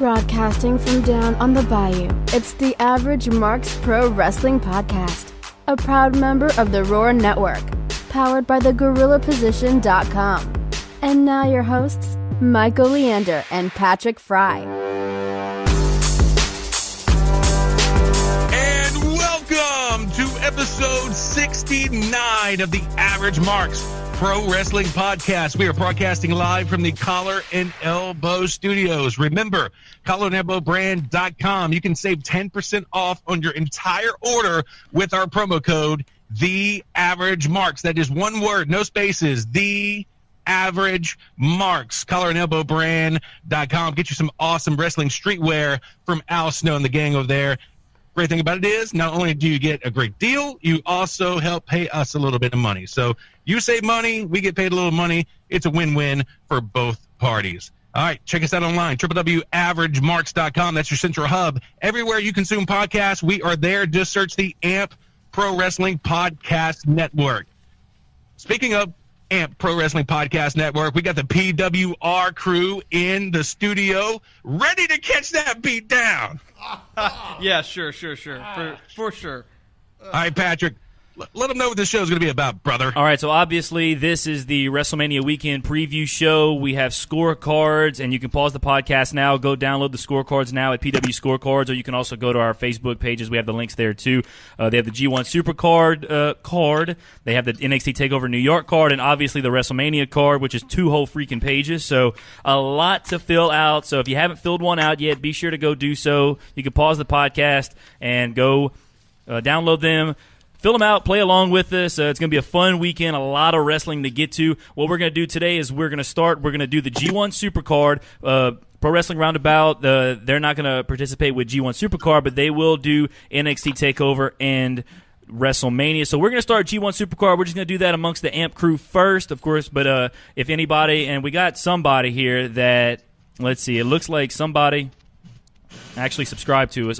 Broadcasting from down on the bayou, it's the AverageMarks Pro Wrestling Podcast, a proud member of the Roar Network, powered by thegorillaposition.com. And now your hosts, Michael Leander and Patrick Fry. And welcome to episode 69 of the AverageMarks Pro Wrestling Podcast. We are broadcasting live from the Collar and Elbow Studios. Remember, collarandelbowbrand.com. You can save 10% off on your entire order with our promo code, The Average Marks. That is one word, no spaces, The Average Marks. Collarandelbowbrand.com. Get you some awesome wrestling streetwear from Al Snow and the gang over there. Great thing about it is, not only do you get a great deal, you also help pay us a little bit of money. So you save money, we get paid a little money. It's a win-win for both parties. All right, check us out online, www.averagemarks.com. That's your central hub. Everywhere you consume podcasts, we are there. Just search the AMP Pro Wrestling Podcast Network. Speaking of AMP Pro Wrestling Podcast Network, we got the PWR crew in the studio, ready to catch that beat down. Yeah, sure. For sure. All right, Patrick, let them know what this show is going to be about, brother. All right, so obviously this is the WrestleMania weekend preview show. We have scorecards, and you can pause the podcast now. Go download the scorecards now at PW Scorecards, or you can also go to our Facebook pages. We have the links there, too. They have the G1 Supercard card. They have the NXT Takeover New York card, and obviously the WrestleMania card, which is 2 whole freaking pages. So a lot to fill out. So if you haven't filled one out yet, be sure to go do so. You can pause the podcast and go download them. Fill them out, play along with us. It's going to be a fun weekend, a lot of wrestling to get to. What we're going to do today is we're going to do the G1 Supercard, Pro Wrestling Roundabout. They're not going to participate with G1 Supercard, but they will do NXT Takeover and WrestleMania. So we're going to start G1 Supercard. We're just going to do that amongst the AMP crew first, of course. But if anybody, and we got somebody here that, let's see, it looks like somebody actually subscribe to us.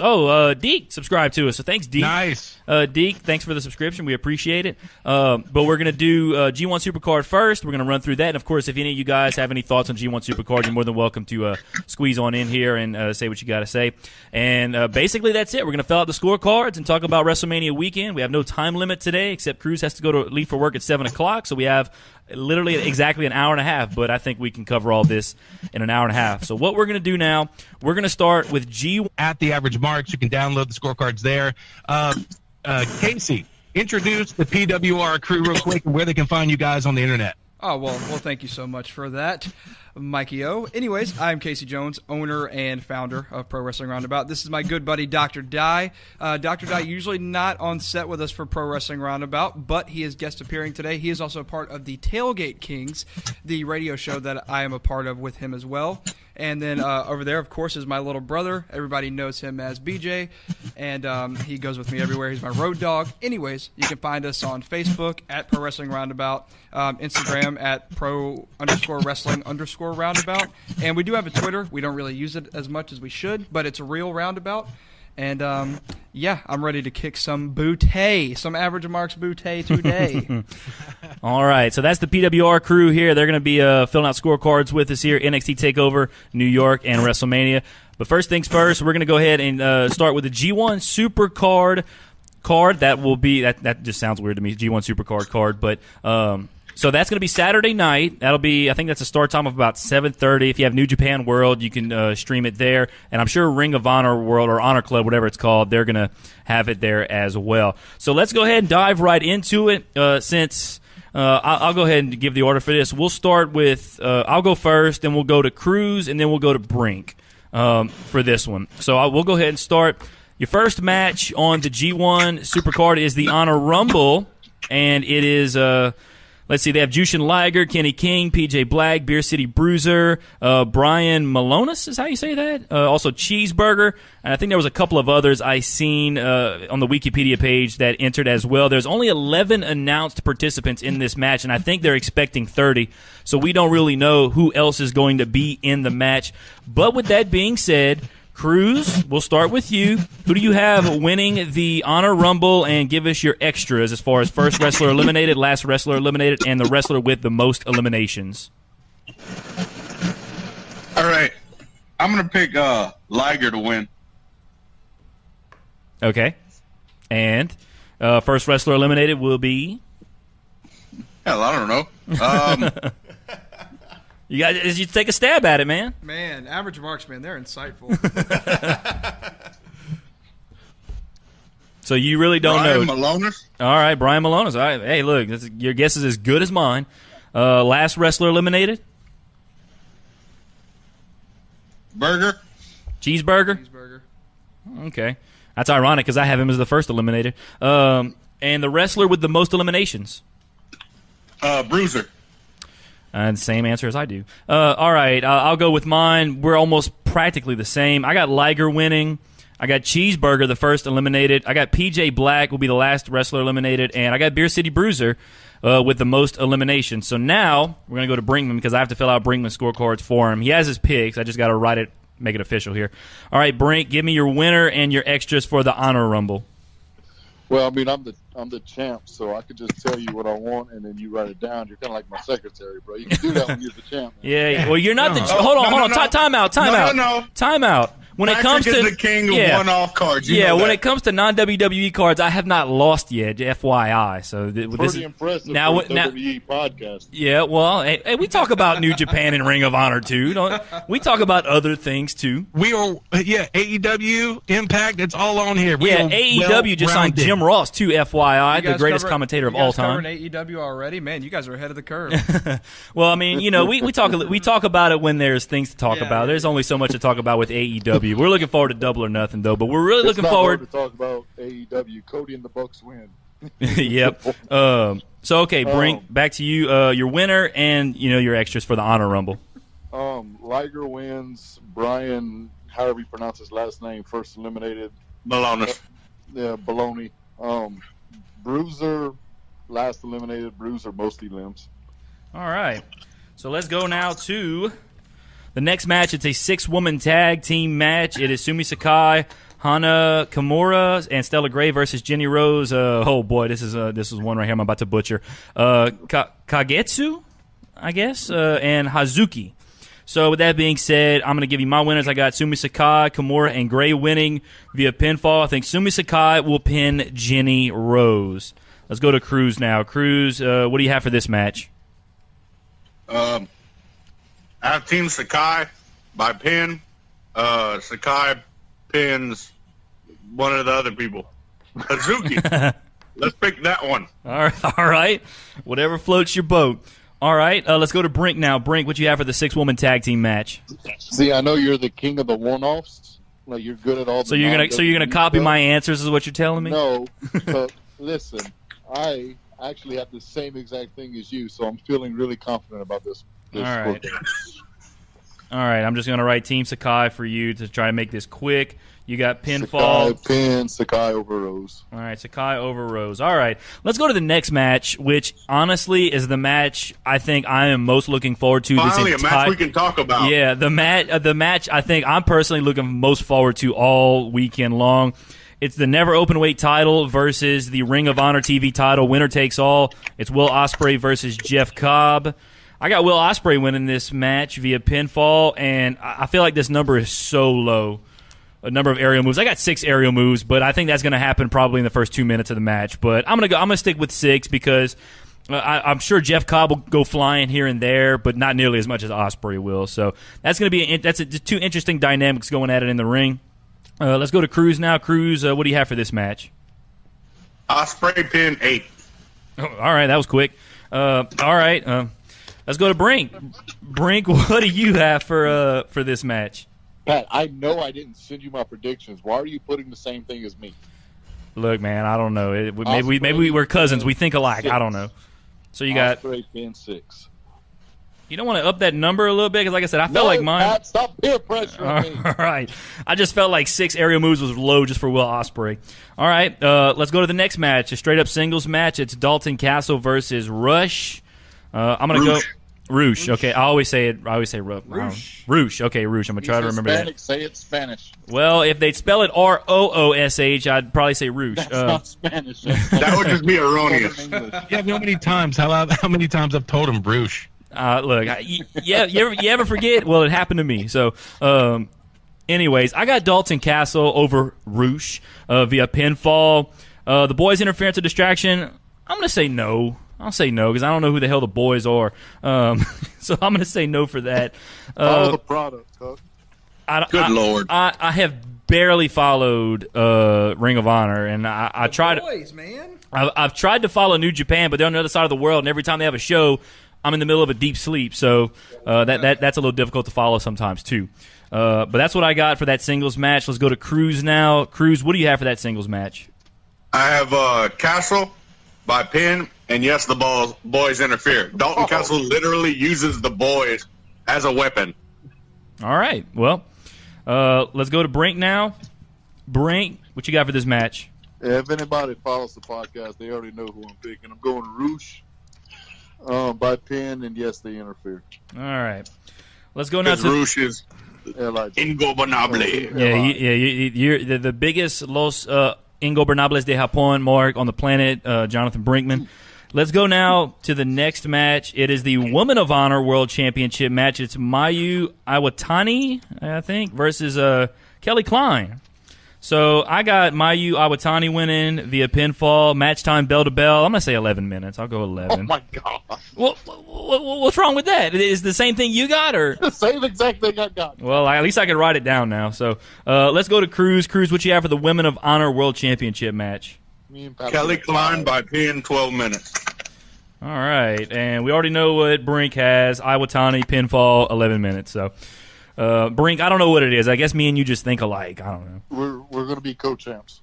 Deke subscribed to us. So thanks, Deke. Nice. Deke, thanks for the subscription. We appreciate it. But we're going to do G1 Supercard first. We're going to run through that. And, of course, if any of you guys have any thoughts on G1 Supercard, you're more than welcome to squeeze on in here and say what you got to say. And basically that's it. We're going to fill out the scorecards and talk about WrestleMania weekend. We have no time limit today, except Cruz has to leave for work at 7 o'clock. So we have literally exactly an hour and a half, but I think we can cover all this in an hour and a half. So what we're going to do now, we're going to start with G1. At the Average Marks, you can download the scorecards there. Casey, introduce the PWR crew real quick and where they can find you guys on the internet. Oh, well, thank you so much for that, Mikey O. Anyways, I'm Casey Jones, owner and founder of Pro Wrestling Roundabout. This is my good buddy, Dr. Dye. Dr. Dye usually not on set with us for Pro Wrestling Roundabout, but he is guest appearing today. He is also part of the Tailgate Kings, the radio show that I am a part of with him as well. And then over there, of course, is my little brother. Everybody knows him as BJ, and he goes with me everywhere. He's my road dog. Anyways, you can find us on Facebook at Pro Wrestling Roundabout, Instagram at Pro_Wrestling_Roundabout, and we do have a Twitter. We don't really use it as much as we should, but it's a real roundabout. And, I'm ready to kick some bootay, some Average Marks bootay today. All right, so that's the PWR crew here. They're going to be filling out scorecards with us here, NXT TakeOver, New York, and WrestleMania. But first things first, we're going to go ahead and start with the G1 Supercard card. That will be, that just sounds weird to me, G1 Supercard card, but so that's going to be Saturday night. That'll be, I think that's a start time of about 7:30. If you have New Japan World, you can stream it there. And I'm sure Ring of Honor World or Honor Club, whatever it's called, they're going to have it there as well. So let's go ahead and dive right into it. Since I'll go ahead and give the order for this. We'll start with, I'll go first, then we'll go to Cruz, and then we'll go to Brink for this one. So we'll go ahead and start. Your first match on the G1 Supercard is the Honor Rumble, and it is... let's see, they have Jushin Liger, Kenny King, PJ Black, Beer City Bruiser, Brian Malonis is how you say that? Also Cheeseburger, and I think there was a couple of others I seen on the Wikipedia page that entered as well. There's only 11 announced participants in this match, and I think they're expecting 30, so we don't really know who else is going to be in the match. But with that being said, Cruz, we'll start with you. Who do you have winning the Honor Rumble, and give us your extras as far as first wrestler eliminated, last wrestler eliminated, and the wrestler with the most eliminations? All right. I'm gonna pick Liger to win. Okay. And first wrestler eliminated will be. Hell, I don't know. You take a stab at it, man. Man, AverageMarks, man, they're insightful. So you really don't Brian know. Malonis? All right, Brian Malonis. All right. Hey, look, your guess is as good as mine. Last wrestler eliminated? Burger? Cheeseburger? Cheeseburger. Okay. That's ironic because I have him as the first eliminated. And the wrestler with the most eliminations? Bruiser. And same answer as I do. All right, I'll go with mine. We're almost practically the same. I got Liger winning. I got Cheeseburger, the first eliminated. I got PJ Black will be the last wrestler eliminated. And I got Beer City Bruiser with the most eliminations. So now we're going to go to Brinkman because I have to fill out Brinkman's scorecards for him. He has his picks. I just got to write it, make it official here. All right, Brink, give me your winner and your extras for the Honor Rumble. Well, I mean, I'm the champ, so I could just tell you what I want, and then you write it down. You're kind of like my secretary, bro. You can do that when you're the champ. Man. Yeah, well, you're not the. Hold on. Time out. Time out. When it comes to the king of one-off cards, when it comes to non-WWE cards, I have not lost yet. FYI. So pretty impressive now, for a WWE podcast. Yeah, well, hey, we talk about New Japan and Ring of Honor too. We talk about other things too. We are, AEW, Impact. It's all on here. AEW just signed Jim Ross too. FYI, the greatest commentator of all time. AEW already, man. You guys are ahead of the curve. Well, I mean, we talk about it when there's things to talk about. There's only so much to talk about with AEW. We're looking forward to Double or Nothing, though. But we're really looking forward to talk about AEW. Cody and the Bucks win. Yep. So okay, Brink, back to you. Your winner and your extras for the Honor Rumble. Liger wins. Brian, however you pronounce his last name, first eliminated. Malonis. Baloney. Bruiser, last eliminated. Bruiser, mostly limbs. All right. So let's go now to the next match. It's a 6-woman tag team match. It is Sumi Sakai, Hana Kimura, and Stella Gray versus Jenny Rose. Oh boy, this is one right here I'm about to butcher. Kagetsu, I guess, and Hazuki. So with that being said, I'm going to give you my winners. I got Sumi Sakai, Kimura, and Gray winning via pinfall. I think Sumi Sakai will pin Jenny Rose. Let's go to Cruz now. Cruz, what do you have for this match? I have Team Sakai by pin. Sakai pins one of the other people. Hazuki. Let's pick that one. All right. Whatever floats your boat. All right. Let's go to Brink now. Brink, what you have for the 6-woman tag team match? See, I know you're the king of the one-offs. Like you're good at all. So you're gonna copy stuff. my answers, is what you're telling me? No, but listen, I actually have the same exact thing as you, so I'm feeling really confident about this. All right. All right, I'm just going to write Team Sakai for you to try to make this quick. You got pinfall. Sakai over Rose. All right, Sakai over Rose. All right, let's go to the next match, which honestly is the match I think I am most looking forward to. Finally, a match we can talk about. Yeah, the match I think I'm personally looking most forward to all weekend long. It's the Never Openweight title versus the Ring of Honor TV title. Winner takes all. It's Will Ospreay versus Jeff Cobb. I got Will Ospreay winning this match via pinfall, and I feel like this number is so low. A number of aerial moves. I got 6 aerial moves, but I think that's going to happen probably in the first 2 minutes of the match. But I'm gonna stick with 6 because I'm sure Jeff Cobb will go flying here and there, but not nearly as much as Ospreay will. So that's going to be two interesting dynamics going at it in the ring. Let's go to Cruz now. Cruz, what do you have for this match? Ospreay pin 8. Oh, all right, that was quick. All right. Let's go to Brink. Brink, what do you have for this match? Pat, I know I didn't send you my predictions. Why are you putting the same thing as me? Look, man, I don't know. Maybe we're cousins. We think alike. 6. I don't know. So you got Ospreay pin 6. You don't want to up that number a little bit because, like I said, I felt like mine. Pat, stop peer pressuring me. All right, I just felt like 6 aerial moves was low just for Will Ospreay. All right, let's go to the next match. A straight up singles match. It's Dalton Castle versus Rush. I'm gonna go. Roosh. Okay, I always say Roosh. Roosh. Okay, Roosh. I'm gonna try to remember Hispanic, that. Say it Spanish. Well, if they'd spell it Roosh, I'd probably say Roosh. That's not Spanish. That would just be erroneous. Yeah, how many times? How many times I've told him Roosh? Look, you ever forget? Well, it happened to me. So, anyways, I got Dalton Castle over Roosh via pinfall. The boys' interference or distraction, I'm going to say no. I'll say no because I don't know who the hell the boys are. So I'm going to say no for that. Follow the product, Cook. Good Lord. I have barely followed Ring of Honor, and I tried. Boys, man. I've tried to follow New Japan, but they're on the other side of the world, and every time they have a show, I'm in the middle of a deep sleep. So that's a little difficult to follow sometimes too. But that's what I got for that singles match. Let's go to Cruz now. Cruz, what do you have for that singles match? I have Castle by pin, and yes, the boys interfere. Dalton Castle literally uses the boys as a weapon. All right. Well, let's go to Brink now. Brink, what you got for this match? Yeah, if anybody follows the podcast, they already know who I'm picking. I'm going Roosh by pin, and yes, they interfere. All right. Let's go now Because to Roosh is ingobernable. you're the biggest Los Ingobernables de Japón mark on the planet, Jonathan Brinkman. Let's go now to the next match. It is the Women of Honor World Championship match. It's Mayu Iwatani, I think, versus Kelly Klein. So I got Mayu Iwatani winning via pinfall. Match time bell to bell. I'm going to say 11 minutes. I'll go 11. Oh, my God. What's wrong with that? Is it the same thing you got? Or The same exact thing I got. Well, at least I can write it down now. So let's go to Cruz. Cruz, what you have for the Women of Honor World Championship match? Kelly Klein by pin, 12 minutes. All right, and we already know what Brink has. Iwatani, pinfall, 11 minutes. So, Brink, I don't know what it is. I guess me and you just think alike. I don't know. We're going to be co-champs.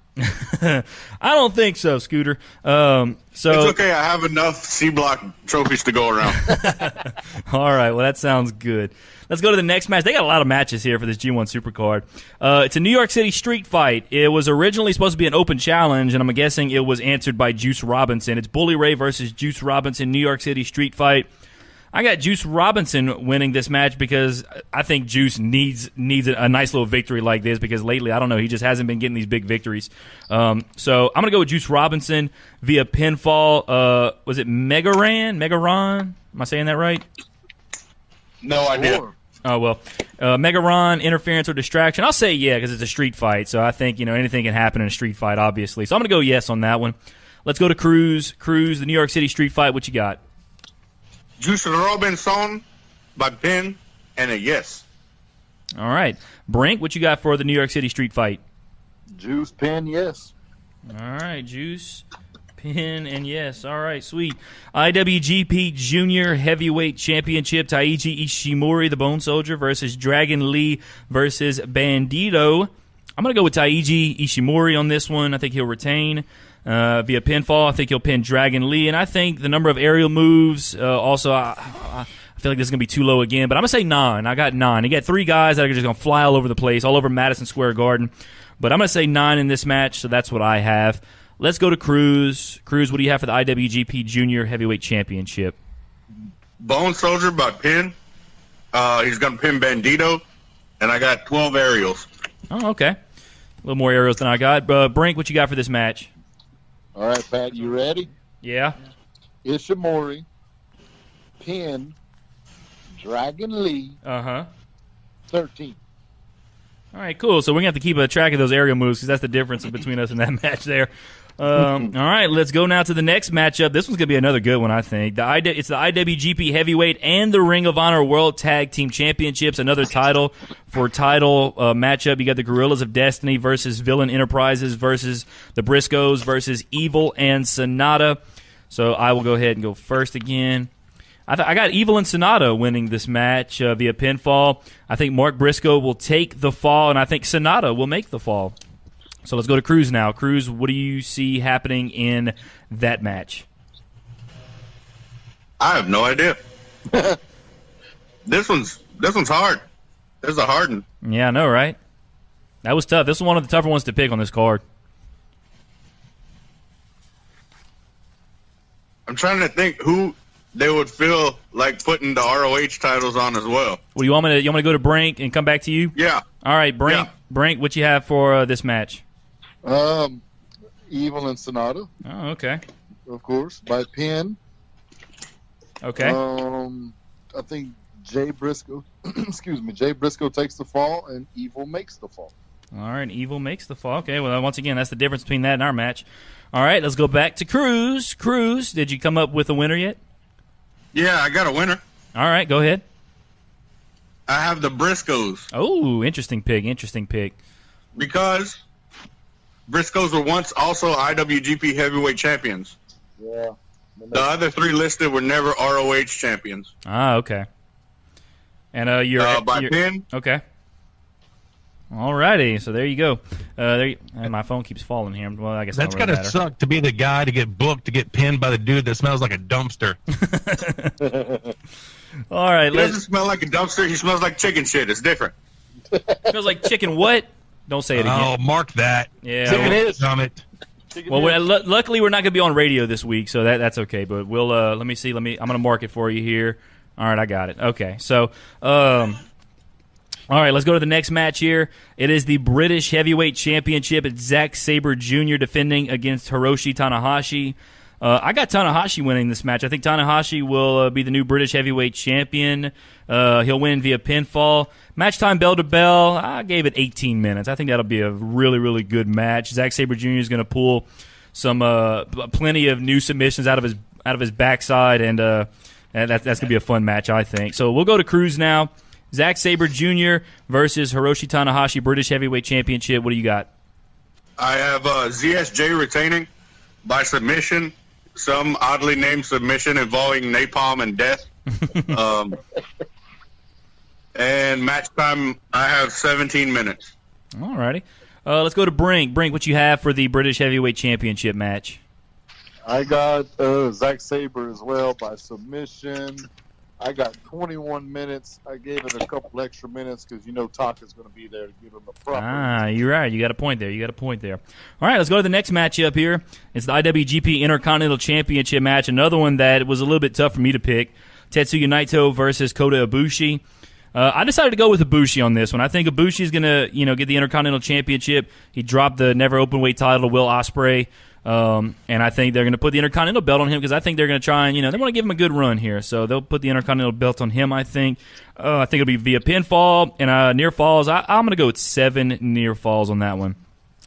I don't think so, Scooter. So It's okay. I have enough C-Block trophies to go around. All right, well, that sounds good. Let's go to the next match. They got a lot of matches here for this G1 Supercard. It's a New York City street fight. It was originally supposed to be an open challenge, and I'm guessing it was answered by Juice Robinson. It's Bully Ray versus Juice Robinson, New York City street fight. I got Juice Robinson winning this match because I think Juice needs a nice little victory like this because lately, I don't know, he just hasn't been getting these big victories. So I'm going to go with Juice Robinson via pinfall. Was it Megaran? Am I saying that right? No idea. Sure. Oh, well, Megaron, interference or distraction. I'll say yeah because it's a street fight. So I think, anything can happen in a street fight, obviously. So I'm going to go yes on that one. Let's go to Cruz. Cruz, the New York City street fight. What you got? Juice Robinson by pin and a yes. All right. Brink, what you got for the New York City street fight? Juice, pin, yes. All right, Juice, pin, and yes. All right, sweet. IWGP Junior Heavyweight Championship, Taiji Ishimori, the Bone Soldier, versus Dragon Lee versus Bandito. I'm going to go with Taiji Ishimori on this one. I think he'll retain via pinfall. I think he'll pin Dragon Lee. And I think the number of aerial moves, also, I feel like this is going to be too low again. But I'm going to say 9. I got 9. You got 3 guys that are just going to fly all over the place, all over Madison Square Garden. But I'm going to say 9 in this match, so that's what I have. Let's go to Cruz. Cruz, what do you have for the IWGP Junior Heavyweight Championship? Bone Soldier by pin. He's going to pin Bandito. And I got 12 aerials. Oh, okay. A little more aerials than I got. Brink, what you got for this match? All right, Pat, you ready? Yeah. Ishimori, pin, Dragon Lee, 13. All right, cool. So we're going to have to keep a track of those aerial moves because that's the difference between us in that match there. All right, let's go now to the next matchup. This one's going to be another good one, I think. It's the IWGP Heavyweight and the Ring of Honor World Tag Team Championships, another title matchup. You got the Guerrillas of Destiny versus Villain Enterprises versus the Briscoes versus Evil and Sonata. So I will go ahead and go first again. I got Evil and Sonata winning this match via pinfall. I think Mark Briscoe will take the fall, and I think Sonata will make the fall. So let's go to Cruz now. Cruz, what do you see happening in that match? I have no idea. This one's hard. This is a hard one. Yeah, I know, right? That was tough. This is one of the tougher ones to pick on this card. I'm trying to think who they would feel like putting the ROH titles on as well. Well, you want me to go to Brink and come back to you? Yeah. All right, Brink. Yeah. Brink, what you have for this match? Evil and Sonata, Oh, okay. of course, by pin. Okay. think Jay Briscoe, Jay Briscoe takes the fall, and Evil makes the fall. All right, Evil makes the fall. Okay, well, once again, that's the difference between that and our match. All right, let's go back to Cruz. Cruz, did you come up with a winner yet? Yeah, I got a winner. All right, go ahead. I have the Briscoes. Oh, interesting pick. Because Briscoes were once also IWGP Heavyweight Champions. Yeah. The other three listed were never ROH champions. Ah, okay. And you're by pin. Okay. Alrighty, so there you go. And my phone keeps falling here. Well, I guess That's got to suck to be the guy to get booked to get pinned by the dude that smells like a dumpster. All right, He doesn't smell like a dumpster. He smells like chicken shit. It's different. Smells like chicken what? Don't say it again. Oh, mark that. Yeah. Chicken is. Well, luckily we're not going to be on radio this week, so that's okay. But we'll let me see. I'm going to mark it for you here. All right, I got it. Okay, so all right, let's go to the next match here. It is the British Heavyweight Championship. It's Zack Sabre Jr. defending against Hiroshi Tanahashi. I got Tanahashi winning this match. I think Tanahashi will be the new British Heavyweight Champion. He'll win via pinfall. Match time bell to bell. I gave it 18 minutes. I think that'll be a really, really good match. Zack Sabre Jr. is going to pull some plenty of new submissions out of his backside, and that's going to be a fun match, I think. So we'll go to Cruz now. Zack Sabre Jr. versus Hiroshi Tanahashi, British Heavyweight Championship. What do you got? I have ZSJ retaining by submission. Some oddly named submission involving napalm and death. And match time, I have 17 minutes. All righty. Let's go to Brink. Brink, what you have for the British Heavyweight Championship match? I got Zack Sabre as well by submission. I got 21 minutes. I gave it a couple extra minutes because Taka's going to be there to give him a proper. You're right. You got a point there. All right, let's go to the next matchup here. It's the IWGP Intercontinental Championship match. Another one that was a little bit tough for me to pick. Tetsuya Naito versus Kota Ibushi. I decided to go with Ibushi on this one. I think Ibushi is going to, get the Intercontinental Championship. He dropped the never openweight title to Will Ospreay. And I think they're going to put the Intercontinental belt on him because I think they're going to try and, they want to give him a good run here. So they'll put the Intercontinental belt on him, I think. I think it'll be via pinfall and near falls. I'm going to go with 7 near falls on that one.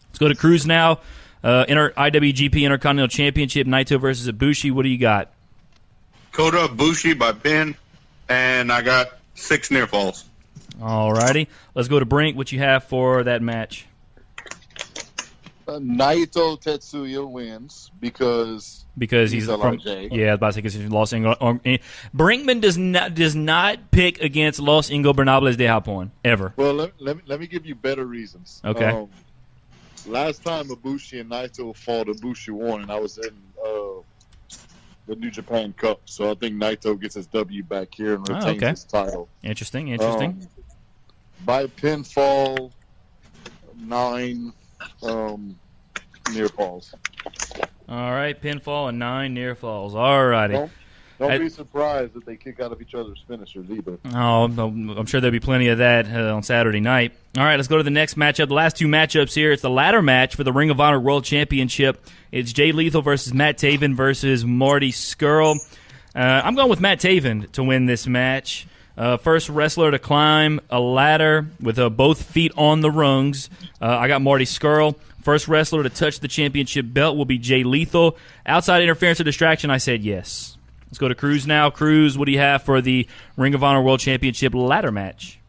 Let's go to Cruz now. IWGP Intercontinental Championship, Naito versus Ibushi. What do you got? Kota Ibushi by pin, and I got 6 near falls. All righty. Let's go to Brink. What you have for that match? Naito Tetsuya wins because he's from LIJ. Yeah, I was about to say because he's Los Ingo. Brinkman does not pick against Los Ingobernables de Japón ever. Well, let me give you better reasons. Okay. Last time Ibushi and Naito fought, Ibushi won, and I was in the New Japan Cup, so I think Naito gets his W back here and retains his title. Interesting. By pinfall, 9 near falls. All right, pinfall and 9 near falls. All righty. Don't be surprised if they kick out of each other's finishers either. Oh, I'm sure there'll be plenty of that on Saturday night. All right, let's go to the next matchup. The last 2 matchups here. It's the ladder match for the Ring of Honor World Championship. It's Jay Lethal versus Matt Taven versus Marty Scurll. I'm going with Matt Taven to win this match. First wrestler to climb a ladder with both feet on the rungs. I got Marty Scurll. First wrestler to touch the championship belt will be Jay Lethal. Outside interference or distraction, I said yes. Let's go to Cruz now. Cruz, what do you have for the Ring of Honor World Championship ladder match?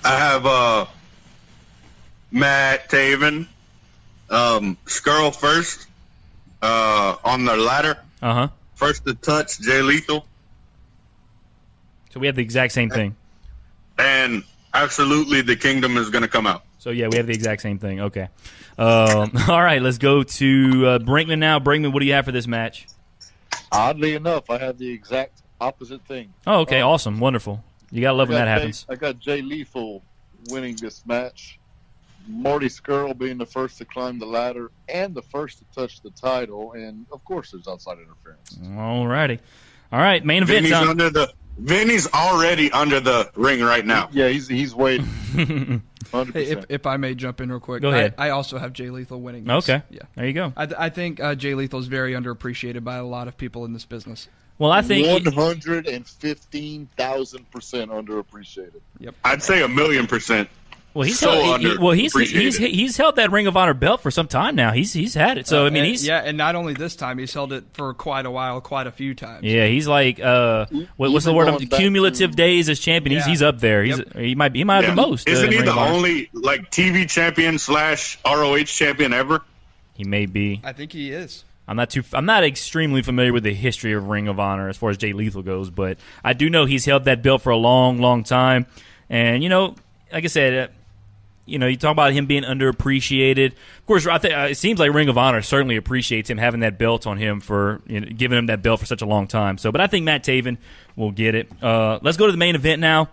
I have Matt Taven, Scurll first on the ladder. Uh-huh. First to touch, Jay Lethal. So we have the exact same thing. And absolutely the Kingdom is going to come out. So, yeah, we have the exact same thing. Okay. All right, let's go to Brinkman now. Brinkman, what do you have for this match? Oddly enough, I have the exact opposite thing. Oh, okay, awesome, wonderful. You got to love when that happens. I got Jay Lethal winning this match. Marty Scurll being the first to climb the ladder and the first to touch the title. And, of course, there's outside interference. All righty. All right, main event time. Vinny's already under the ring right now. Yeah, he's waiting. 100%. Hey, if I may jump in real quick. Go ahead. I also have Jay Lethal winning this. Okay. Yeah. There you go. I think Jay Lethal is very underappreciated by a lot of people in this business. Well, I think 115,000% underappreciated. Yep. I'd say 1,000,000%. Well, he's So he's held that Ring of Honor belt for some time now. He's had it. So I mean, and not only this time, he's held it for quite a while, quite a few times. Yeah, he's like what's the word? Cumulative days as champion. He's up there. He might have the most. Isn't he Ring the of Honor. only TV champion / ROH champion ever? He may be. I think he is. I'm not extremely familiar with the history of Ring of Honor as far as Jay Lethal goes, but I do know he's held that belt for a long, long time. And like I said. You talk about him being underappreciated. Of course, I think it seems like Ring of Honor certainly appreciates him having that belt on him for giving him that belt for such a long time. So, but I think Matt Taven will get it. Let's go to the main event now.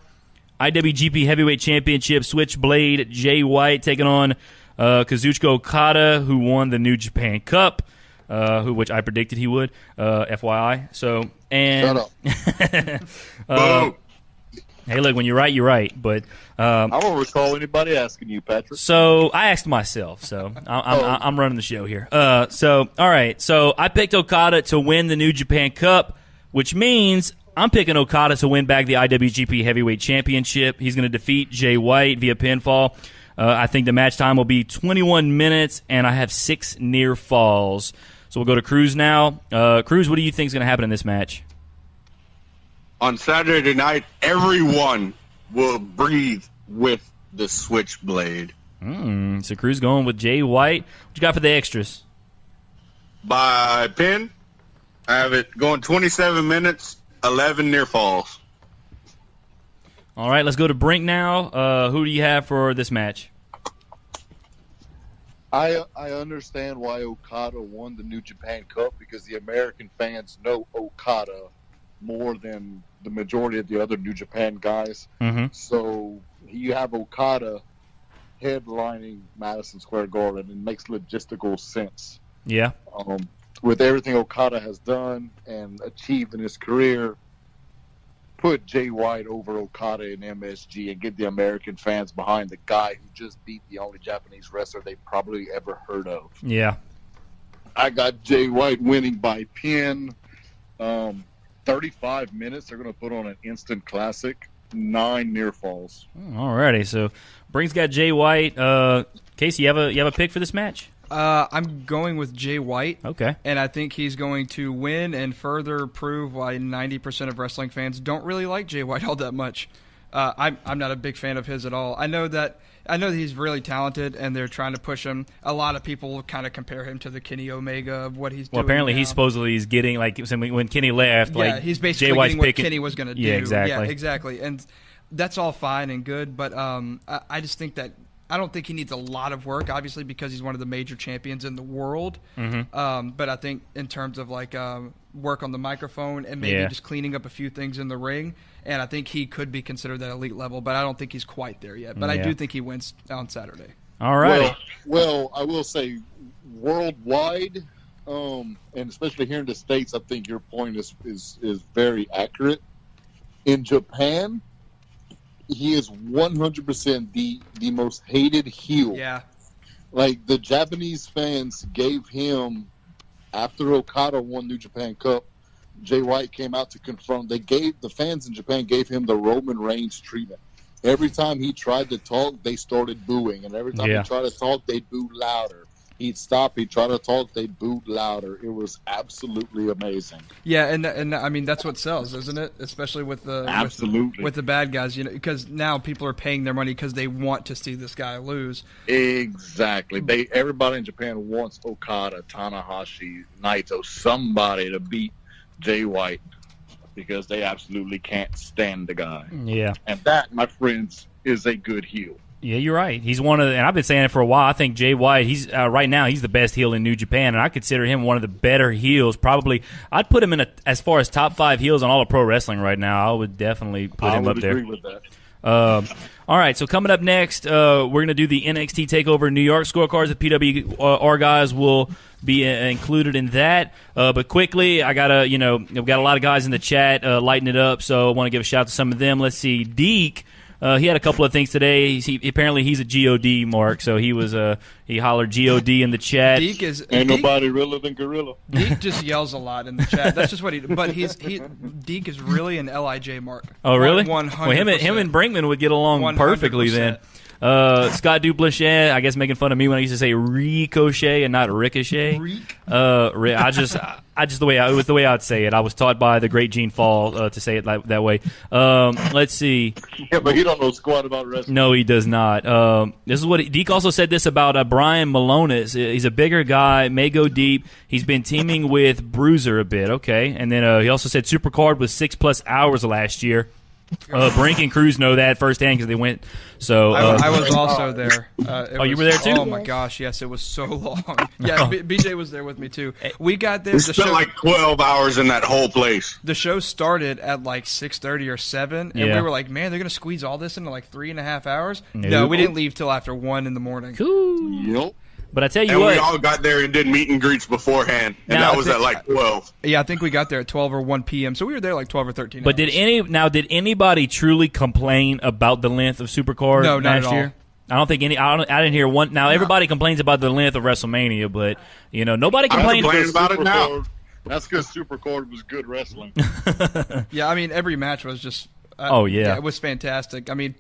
IWGP Heavyweight Championship, Switchblade Jay White taking on Kazuchika Okada, who won the New Japan Cup, which I predicted he would. FYI. So and Shut up. hey, look, when you're right, you're right. But I don't recall anybody asking you, Patrick. so I asked myself. So I'm running the show here. So all right. So I picked Okada to win the New Japan Cup, which means I'm picking Okada to win back the IWGP Heavyweight Championship. He's going to defeat Jay White via pinfall. I think the match time will be 21 minutes, and I have 6 near falls. So we'll go to Cruz now. Cruz, what do you think is going to happen in this match? On Saturday night, everyone will breathe with the Switchblade. So Cruz going with Jay White. What you got for the extras? By pin, I have it going 27 minutes, 11 near falls. All right, let's go to Brink now. Who do you have for this match? I understand why Okada won the New Japan Cup because the American fans know Okada more than the majority of the other New Japan guys. Mm-hmm. So you have Okada headlining Madison Square Garden. It makes logistical sense. Yeah. With everything Okada has done and achieved in his career, put Jay White over Okada in MSG and get the American fans behind the guy who just beat the only Japanese wrestler they probably ever heard of. Yeah. I got Jay White winning by pin. 35 minutes. They're going to put on an instant classic. 9 near falls. Alrighty. So Brink's got Jay White. Casey, you have a pick for this match? I'm going with Jay White. Okay. And I think he's going to win and further prove why 90% of wrestling fans don't really like Jay White all that much. I'm not a big fan of his at all. I know that he's really talented, and they're trying to push him. A lot of people kind of compare him to the Kenny Omega of what he's doing. Well, apparently now. he's supposedly getting like when Kenny left. Yeah, like he's basically Jay White's getting what picking. Kenny was going to do. Yeah, exactly. Yeah, exactly. And that's all fine and good, but I just think that I don't think he needs a lot of work, obviously, because he's one of the major champions in the world. Mm-hmm. But I think in terms of like work on the microphone and maybe just cleaning up a few things in the ring, and I think he could be considered that elite level, but I don't think he's quite there yet. But I do think he wins on Saturday. All right. Well, I will say worldwide, and especially here in the States, I think your point is very accurate. In Japan, he is 100% the most hated heel. Yeah. Like, the Japanese fans gave him, after Okada won New Japan Cup, Jay White came out to confront. The fans in Japan gave him the Roman Reigns treatment. Every time he tried to talk, they started booing. And every time he tried to talk, they booed louder. He'd stop. He'd try to talk. They'd boo louder. It was absolutely amazing. Yeah, and I mean that's what sells, isn't it? Especially with the with the bad guys, because now people are paying their money because they want to see this guy lose. Exactly. Everybody in Japan wants Okada, Tanahashi, Naito, somebody to beat Jay White because they absolutely can't stand the guy. Yeah, and that, my friends, is a good heel. Yeah, you're right. He's one of the, and I've been saying it for a while. I think Jay White, he's right now, he's the best heel in New Japan, and I consider him one of the better heels. Probably, I'd put him in as far as top 5 heels on all of pro wrestling right now. I would definitely put him up there. I would agree with that. All right, so coming up next, we're going to do the NXT Takeover New York scorecards. The PWR guys will be included in that. But quickly, we've got a lot of guys in the chat lighting it up, so I want to give a shout out to some of them. Let's see, Deke. He had a couple of things today. Apparently he's a God, Mark. So he was he hollered God in the chat. Ain't nobody realer than Gorilla. Deke just yells a lot in the chat. That's just what he. But Deke is really an Lij, Mark. Oh, really? 100%. Well, him and Brinkman would get along 100%. perfectly then. Scott Duplichet, I guess making fun of me when I used to say ricochet and not ricochet. I just it was the way I'd say it. I was taught by the great Gene Fall to say it that way. Let's see. Yeah, but he don't know squat about wrestling. No, he does not. This is what Deke also said this about Brian Malonis. He's a bigger guy, may go deep. He's been teaming with Bruiser a bit. Okay, and then he also said Supercard was 6+ hours last year. Brink and Cruz know that firsthand because they went. So I was also there. You were there too? Oh my gosh, yes, it was so long. Yeah, BJ was there with me too. We got there. We spent like 12 hours in that whole place. The show started at like 6:30 or 7, and we were like, man, they're gonna squeeze all this into like 3.5 hours. No, we didn't leave till after 1 in the morning. Cool. Yep. But I tell you and what, we all got there and did meet and greets beforehand, and that was at like 12. Yeah, I think we got there at 12 or 1 p.m. So we were there like 12 or 13 But hours. did anybody truly complain about the length of Supercard No, not last at year? I don't think any. I didn't hear one. Now everybody complains about the length of WrestleMania, but nobody complained about it now. That's because Supercard was good wrestling. Yeah, I mean every match was just. Yeah, it was fantastic. I mean,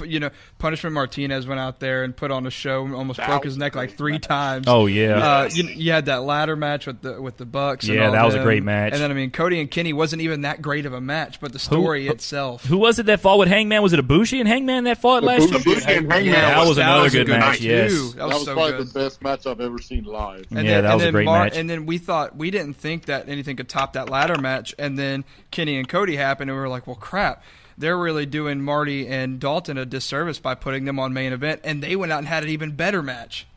Punishment Martinez went out there and put on a show, almost broke his neck like 3 times. Oh yeah, you had that ladder match with the Bucks. Yeah, that was a great match. And then I mean, Cody and Kenny wasn't even that great of a match, but the story itself. Who was it that fought with Hangman? Was it Ibushi and Hangman that fought last year? Ibushi and Hangman. Yeah, that was another good match. Yes, that was so probably good. the best match I've ever seen live. That was a great match. And then we didn't think that anything could top that ladder match, and then Kenny and Cody happened, and we were like, well, crap. They're really doing Marty and Dalton a disservice by putting them on main event, and they went out and had an even better match.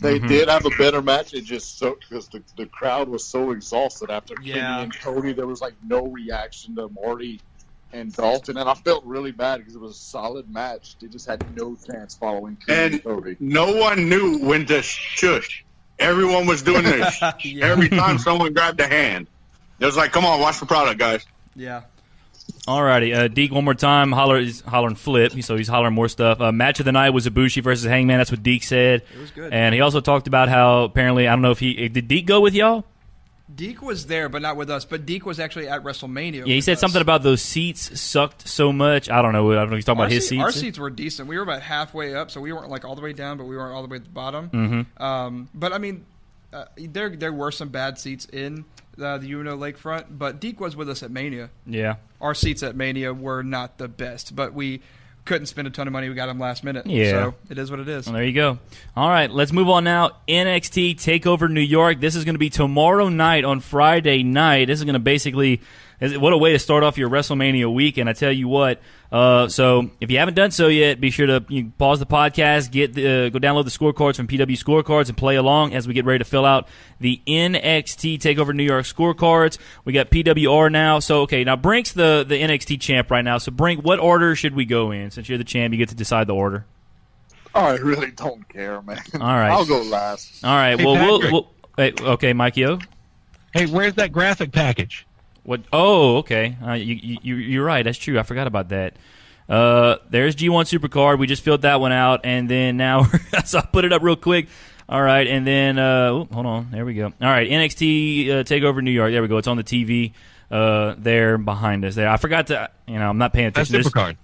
They did have a better match. It just because the crowd was so exhausted after Kenny and Cody. There was like no reaction to Marty and Dalton, and I felt really bad because it was a solid match. They just had no chance following Kenny and Cody. No one knew when to shush. Everyone was doing this every time someone grabbed a hand. It was like, come on, watch the product, guys. Yeah. Alrighty, Deke, one more time. He's hollering flip, so he's hollering more stuff. Match of the night was Ibushi versus Hangman. That's what Deke said. It was good. And he also talked about how apparently, I don't know if did Deke go with y'all? Deke was there, but not with us. But Deke was actually at WrestleMania. Yeah, he said something about those seats sucked so much. I don't know. If he's talking about his seats. Our seats were decent. We were about halfway up, so we weren't like all the way down, but we weren't all the way at the bottom. Mm-hmm. But I mean, there were some bad seats in the Uno Lakefront, but Deke was with us at Mania. Yeah. Our seats at Mania were not the best, but we couldn't spend a ton of money. We got them last minute. Yeah. So it is what it is. Well, there you go. All right, let's move on now. NXT Takeover New York. This is going to be tomorrow night on Friday night. This is going to basically, what a way to start off your WrestleMania weekend. I tell you what. So if you haven't done so yet, be sure to pause the podcast, go download the scorecards from PW Scorecards and play along as we get ready to fill out the NXT Takeover New York scorecards. We got PWR now. So, okay, now Brink's the NXT champ right now. So, Brink, what order should we go in? Since you're the champ, you get to decide the order. I really don't care, man. All right. I'll go last. All right. Hey, well, okay, Mikey O. Hey, where's that graphic package? What? Oh, okay. You're right. That's true. I forgot about that. There's G1 Supercard. We just filled that one out, and then now so I'll put it up real quick. All right, and then hold on. There we go. All right, NXT Takeover New York. There we go. It's on the TV there behind us. There. I forgot to. I'm not paying That's attention. Supercard.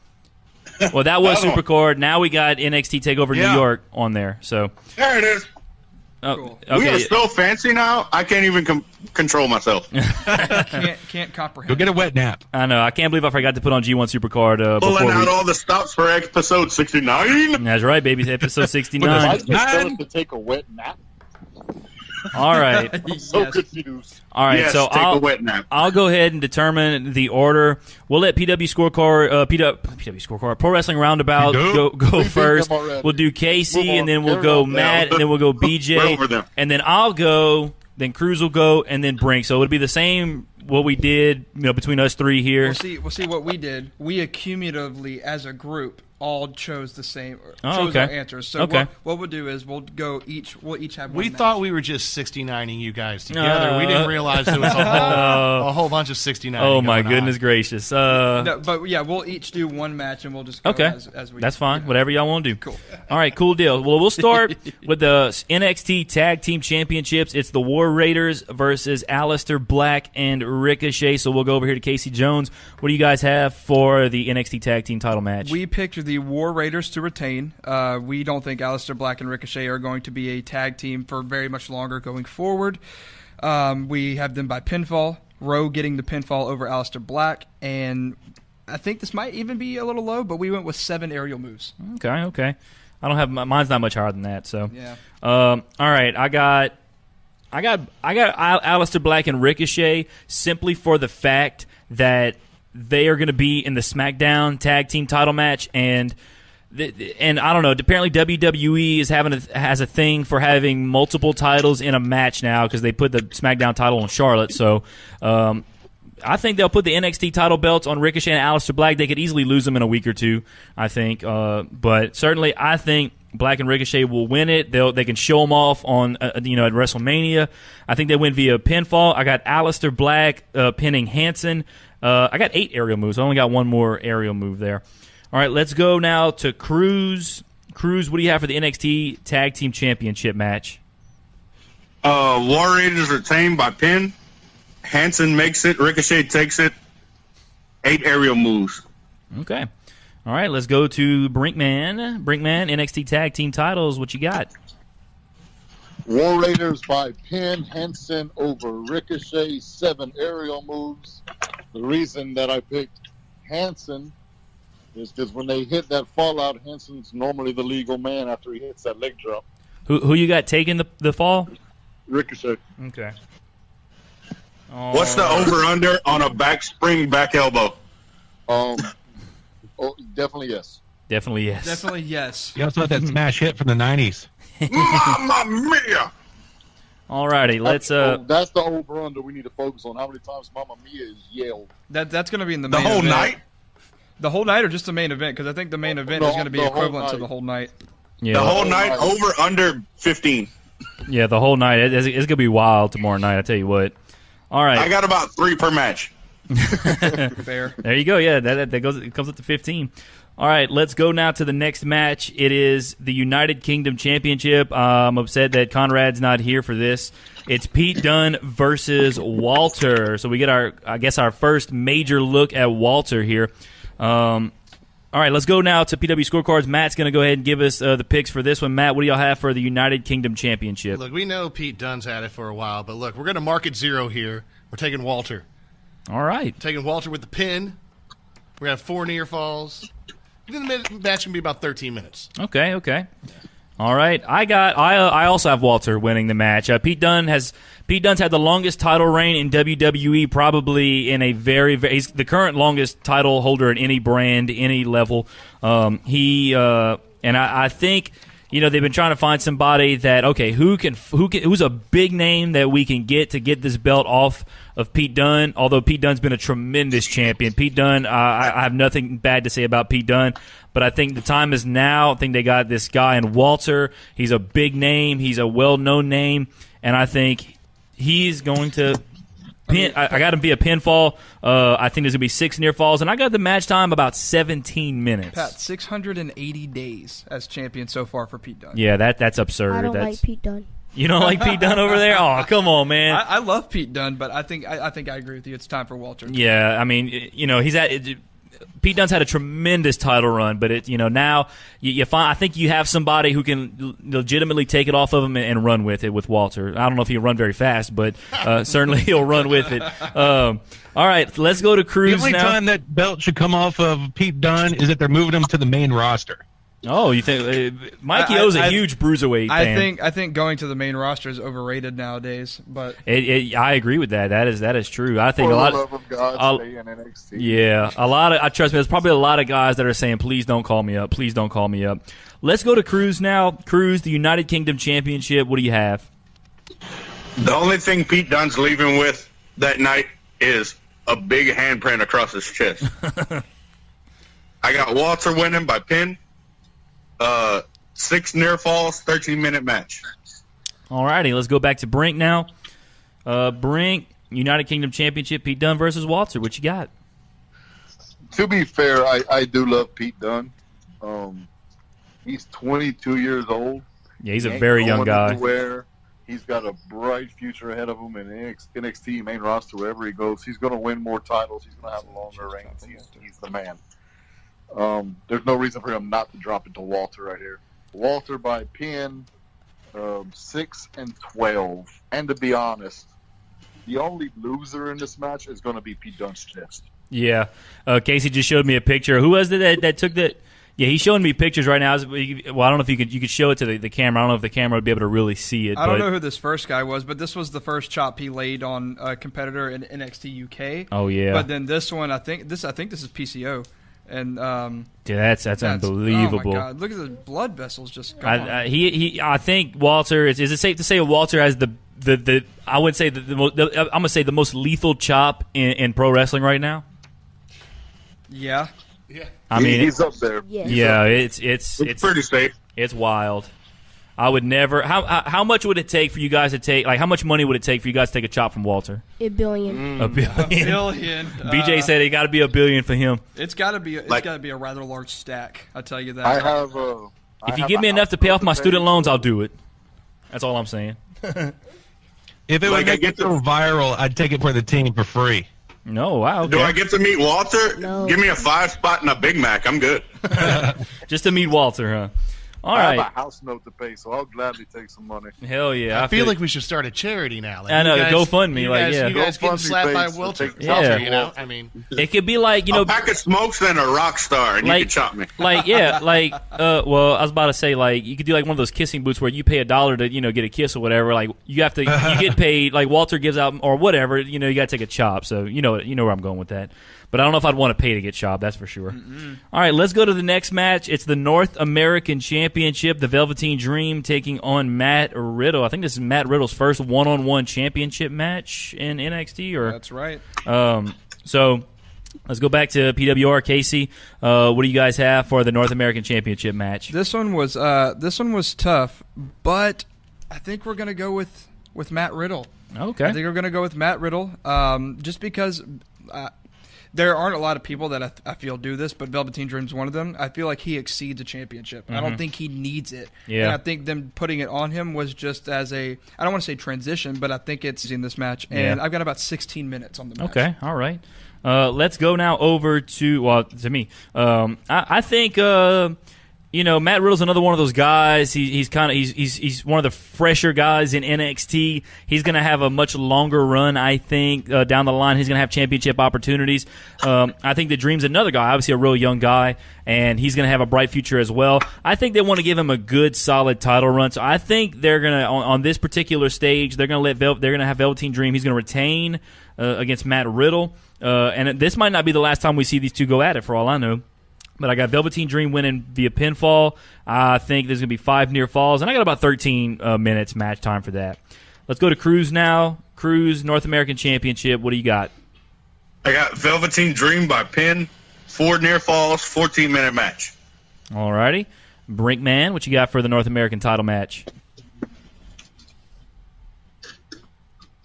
Well, that was Supercard. Now we got NXT Takeover New York on there. So there it is. Cool. Okay. We are so fancy now, I can't even control myself. Can't comprehend. Go get a wet nap. I know. I can't believe I forgot to put on G1 Supercard Pulling out all the stops for episode 69. That's right, baby. Episode 69. I just tell us to take a wet nap. All right. I'm so confused. All right, Yes, so take a wet nap. I'll go ahead and determine the order. We'll let PW Scorecard, Pro Wrestling Roundabout go first. We'll do Casey, and then we'll go Matt, and then we'll go BJ, and then I'll go. Then Cruz will go, and then Brink. So it'll be the same what we did, between us three here. We'll see what we did. We accumulatively, as a group, all chose the same. Oh, chose okay. our answers. So Okay. what we'll do is we'll each have one We match. thought we were just 69ing you guys together. We didn't realize there was a whole bunch of 69. Oh my goodness gracious! No, but yeah, we'll each do one match and we'll just go Okay, as we. that's fine. Yeah. Whatever y'all want to do. Cool. All right, cool deal. Well, we'll start with the NXT Tag Team Championships. It's the War Raiders versus Aleister Black and Ricochet. So we'll go over here to Casey Jones. What do you guys have for the NXT Tag Team title match? We picked the War Raiders to retain. We don't think Aleister Black and Ricochet are going to be a tag team for very much longer going forward. We have them by pinfall. Rowe getting the pinfall over Aleister Black, and I think this might even be a little low, but we went with 7 aerial moves. Okay. I don't have mine's not much higher than that. So Yeah. All right, I got Aleister Black and Ricochet simply for the fact that they are going to be in the SmackDown Tag Team title match, and I don't know. Apparently, WWE has a thing for having multiple titles in a match now because they put the SmackDown title on Charlotte. So, I think they'll put the NXT title belts on Ricochet and Aleister Black. They could easily lose them in a week or two, I think. But certainly, I think Black and Ricochet will win it. They can show them off on at WrestleMania. I think they win via pinfall. I got Aleister Black pinning Hanson. I got 8 aerial moves. I only got 1 more aerial move there. All right, let's go now to Cruz. Cruz, what do you have for the NXT Tag Team Championship match? War Raiders retained by pin. Hanson makes it. Ricochet takes it. 8 aerial moves. Okay. All right, let's go to Brinkman. Brinkman, NXT Tag Team titles. What you got? War Raiders by pin, Hanson over Ricochet, 7 aerial moves. The reason that I picked Hanson is because when they hit that fallout, Hanson's normally the legal man after he hits that leg drop. Who you got taking the fall? Ricochet. Okay. What's the over-under on a back spring back elbow? Definitely yes. Definitely yes. Definitely yes. You also had that smash hit from the 90s. Mamma mia! All righty, let's That's the over-under we need to focus on. How many times Mamma Mia is yelled. That's going to be in the The main whole event. night? The whole night or just the main event? Because I think the main event is going to be the whole equivalent to night. the whole night. yeah, The whole night over under 15. yeah, the whole night. It's going to be wild tomorrow night, I tell you what. All right. I got about 3 per match. Fair. There you go. Yeah, it comes up to 15. All right, let's go now to the next match. It is the United Kingdom Championship. I'm upset that Conrad's not here for this. It's Pete Dunne versus Walter. So we get our first major look at Walter here. All right, let's go now to PW Scorecards. Matt's going to go ahead and give us the picks for this one. Matt, what do y'all have for the United Kingdom Championship? Look, we know Pete Dunne's had it for a while, but look, we're going to market 0 here. We're taking Walter. All right. Taking Walter with the pin. We're going to have 4 near falls. I think the match can be about 13 minutes. Okay. All right. I also have Walter winning the match. Pete Dunne's had the longest title reign in WWE, probably in a he's the current longest title holder in any brand, any level. I think they've been trying to find somebody that who's a big name that we can get to get this belt off of Pete Dunne. Although Pete Dunne's been a tremendous champion. Pete Dunne, I have nothing bad to say about Pete Dunne, but I think the time is now. I think they got this guy in Walter. He's a big name. He's a well-known name, and I think he's going to pin. I got him via pinfall. I think there's going to be 6 near falls, and I got the match time about 17 minutes. Pat, 680 days as champion so far for Pete Dunne. Yeah, that's absurd. I don't like Pete Dunne. You don't like Pete Dunne over there? Oh, come on, man. I love Pete Dunne, but I think I agree with you. It's time for Walter. Yeah, I mean, Pete Dunne's had a tremendous title run, but now you find. I think you have somebody who can legitimately take it off of him and run with it with Walter. I don't know if he'll run very fast, but certainly he'll run with it. All right, let's go to Cruz The only now. time that belt should come off of Pete Dunne is that they're moving him to the main roster. Oh, you think Mikey O's a huge bruiserweight fan? I think going to the main roster is overrated nowadays. But I agree with that. That is true. I think For a lot. the love of God, stay in NXT. Yeah, a lot of. Trust me, there's probably a lot of guys that are saying, "Please don't call me up. Please don't call me up." Let's go to Cruz now. Cruz, the United Kingdom Championship. What do you have? The only thing Pete Dunne's leaving with that night is a big handprint across his chest. I got Walter winning by pin. 6 near falls, 13-minute match. All righty, let's go back to Brink now. Brink, United Kingdom Championship, Pete Dunne versus Walter. What you got? To be fair, I do love Pete Dunne. He's 22 years old. Yeah, he's a very young guy. Anywhere. He's got a bright future ahead of him in NXT main roster. Wherever he goes, he's going to win more titles. He's going to have a longer reign. He's the man. There's no reason for him not to drop it to Walter right here. Walter by pin, 6 and 12. And to be honest, the only loser in this match is going to be Pete Dunne's chest. Yeah. Casey just showed me a picture. Who was it that took that? Yeah, he's showing me pictures right now. Well, I don't know if you could show it to the camera. I don't know if the camera would be able to really see it. I don't know who this first guy was, but this was the first chop he laid on a competitor in NXT UK. Oh yeah. But then this one, I think this is PCO, and yeah, that's unbelievable. Oh my God! Look at the blood vessels just gone. I think Walter. Is it safe to say Walter has the I would say I'm gonna say the most lethal chop in pro wrestling right now. Yeah. Yeah. I mean, he's up there. Yeah, it's pretty safe. It's wild. I would never. How much would it take for you guys to take? Like, how much money would it take for you guys to take a chop from Walter? $1 billion. $1 billion. $1 billion. BJ said it got to be $1 billion for him. It's got to be. It's got to be a rather large stack. I tell you that. I have. If you give me enough to pay off my student loans, I'll do it. That's all I'm saying. If it would make it go viral, I'd take it for the team for free. No, wow. Okay. Do I get to meet Walter? No. Give me a 5-spot and a Big Mac. I'm good. Just to meet Walter, huh? All I right. have a house note to pay, so I'll gladly take some money. Hell yeah. I feel like we should start a charity now. Like, I know, you guys, GoFundMe, You like, guys, yeah. you guys getting GoFundMe slapped by page, Walter. so take Yeah. You know, I mean, It could be like, A pack of smokes and a rock star, and you can chop me. Like, yeah, like, well, I was about to say, like, you could do like one of those kissing booths where you pay $1 to, get a kiss or whatever. Like, you get paid, like Walter gives out or whatever, you got to take a chop. So, you know where I'm going with that. But I don't know if I'd want to pay to get chopped, that's for sure. All right, let's go to the next match. It's the North American Championship, the Velveteen Dream taking on Matt Riddle. I think this is Matt Riddle's first one-on-one championship match in NXT. That's right. So let's go back to PWR. Casey, what do you guys have for the North American Championship match? This one was tough, but I think we're going to go with Matt Riddle. Okay. I think we're going to go with Matt Riddle just because there aren't a lot of people that I feel do this, but Velveteen Dream's one of them. I feel like he exceeds a championship. I don't think he needs it. Yeah. And I think them putting it on him was just as I don't want to say transition, but I think it's in this match. And I've got about 16 minutes on the match. Okay, all right. Let's go now over to me. I think Matt Riddle's another one of those guys. He's one of the fresher guys in NXT. He's going to have a much longer run, I think, down the line. He's going to have championship opportunities. I think the Dream's another guy, obviously a real young guy, and he's going to have a bright future as well. I think they want to give him a good, solid title run. So I think they're going to on this particular stage, they're going to have Velveteen Dream. He's going to retain against Matt Riddle, and this might not be the last time we see these two go at it, for all I know. But I got Velveteen Dream winning via pinfall. I think there's going to be 5 near falls, and I got about 13 minutes match time for that. Let's go to Cruz now. Cruz, North American Championship. What do you got? I got Velveteen Dream by pin, 4 near falls, 14-minute match. All righty. Brinkman, what you got for the North American title match?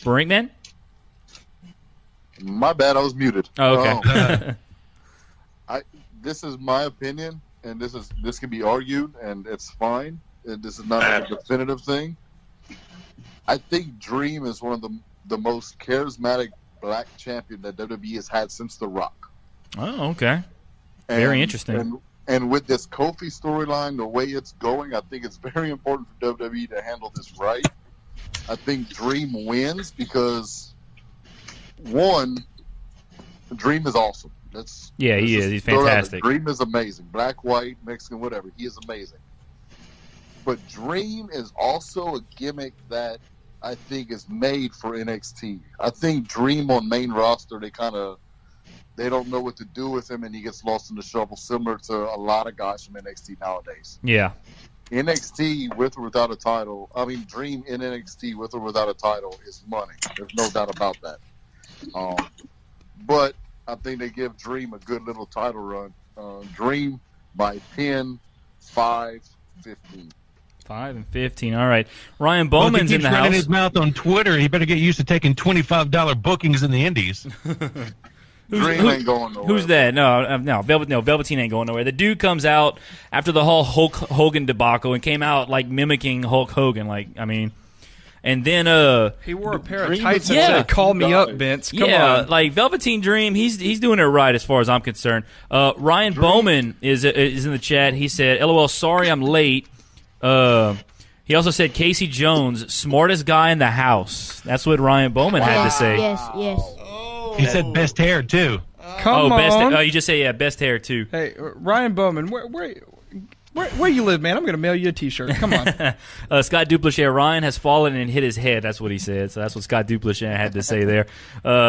Brinkman? My bad, I was muted. Oh, okay. This is my opinion, and this can be argued, and it's fine. This is not a definitive thing. I think Dream is one of the most charismatic black champion that WWE has had since The Rock. Oh, okay. Very interesting. And with this Kofi storyline, the way it's going, I think it's very important for WWE to handle this right. I think Dream wins because, one, Dream is awesome. He is. He's fantastic. Dream is amazing. Black, white, Mexican, whatever. He is amazing. But Dream is also a gimmick that I think is made for NXT. I think Dream on main roster, they don't know what to do with him, and he gets lost in the shuffle, similar to a lot of guys from NXT nowadays. Yeah. NXT with or without a title, Dream in NXT with or without a title is money. There's no doubt about that. But I think they give Dream a good little title run. Dream by pin 5-15. 5-15. All right. Ryan Well, if Bowman's he in keeps the running house. his mouth on Twitter, he better get used to taking $25 bookings in the Indies. Dream ain't going nowhere. Who's that? No, Velveteen ain't going nowhere. The dude comes out after the whole Hulk Hogan debacle and came out like mimicking Hulk Hogan. Like, I mean, and then He wore a pair of Dream tights is that Yeah. said, "Call me up, Guys. Vince." Come yeah, on. like Velveteen Dream, he's doing it right as far as I'm concerned. Ryan Bowman is in the chat. He said, "LOL, sorry I'm late." He also said Casey Jones, smartest guy in the house. That's what Ryan Bowman had to say. Yes, yes. He said best hair, too. Come best. on. You just say best hair too. Hey, Ryan Bowman, where you live, man? I'm going to mail you a T-shirt. Come on. Scott Duplichet, Ryan has fallen and hit his head. That's what he said. So that's what Scott Duplichet had to say there.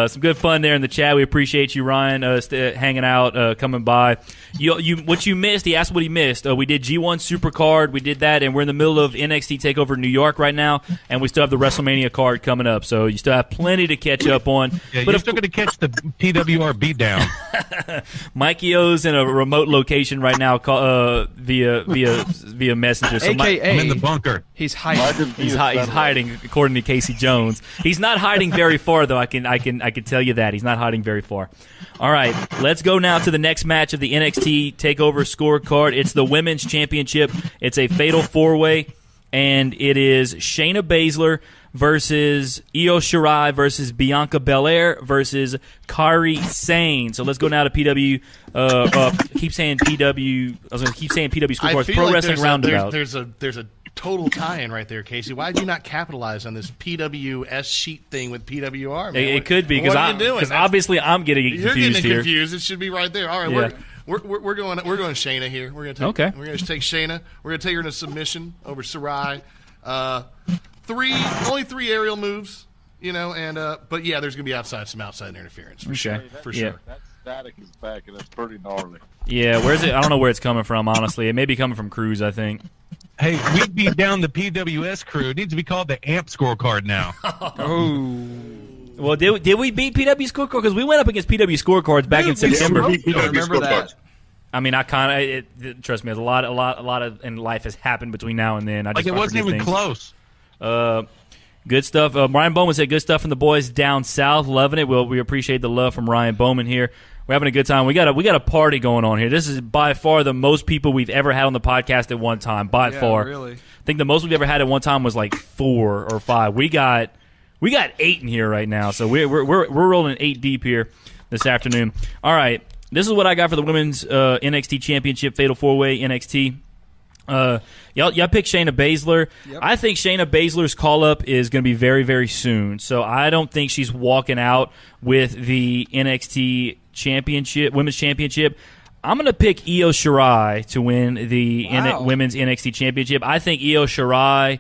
Some good fun there in the chat. We appreciate you, Ryan, hanging out, coming by. What you missed, he asked what he missed. We did G1 Supercard. We did that, and we're in the middle of NXT Takeover New York right now, and we still have the WrestleMania card coming up. So you still have plenty to catch up on. Yeah, but you're still going to catch the PWR beatdown. Mikey O's in a remote location right now via messenger. So AKA, I'm in the bunker. he's hiding. He's hiding, according to Casey Jones. He's not hiding very far, though. I can tell you that he's not hiding very far. All right, let's go now to the next match of the NXT Takeover scorecard. It's the Women's Championship. It's a fatal 4-way, and it is Shayna Baszler versus Io Shirai versus Bianca Belair versus Kairi Sane. So let's go now to PW. Keep saying PW. I was going to keep saying PW I scorecards. feel Pro like Wrestling Roundabout. there's a total tie-in right there, Casey. Why did you not capitalize on this PWS sheet thing with PWR? Man? It could be What are you doing? because obviously I'm getting You're confused getting here. confused. It should be right there. All right, Yeah. we're going Shayna here. We're gonna take We're gonna take Shayna. We're gonna take her in a submission over Sarai. Only three aerial moves, but yeah, there's gonna be some outside interference for sure. For Yeah. sure. That static is back, and it's pretty gnarly. Yeah, where's it? I don't know where it's coming from. Honestly, it may be coming from Cruz. I think. Hey, we beat down the PWS crew. It needs to be called the AMP scorecard now. Oh. Well, did we beat PW scorecard? Because we went up against PW scorecards back in September. Remember that. I mean, I kind of trust me. A lot of in life has happened between now and then. I Like just it wasn't forget even things. close. Good stuff. Ryan Bowman said good stuff from the boys down south. Loving it. Well, we appreciate the love from Ryan Bowman here. We're having a good time. We got a party going on here. This is by far the most people we've ever had on the podcast at one time. By far, really. I think the most we've ever had at one time was like 4 or 5. We got 8 in here right now. So we're rolling 8 deep here this afternoon. All right, this is what I got for the women's NXT Championship Fatal 4-Way NXT. Y'all pick Shayna Baszler. Yep. I think Shayna Baszler's call up is going to be very, very soon. So I don't think she's walking out with the NXT Championship, Women's Championship. I'm going to pick Io Shirai to win the Women's NXT Championship. I think Io Shirai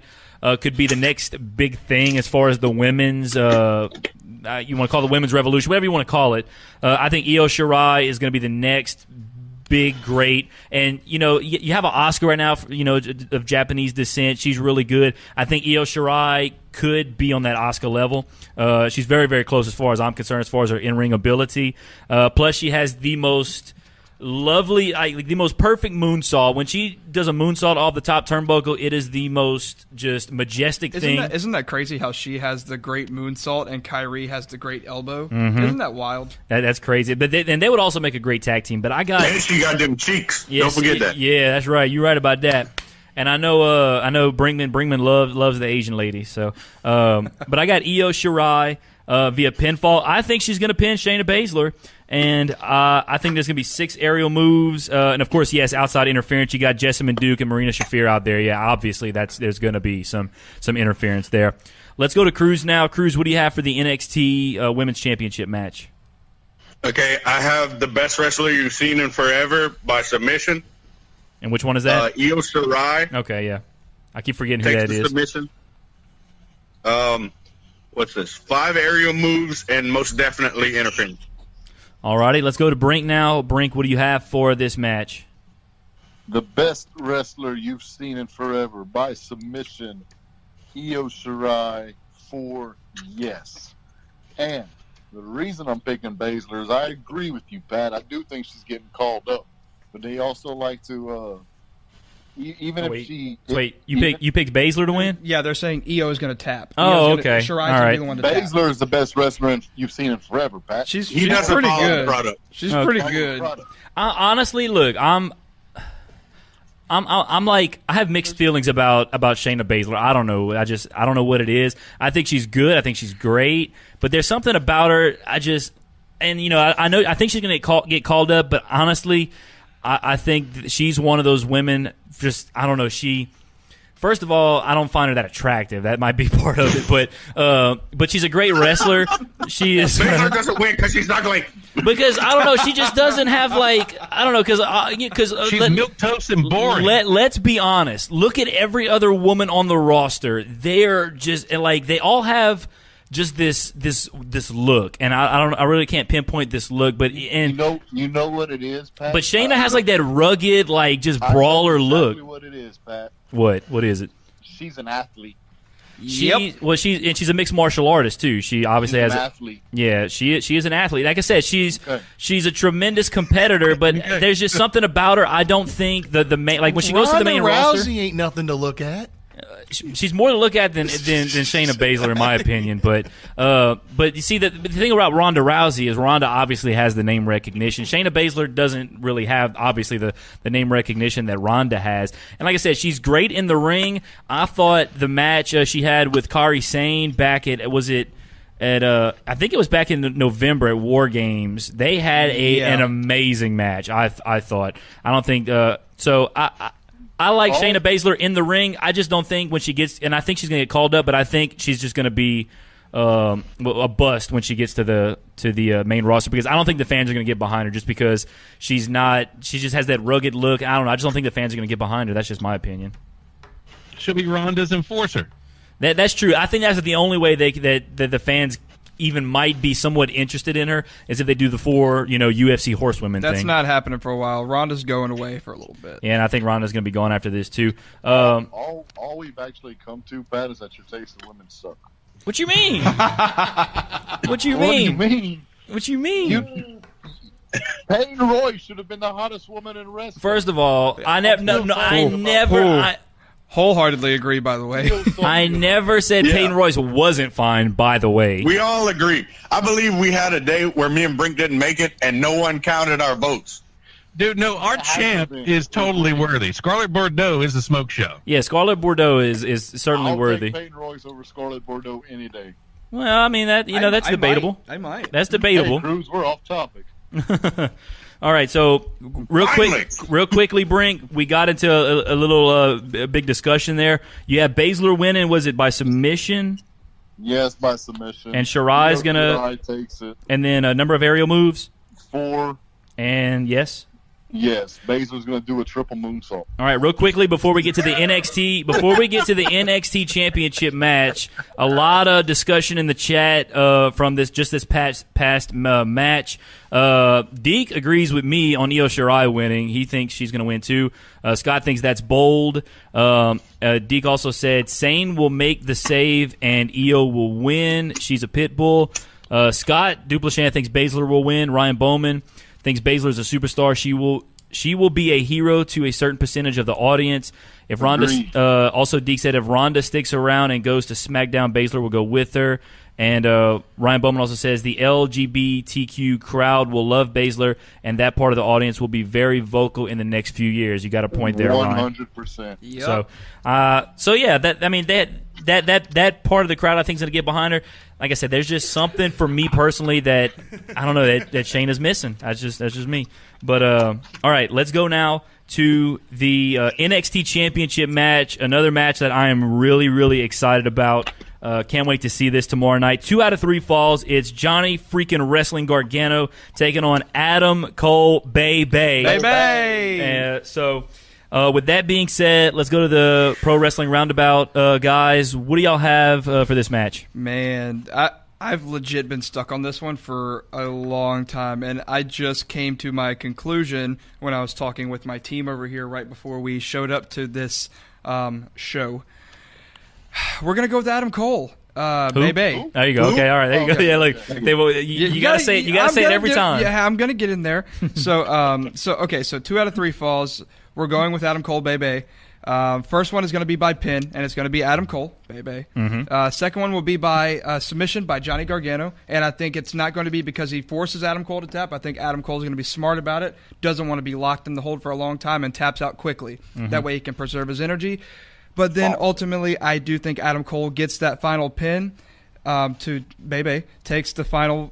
could be the next big thing as far as the women's. You want to call it the women's revolution, whatever you want to call it. I think Io Shirai is going to be the next big, great, and you have an Oscar right now, of Japanese descent. She's really good. I think Io Shirai could be on that Oscar level. She's very, very close as far as I'm concerned, as far as her in-ring ability. Plus, she has the most lovely, the most perfect moonsault. When she does a moonsault off the top turnbuckle, it is the most just majestic thing. Isn't that crazy how she has the great moonsault and Kyrie has the great elbow? Mm-hmm. Isn't that wild? That's crazy. But they would also make a great tag team. But I got And she got them cheeks. Yes, Don't forget that. Yeah, that's right. You're right about that. And I know Brinkman loves the Asian lady. So, but I got Io Shirai via pinfall. I think she's going to pin Shayna Baszler, and I think there's going to be 6 aerial moves. And of course, yes, outside interference. You got Jessamine Duke and Marina Shafir out there. Yeah, obviously there's going to be some interference there. Let's go to Cruz now. Cruz, what do you have for the NXT Women's Championship match? Okay, I have the best wrestler you've seen in forever by submission. And which one is that? Io Shirai Okay, yeah. I keep forgetting who takes that the is. submission. What's this? 5 aerial moves and most definitely interference. Alrighty, let's go to Brink now. Brink, what do you have for this match? The best wrestler you've seen in forever by submission, Io Shirai for yes. And The reason I'm picking Baszler is I agree with you, Pat. I do think she's getting called up, but they also like to even if she. Wait, you picked Baszler to win? Yeah, they're saying EO is going to tap. Oh, okay. Shirai's All going right. to be the one to tap. Baszler is the best wrestler you've seen in forever, Pat. She's doesn't pretty follow the good. product. She's pretty good. Honestly, look, I'm like, I have mixed feelings about Shayna Baszler. I don't know. I don't know what it is. I think she's good. I think she's great. But there's something about her. I think she's going to get called up. But honestly, I think she's one of those women. Just, I don't know. First of all, I don't find her that attractive. That might be part of it, but she's a great wrestler. She is. Baszler doesn't win because she's not going. Because I don't know, she just doesn't have because she's milquetoast and boring. Let's be honest. Look at every other woman on the roster. They're just like they all have just this look, and I really can't pinpoint this look, but you know what it is, Pat. But Shayna has like that rugged, like just brawler look. Exactly what it is, Pat. What is it? She's an athlete. She's a mixed martial artist too. She obviously has an athlete. Yeah, she is an athlete. Like I said, she's a tremendous competitor, but there's just something about her. I don't think the main, like when she goes to the main roster, Rousey ain't nothing to look at. She's more to look at than Shayna Baszler, in my opinion. But you see, the thing about Ronda Rousey is Ronda obviously has the name recognition. Shayna Baszler doesn't really have, obviously, the name recognition that Ronda has. And like I said, she's great in the ring. I thought the match she had with Kairi Sane back at, I think it was back in November at War Games. They had an amazing match, I thought. I don't think so. I like Shayna Baszler in the ring. I just don't think when she gets, and I think she's going to get called up, but I think she's just going to be a bust when she gets to the main roster, because I don't think the fans are going to get behind her just because she just has that rugged look. I don't know. I just don't think the fans are going to get behind her. That's just my opinion. She'll be Ronda's enforcer. That's true. I think that's the only way that the fans even might be somewhat interested in her is if they do the 4 UFC horsewomen thing. That's not happening for a while. Ronda's going away for a little bit. Yeah, and I think Ronda's going to be going after this too. All we've actually come to, Pat, is that your taste in women suck. What you mean? What you mean? What you mean? Peyton Roy should have been the hottest woman in wrestling. First of all, I never. Wholeheartedly agree, by the way. I never said Peyton Royce wasn't fine, by the way. We all agree. I believe we had a day where me and Brink didn't make it, and no one counted our votes. Dude, no, our champ is totally worthy. Scarlett Bordeaux is a smoke show. Yeah, Scarlett Bordeaux is certainly worthy. I'll take Peyton Royce over Scarlett Bordeaux any day. Well, I mean, that's debatable. I might. That's debatable. Hey, Cruz, we're off topic. All right, so real quickly, Brink, we got into a little big discussion there. You have Baszler winning. Was it by submission? Yes, by submission. And Shirai's Shirai takes it. And then a number of aerial moves. 4. And yes. Yes, Baszler's going to do a triple moonsault. All right, real quickly before we get to the NXT Championship match, a lot of discussion in the chat from this past match. Deke agrees with me on Io Shirai winning. He thinks she's going to win too. Scott thinks that's bold. Deke also said Sane will make the save and Io will win. She's a pit bull. Scott Duplichan thinks Baszler will win. Ryan Bowman thinks Baszler is a superstar. She will be a hero to a certain percentage of the audience. If Ronda, also Deke said if Ronda sticks around and goes to SmackDown, Baszler will go with her. And Ryan Bowman also says the LGBTQ crowd will love Baszler, and that part of the audience will be very vocal in the next few years. You got a point there, 100%. Yep. So yeah, that part of the crowd I think is going to get behind her. Like I said, there's just something for me personally that I don't know that Shayna's missing. That's just me. But all right, let's go now to the NXT Championship match. Another match that I am really, really excited about. Can't wait to see this tomorrow night. 2 out of 3 falls. It's Johnny freaking Wrestling Gargano taking on Adam Cole Bay. So with that being said, let's go to the Pro Wrestling Roundabout. Guys, what do y'all have for this match? Man, I've legit been stuck on this one for a long time, and I just came to my conclusion when I was talking with my team over here right before we showed up to this show. We're going to go with Adam Cole. Bebe. There you go. Okay, all right. There you go. Yeah, look, you gotta say it every time. Yeah, I'm gonna get in there. So 2 out of 3 falls. We're going with Adam Cole, Bebe. First one is going to be by pin, and it's going to be Adam Cole, Bebe. Second one will be by submission by Johnny Gargano, and I think it's not going to be because he forces Adam Cole to tap. I think Adam Cole is going to be smart about it, doesn't want to be locked in the hold for a long time, and taps out quickly. That way he can preserve his energy. But then ultimately, I do think Adam Cole gets that final pin to Bebe, takes the final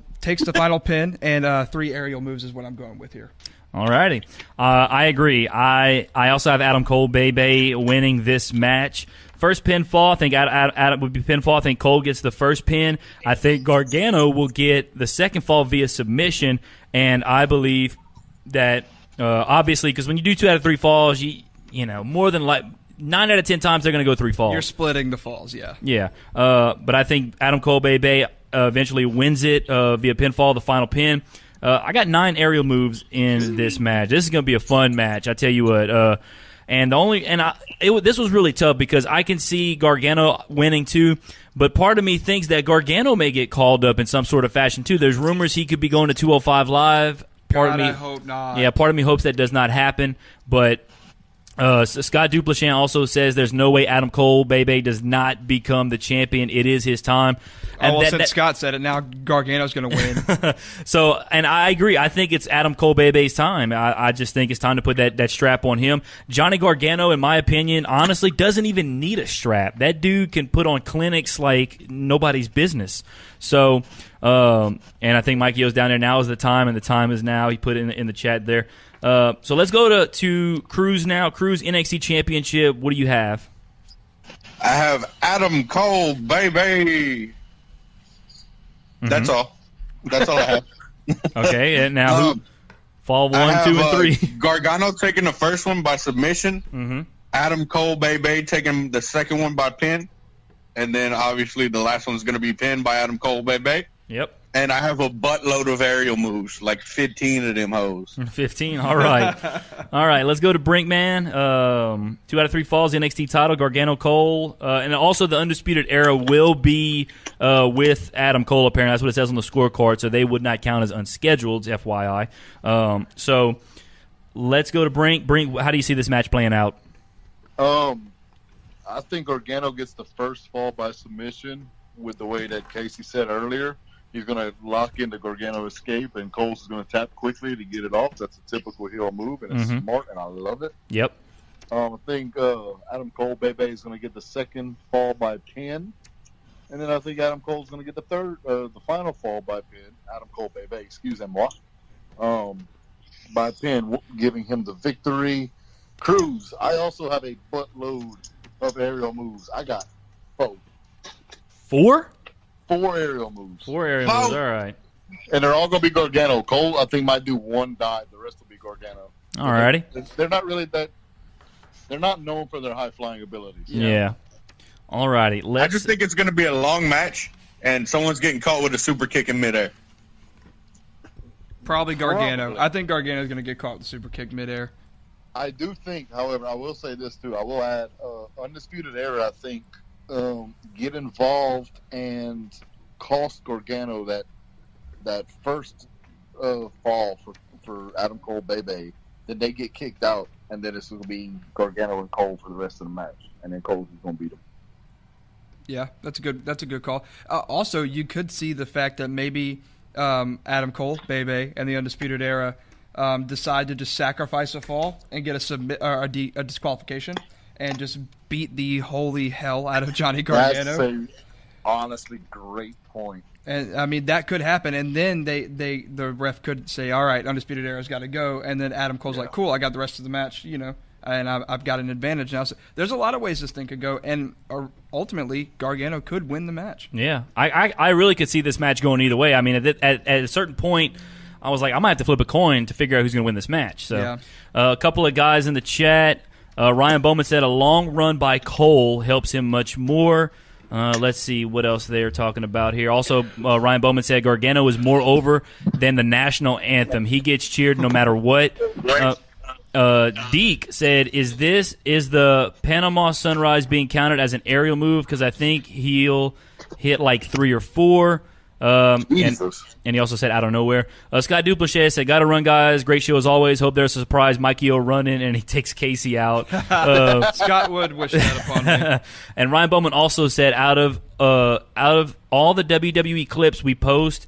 pin, and 3 aerial moves is what I'm going with here. Alrighty. I agree. I also have Adam Cole, Bebe winning this match. First pinfall, I think Adam would be pinfall. I think Cole gets the first pin. I think Gargano will get the second fall via submission, and I believe that obviously, because when you do 2 out of 3 falls, you know more than 9 out of 10 times they're going to go 3 falls. You're splitting the falls, yeah. Yeah. But I think Adam Cole, Bebe eventually wins it via pinfall, the final pin. I got 9 aerial moves in this match. This is going to be a fun match, I tell you what. This was really tough because I can see Gargano winning too, but part of me thinks that Gargano may get called up in some sort of fashion too. There's rumors he could be going to 205 Live. I hope not. Yeah, part of me hopes that does not happen, but Scott Duplantis also says there's no way Adam Cole, Bebe, does not become the champion. It is his time. And since Scott said it, now Gargano's going to win. And I agree. I think it's Adam Cole, Bebe's time. I just think it's time to put that strap on him. Johnny Gargano, in my opinion, honestly, doesn't even need a strap. That dude can put on clinics like nobody's business. So, and I think Mikey O's down there. Now is the time, and the time is now. He put it in the chat there. So let's go to Cruz now. Cruz NXT Championship. What do you have? I have Adam Cole, baby. That's all. That's all I have. Okay, and now fall 1, 2, and 3. Gargano taking the first one by submission. Adam Cole, baby, taking the second one by pin. And then, obviously, the last one's going to be pinned by Adam Cole, baby. Yep. And I have a buttload of aerial moves, like 15 of them hoes. 15? All right. All right, let's go to Brinkman. 2 out of 3 falls, NXT title, Gargano, Cole. And also the Undisputed Era will be with Adam Cole, apparently. That's what it says on the scorecard, so they would not count as unscheduled, FYI. So let's go to Brink. Brink, how do you see this match playing out? I think Gargano gets the first fall by submission with the way that Casey said earlier. He's going to lock into Gargano escape, and Cole's is going to tap quickly to get it off. That's a typical heel move, and it's smart, and I love it. Yep. I think Adam Cole, Bebe, is going to get the second fall by pin. And then I think Adam Cole's going to get the final fall by pin. Adam Cole, Bebe, excusez-moi. By pin, giving him the victory. Cruz, I also have a buttload of aerial moves. I got 4. 4? 4 aerial moves. 4 aerial moves, all right. And they're all going to be Gargano. Cole, I think, might do 1 dive. The rest will be Gargano. All righty. They're not really that. They're not known for their high flying abilities. Yeah. All righty. I just think it's going to be a long match, and someone's getting caught with a super kick in midair. Probably Gargano. I think Gargano's going to get caught with a super kick midair. I do think, however, I will say this too. I will add Undisputed Era, I think, get involved and cost Gargano that first fall for Adam Cole, Bebe. Then they get kicked out, and then it's going to be Gargano and Cole for the rest of the match, and then Cole's going to beat him. Yeah, that's a good call. Also, you could see the fact that maybe Adam Cole, Bebe, and the Undisputed Era decide to just sacrifice a fall and get a disqualification and just beat the holy hell out of Johnny Gargano. That's a honestly great point. And I mean that could happen, and then the ref could say, "All right, Undisputed Era's got to go," and then Adam Cole's like, "Cool, I got the rest of the match," and I've got an advantage now. So there's a lot of ways this thing could go, and ultimately Gargano could win the match. Yeah, I really could see this match going either way. I mean, at a certain point, I was like, I might have to flip a coin to figure out who's going to win this match. So, yeah. A couple of guys in the chat. Ryan Bowman said a long run by Cole helps him much more. Let's see what else they're talking about here. Also, Ryan Bowman said Gargano is more over than the national anthem. He gets cheered no matter what. Deke said, is the Panama Sunrise being counted as an aerial move? Because I think he'll hit like 3 or 4. And he also said out of nowhere. Scott Duplessis said, "Got to run, guys. Great show as always. Hope there's a surprise. Mikey O running and he takes Casey out." Scott would wish that upon me. And Ryan Bowman also said, out of all the WWE clips we post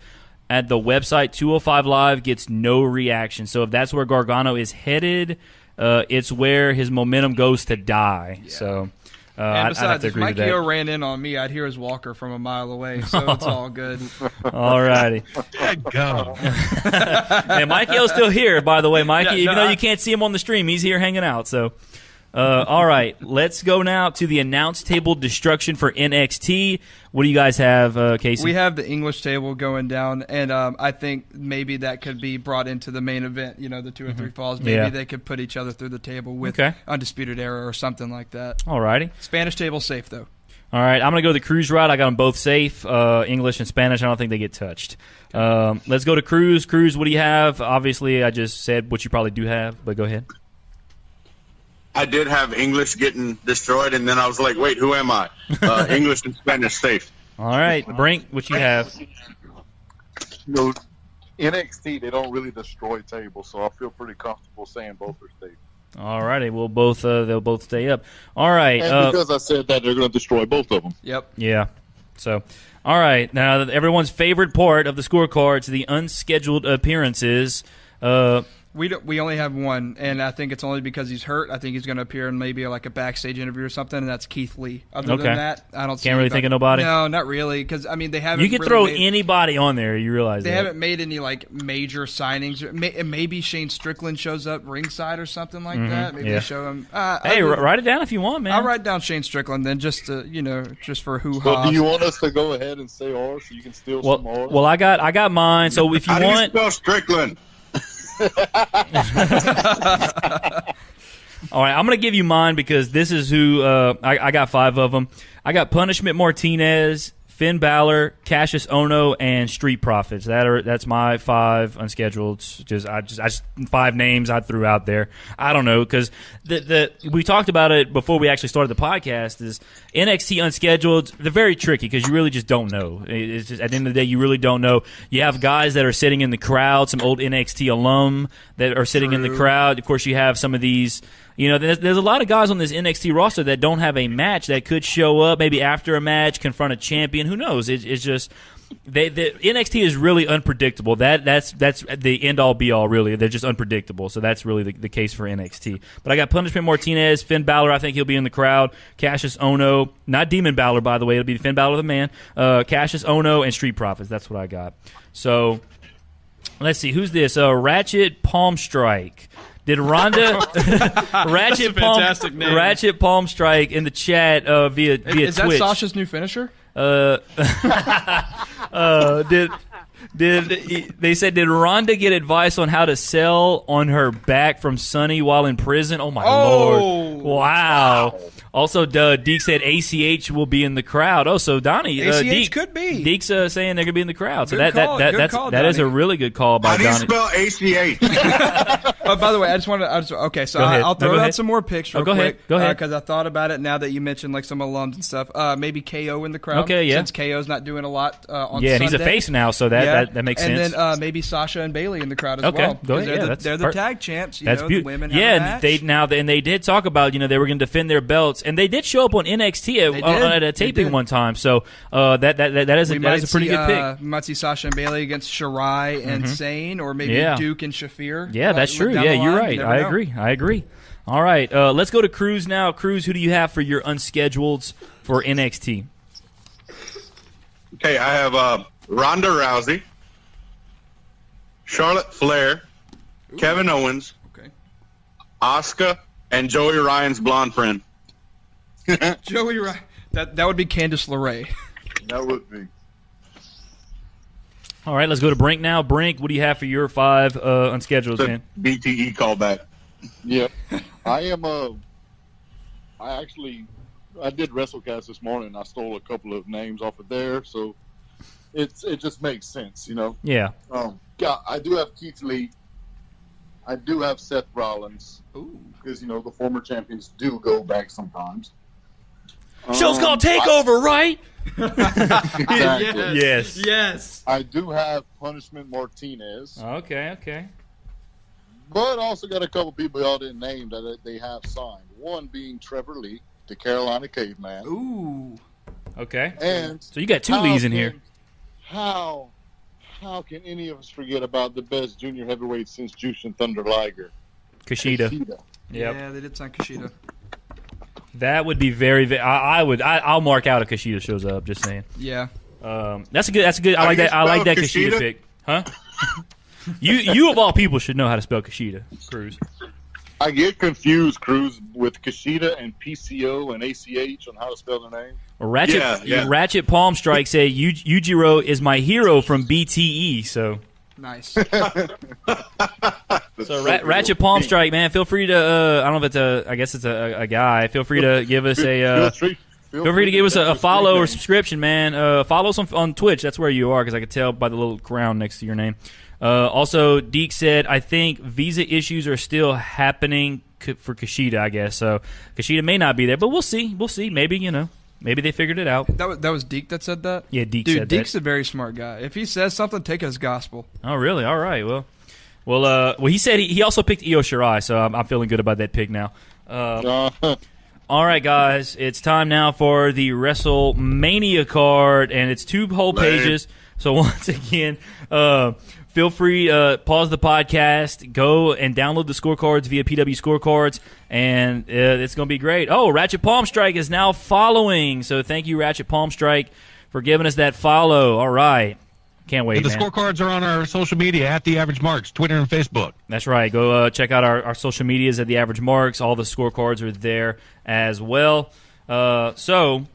at the website, 205 Live gets no reaction. So if that's where Gargano is headed, it's where his momentum goes to die. Yeah. So. And besides, if Mikey O ran in on me, I'd hear his walker from a mile away, so it's all good. All righty. Go. And Mikey O's still here, by the way. Mikey, even though you can't see him on the stream, he's here hanging out. So, all right, let's go now to the announce table destruction for NXT. What do you guys have, Casey? We have the English table going down, and I think maybe that could be brought into the main event, the 2 or 3 falls. Maybe they could put each other through the table with Undisputed Era or something like that. All righty. Spanish table safe, though. All right, I'm going to go the Cruise route. I got them both safe, English and Spanish. I don't think they get touched. Let's go to Cruise. Cruise, what do you have? Obviously, I just said what you probably do have, but go ahead. I did have English getting destroyed, and then I was like, wait, who am I? English and Spanish safe. All right. Brink, what you have? NXT, they don't really destroy tables, so I feel pretty comfortable saying both are safe. All righty. They'll both stay up. All right. And because I said that, they're going to destroy both of them. Yep. Yeah. So, all right. Now, everyone's favorite part of the scorecards, the unscheduled appearances. We only have one, and I think it's only because he's hurt. I think he's going to appear in maybe like a backstage interview or something, and that's Keith Lee. Other than that, I don't see Can't really think of nobody? No, not really, because, they haven't You can really throw anybody on there, you realize they that. haven't made any, major signings. Maybe Shane Strickland shows up ringside or something like that. Maybe they show him. Hey, write it down if you want, man. I'll write down Shane Strickland then just to, just for hoo-ha. So do you want us to go ahead and say ours so you can steal some ours? Well, I got mine, so if you How want... do you spell Strickland? All right, I'm going to give you mine because this is who I got 5 of them. I got Punishment Martinez, Finn Balor, Cassius Ohno, and Street Profits. That's my 5 unscheduled. Just 5 names I threw out there. I don't know because we talked about it before we actually started the podcast. Is NXT unscheduled? They're very tricky because you really just don't know. It's just at the end of the day, you really don't know. You have guys that are sitting in the crowd, some old NXT alum that are sitting in the crowd. Of course, you have some of these. There's a lot of guys on this NXT roster that don't have a match that could show up maybe after a match, confront a champion. Who knows? It's just the NXT is really unpredictable. That's the end all be all. Really, they're just unpredictable. So that's really the case for NXT. But I got Punishment Martinez, Finn Balor. I think he'll be in the crowd. Cassius Ohno, not Demon Balor by the way. It'll be Finn Balor the man. Cassius Ohno and Street Profits. That's what I got. So let's see who's this. Ratchet Palm Strike. Did Rhonda Ratchet Palm Strike in the chat via Twitch? Is that Sasha's new finisher? They said did Rhonda get advice on how to sell on her back from Sonny while in prison? Oh my Lord! Wow. Also, Deke said ACH will be in the crowd. Oh, so Donnie, ACH could be. Deke's saying they're gonna be in the crowd. So that is a really good call by Donnie. How do you spell ACH? By the way, I just wanted to. Okay, so I'll throw out some more picks real quick. Go ahead. Because I thought about it now that you mentioned some alums and stuff. Maybe KO in the crowd. Okay, yeah. Since KO's not doing a lot on Sunday. Yeah, and he's a face now, so that makes sense. And then maybe Sasha and Bailey in the crowd as well. Go ahead. They're the tag champs. That's beautiful. The women have a match. They did talk about they were going to defend their belts, and they did show up on NXT at a taping one time. So that is a pretty good pick. We might see Sasha and Bailey against Shirai and Sane, or maybe Duke and Shafir. Yeah, that's true. Yeah, you're right. I agree. All right, let's go to Cruz now. Cruz, who do you have for your unscheduleds for NXT? Okay, I have Ronda Rousey, Charlotte Flair, Kevin Owens, Asuka, and Joey Ryan's blonde friend. Joey Ryan. That would be Candice LeRae. That would be. All right, let's go to Brink now. Brink, what do you have for your 5 unscheduled, man? BTE callback. Yeah, I did WrestleCast this morning. I stole a couple of names off of there, so it just makes sense, Yeah. I do have Keith Lee. I do have Seth Rollins. Because the former champions do go back sometimes. Show's called Takeover, right? Exactly. Yes. Yes. I do have Punishment Martinez, Okay. but also got a couple people y'all didn't name that they have signed. One being Trevor Lee, the Carolina Caveman. Ooh. Okay. And So you got two Lees in here. How can any of us forget about the best junior heavyweight since Jushin Thunder Liger? Kushida. Yep. Yeah, they did sign Kushida. That would be very. I'll mark out if Kushida shows up. Just saying. Yeah. That's a good. I like that. I like that Kushida pick. Huh? You of all people should know how to spell Kushida, Cruz. I get confused, Cruz, with Kushida and PCO and ACH on how to spell the name. Ratchet Palm Strike say Yujiro is my hero from BTE. So Nice. So Ratchet Palm Strike, man. Feel free to. I don't know if it's a. I guess it's a guy. Feel free to give us a. Feel free to give us a follow or subscription, man. Follow us on Twitch. That's where you are, because I could tell by the little crown next to your name. Also, Deke said, I think visa issues are still happening for Kushida, I guess. So Kushida may not be there, but we'll see. We'll see. Maybe, maybe they figured it out. That was Deke that said that? Yeah, Deke Dude, said that. Deke's a very smart guy. If he says something, take it as gospel. Oh, really? All right. Well, he said he also picked Io Shirai, so I'm feeling good about that pick now. All right, guys, it's time now for the WrestleMania card, and it's 2 whole pages. So once again, feel free to pause the podcast, go and download the scorecards via PW Scorecards, and it's going to be great. Oh, Ratchet Palm Strike is now following, so thank you, Ratchet Palm Strike, for giving us that follow. All right. Can't wait, The man. scorecards are on our social media at the Average Marks, Twitter and Facebook. That's right. Go check out our social medias at the Average Marks. All the scorecards are there as well. So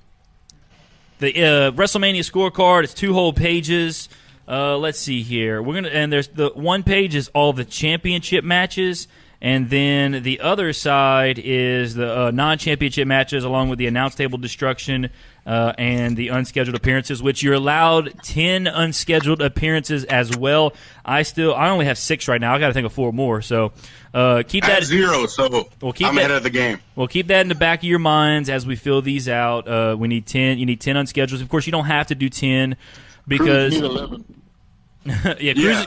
the WrestleMania scorecard, it's 2 whole pages. Let's see here. And there's the one page is all the championship matches, and then the other side is the non-championship matches, along with the announce table destruction and the unscheduled appearances, which you're allowed 10 unscheduled appearances as well. I only have 6 right now. I got to think of 4 more. So keep that 0. So I'm ahead of the game. We'll keep that in the back of your minds as we fill these out. We need 10. You need 10 unscheduled. Of course, you don't have to do 10 because Cruz need 11.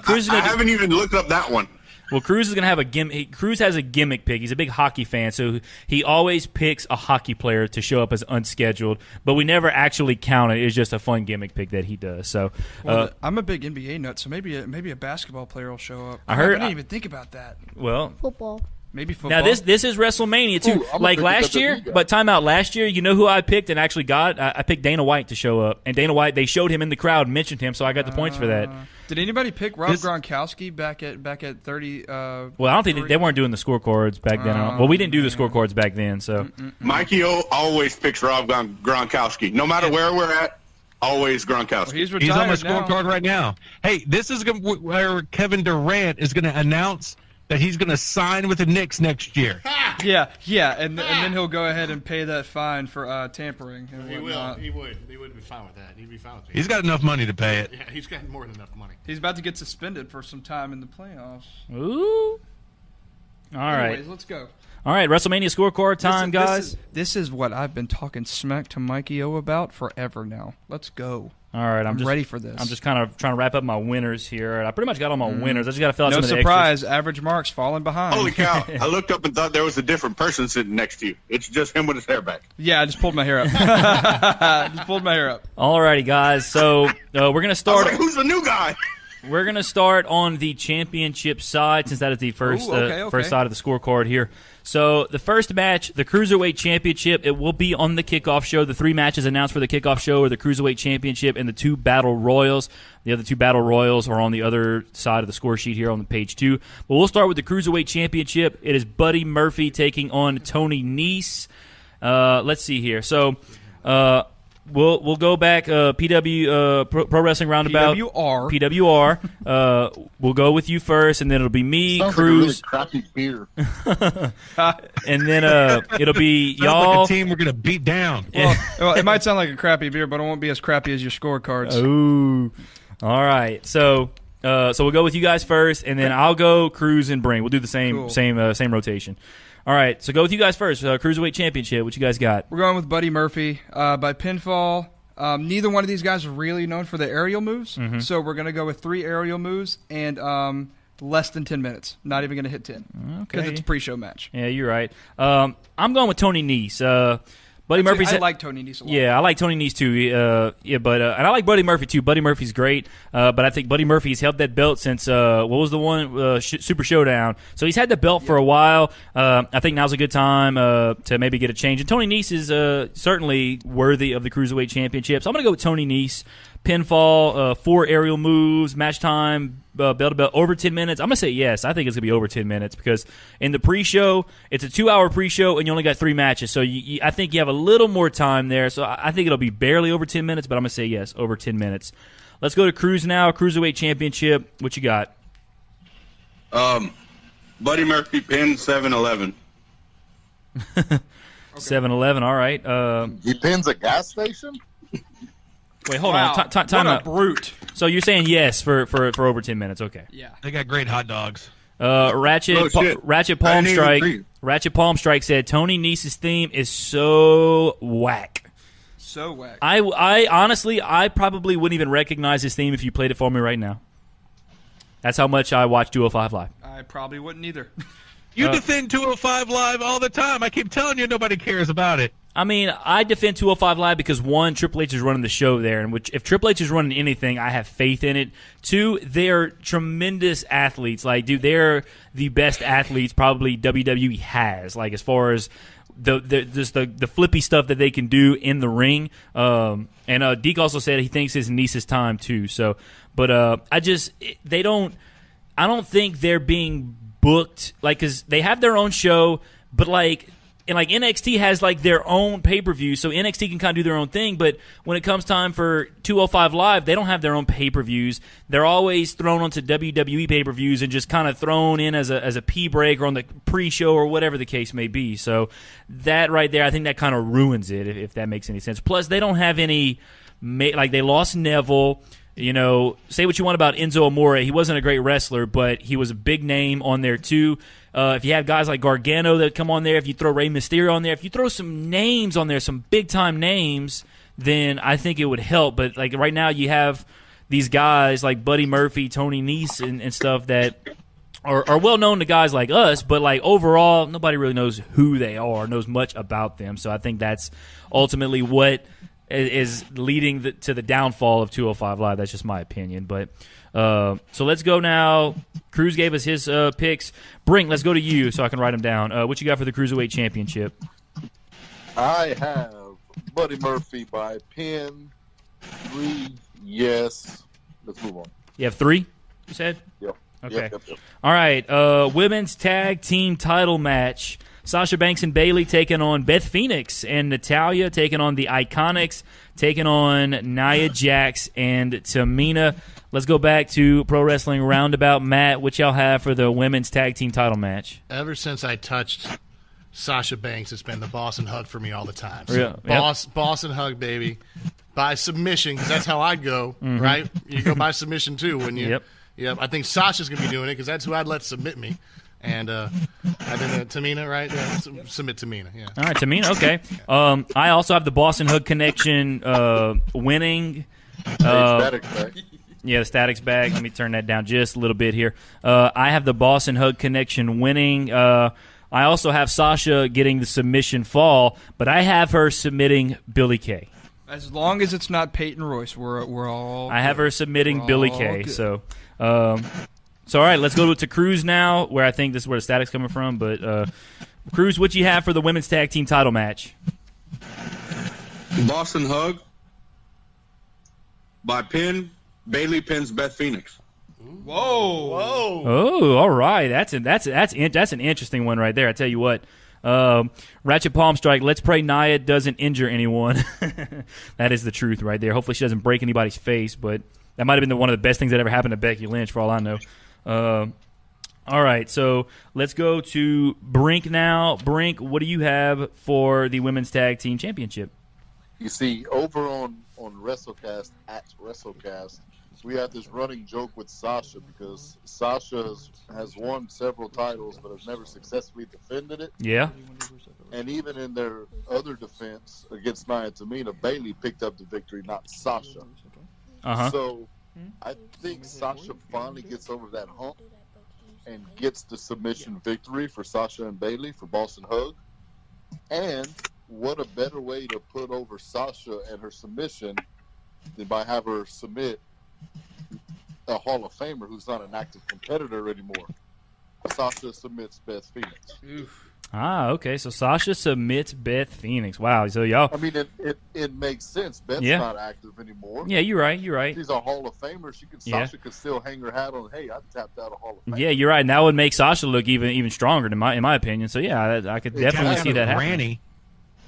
Cruz is I gonna haven't even looked up that one. Well, Cruz is going to have a gimmick. Cruz has a gimmick pick. He's a big hockey fan, so he always picks a hockey player to show up as unscheduled. But we never actually count it. It's just a fun gimmick pick that he does. So I'm a big NBA nut, so maybe a basketball player will show up. I didn't even think about that. Well, Football. Maybe football. now this is WrestleMania too. Ooh, I'm like gonna last pick year, up the but time out. Last year, you know who I picked and actually got? I picked Dana White to show up, and Dana White, they showed him in the crowd, mentioned him, so I got the points for that. Did anybody pick Rob Gronkowski back at 30? Well, I don't think they weren't doing the scorecards back then. Well, we didn't do the scorecards back then, so. Mikey O always picks Rob Gronkowski. No matter where we're at, always Gronkowski. Well, he's He's on my retired now. scorecard right now. Hey, this is where Kevin Durant is going to announce that he's going to sign with the Knicks next year. Yeah, and then he'll go ahead and pay that fine for tampering and whatnot. He would. He would be fine with that. He'd be fine with it. He's got enough money to pay it. Yeah, he's got more than enough money. He's about to get suspended for some time in the playoffs. Ooh. All right. Anyways, let's go. All right, WrestleMania scorecard time, guys. This is what I've been talking smack to Mikey O about forever now. Let's go. All right, I'm ready for this. I'm just kind of trying to wrap up my winners here. I pretty much got all my winners. I just got to fill out No some of the surprise, average marks falling behind. Holy cow. I looked up and thought there was a different person sitting next to you. It's just him with his hair back. Yeah, I just pulled my hair up. All righty, guys. So we're gonna I was start. like, who's the new guy? We're gonna start on the championship side, since that is the first okay. first side of the scorecard here. So the first match, the Cruiserweight Championship, it will be on the kickoff show. The 3 matches announced for the kickoff show are the Cruiserweight Championship and the 2 Battle Royals. The other 2 Battle Royals are on the other side of the score sheet here on the page 2. But we'll start with the Cruiserweight Championship. It is Buddy Murphy taking on Tony Nese. Let's see here. So we'll go back. PW Pro Wrestling Roundabout. PWR. We'll go with you first, and then it'll be me, Sounds Cruz, like a really crappy beer. and then it'll be Sounds y'all. like a team we're going to beat down. well, it might sound like a crappy beer, but it won't be as crappy as your scorecards. Ooh. All right. So So we'll go with you guys first, and then I'll go Cruz and Bring. We'll do the same rotation. All right, so go with you guys first. Cruiserweight Championship, what you guys got? We're going with Buddy Murphy by pinfall. Neither one of these guys are really known for the aerial moves, so we're going to go with 3 aerial moves and less than 10 minutes. Not even going to hit 10 because it's a pre-show match. Yeah, you're right. I'm going with Tony Nese. Buddy Murphy's. I like Tony Nese a lot. Yeah, I like Tony Nese too. But and I like Buddy Murphy too. Buddy Murphy's great. But I think Buddy Murphy's held that belt since what was the one Super Showdown. So he's had the belt for a while. I think now's a good time to maybe get a change. And Tony Nese is certainly worthy of the Cruiserweight Championship. So I'm going to go with Tony Nese. Pinfall, 4 aerial moves, match time, bell to bell, over 10 minutes. I'm going to say yes. I think it's going to be over 10 minutes because in the pre-show, it's a 2-hour pre-show and you only got 3 matches. So I think you have a little more time there. So I think it'll be barely over 10 minutes, but I'm going to say yes, over 10 minutes. Let's go to Cruz now, Cruiserweight Championship. What you got? Buddy Murphy pin 7-11. 7-11, all right. He pins a gas station? Wait, hold on. Time out. Brute. So you're saying yes for over 10 minutes? Okay. Yeah. They got great hot dogs. Ratchet Palm Strike. Ratchet Palm Strike said Tony Nese's theme is so whack. So whack. I honestly, I probably wouldn't even recognize his theme if you played it for me right now. That's how much I watch 205 Live. I probably wouldn't either. You defend 205 Live all the time. I keep telling you nobody cares about it. I mean, I defend 205 Live because, 1, Triple H is running the show there, and if Triple H is running anything, I have faith in it. 2, they're tremendous athletes. Like, dude, they're the best athletes probably WWE has. Like, as far as the flippy stuff that they can do in the ring. And Deke also said he thinks it's Nese's time too. So, but I don't think they're being booked like because they have their own show, but like. And like NXT has like their own pay-per-view, so NXT can kind of do their own thing. But when it comes time for 205 Live, they don't have their own pay-per-views. They're always thrown onto WWE pay-per-views and just kind of thrown in as a pee break or on the pre-show or whatever the case may be. So that right there, I think that kind of ruins it, if that makes any sense. Plus, they don't have any like they lost Neville. You know, say what you want about Enzo Amore. He wasn't a great wrestler, but he was a big name on there too. If you have guys like Gargano that come on there, if you throw Rey Mysterio on there, if you throw some names on there, some big-time names, then I think it would help. But like right now you have these guys like Buddy Murphy, Tony Nese, and stuff that are well-known to guys like us, but like overall nobody really knows who they are, knows much about them. So I think that's ultimately what is leading to the downfall of 205 Live. That's just my opinion. But so let's go now. Cruz gave us his picks. Brink, let's go to you so I can write them down. What you got for the Cruiserweight Championship? I have Buddy Murphy by pin. 3, yes. Let's move on. You have 3, you said? Yep. Okay. Yep. All right. Women's Tag Team title match. Sasha Banks and Bayley taking on Beth Phoenix and Natalya, taking on the Iconics, taking on Nia Jax and Tamina. Let's go back to Pro Wrestling Roundabout. Matt, what y'all have for the women's tag team title match? Ever since I touched Sasha Banks, it's been the boss and hug for me all the time. So Yeah. boss and hug, baby. By submission, because that's how I'd go, right? You go by submission too, wouldn't you? Yep. I think Sasha's going to be doing it because that's who I'd let submit me. And I think Tamina, right? Yeah, submit Tamina, yeah. All right, Tamina, okay. I also have the Boston Hug Connection winning. Static's back. Yeah, the Static's back. Let me turn that down just a little bit here. I have the Boston Hug Connection winning. I also have Sasha getting the submission fall, but I have her submitting Billie Kay. As long as it's not Peyton Royce, we're all. I have her submitting Billie Kay. Good. So, all right, let's go to Cruz now, where I think this is where the Static's coming from. But Cruz, what you have for the women's tag team title match? Boston Hug by pin. Bayley pins Beth Phoenix. Whoa! Oh, all right. That's an interesting one right there. I tell you what. Ratchet Palm Strike. Let's pray Nia doesn't injure anyone. That is the truth right there. Hopefully she doesn't break anybody's face, but that might have been one of the best things that ever happened to Becky Lynch, for all I know. All right, so let's go to Brink now. Brink, what do you have for the Women's Tag Team Championship? You see, over on WrestleCast, at WrestleCast, we had this running joke with Sasha because Sasha has won several titles but has never successfully defended it. Yeah. And even in their other defense against Nia and Tamina, Bayley picked up the victory, not Sasha. Uh-huh. So I think Sasha finally gets over that hump and gets the submission victory for Sasha and Bayley for Boss and Hug. And what a better way to put over Sasha and her submission than by have her submit a Hall of Famer who's not an active competitor anymore. Sasha submits Beth Phoenix. Oof. Okay. So Sasha submits Beth Phoenix. Wow. So y'all. I mean, it makes sense. Beth's not active anymore. Yeah, you're right. She's a Hall of Famer. Sasha could still hang her hat on. Hey, I tapped out a Hall of Famer. Yeah, you're right. And that would make Sasha look even stronger, in my opinion. So yeah, I could definitely see that happening.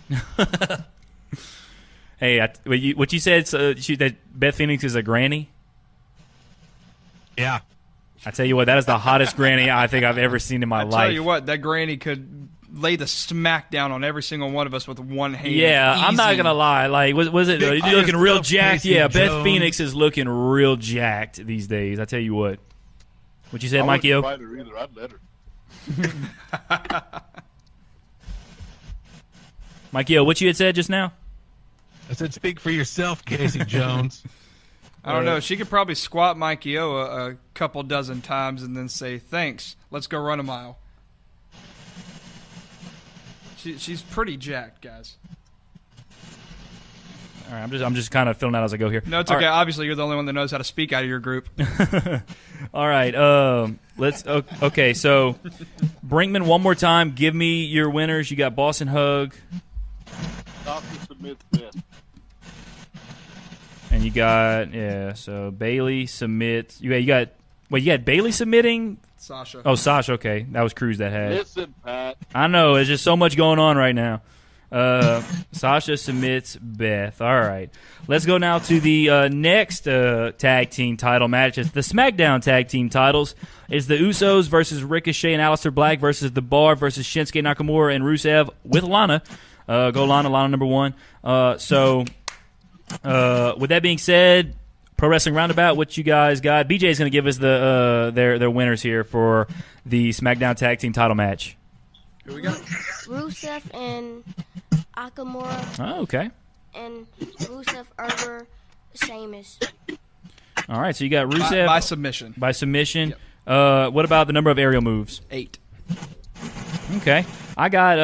Granny. Hey, what you said? That Beth Phoenix is a granny. Yeah. I tell you what, that is the hottest granny I think I've ever seen in my life. I tell you what, that granny could lay the smack down on every single one of us with one hand. Yeah, Easy. I'm not gonna lie. Like, was it looking real jacked? Yeah, Casey Beth Jones. Phoenix is looking real jacked these days. I tell you what. What you said, I Mikey O? wouldn't fight her either. I'd let her. Mikey O, what you had said just now? I said, speak for yourself, Casey Jones. I don't know. She could probably squat Mikey O a couple dozen times and then say, thanks, let's go run a mile. She's pretty jacked, guys. All right, I'm just kind of filling out as I go here. No, it's All okay. right. Obviously, you're the only one that knows how to speak out of your group. All right, let's. Okay, so Brinkman, one more time. Give me your winners. You got Boss and Hug, Sasha submits Beth. and you got So Bayley submits. You got Bayley submitting. Sasha. Oh, Sasha. Okay, that was Cruz that had. Listen, Pat. I know. There's just so much going on right now. Sasha submits Beth. All right. Let's go now to the next tag team title match. It's the SmackDown tag team titles. It's the Usos versus Ricochet and Aleister Black versus The Bar versus Shinsuke Nakamura and Rusev with Lana. Go Lana number one. So with that being said, Pro Wrestling Roundabout, what you guys got? BJ is going to give us their winners here for the SmackDown tag team title match. Who we got? Rusev and Nakamura. Oh, okay. And Rusev over Sheamus. All right, so you got Rusev By submission. By submission. Yep. What about the number of aerial moves? 8. Okay, I got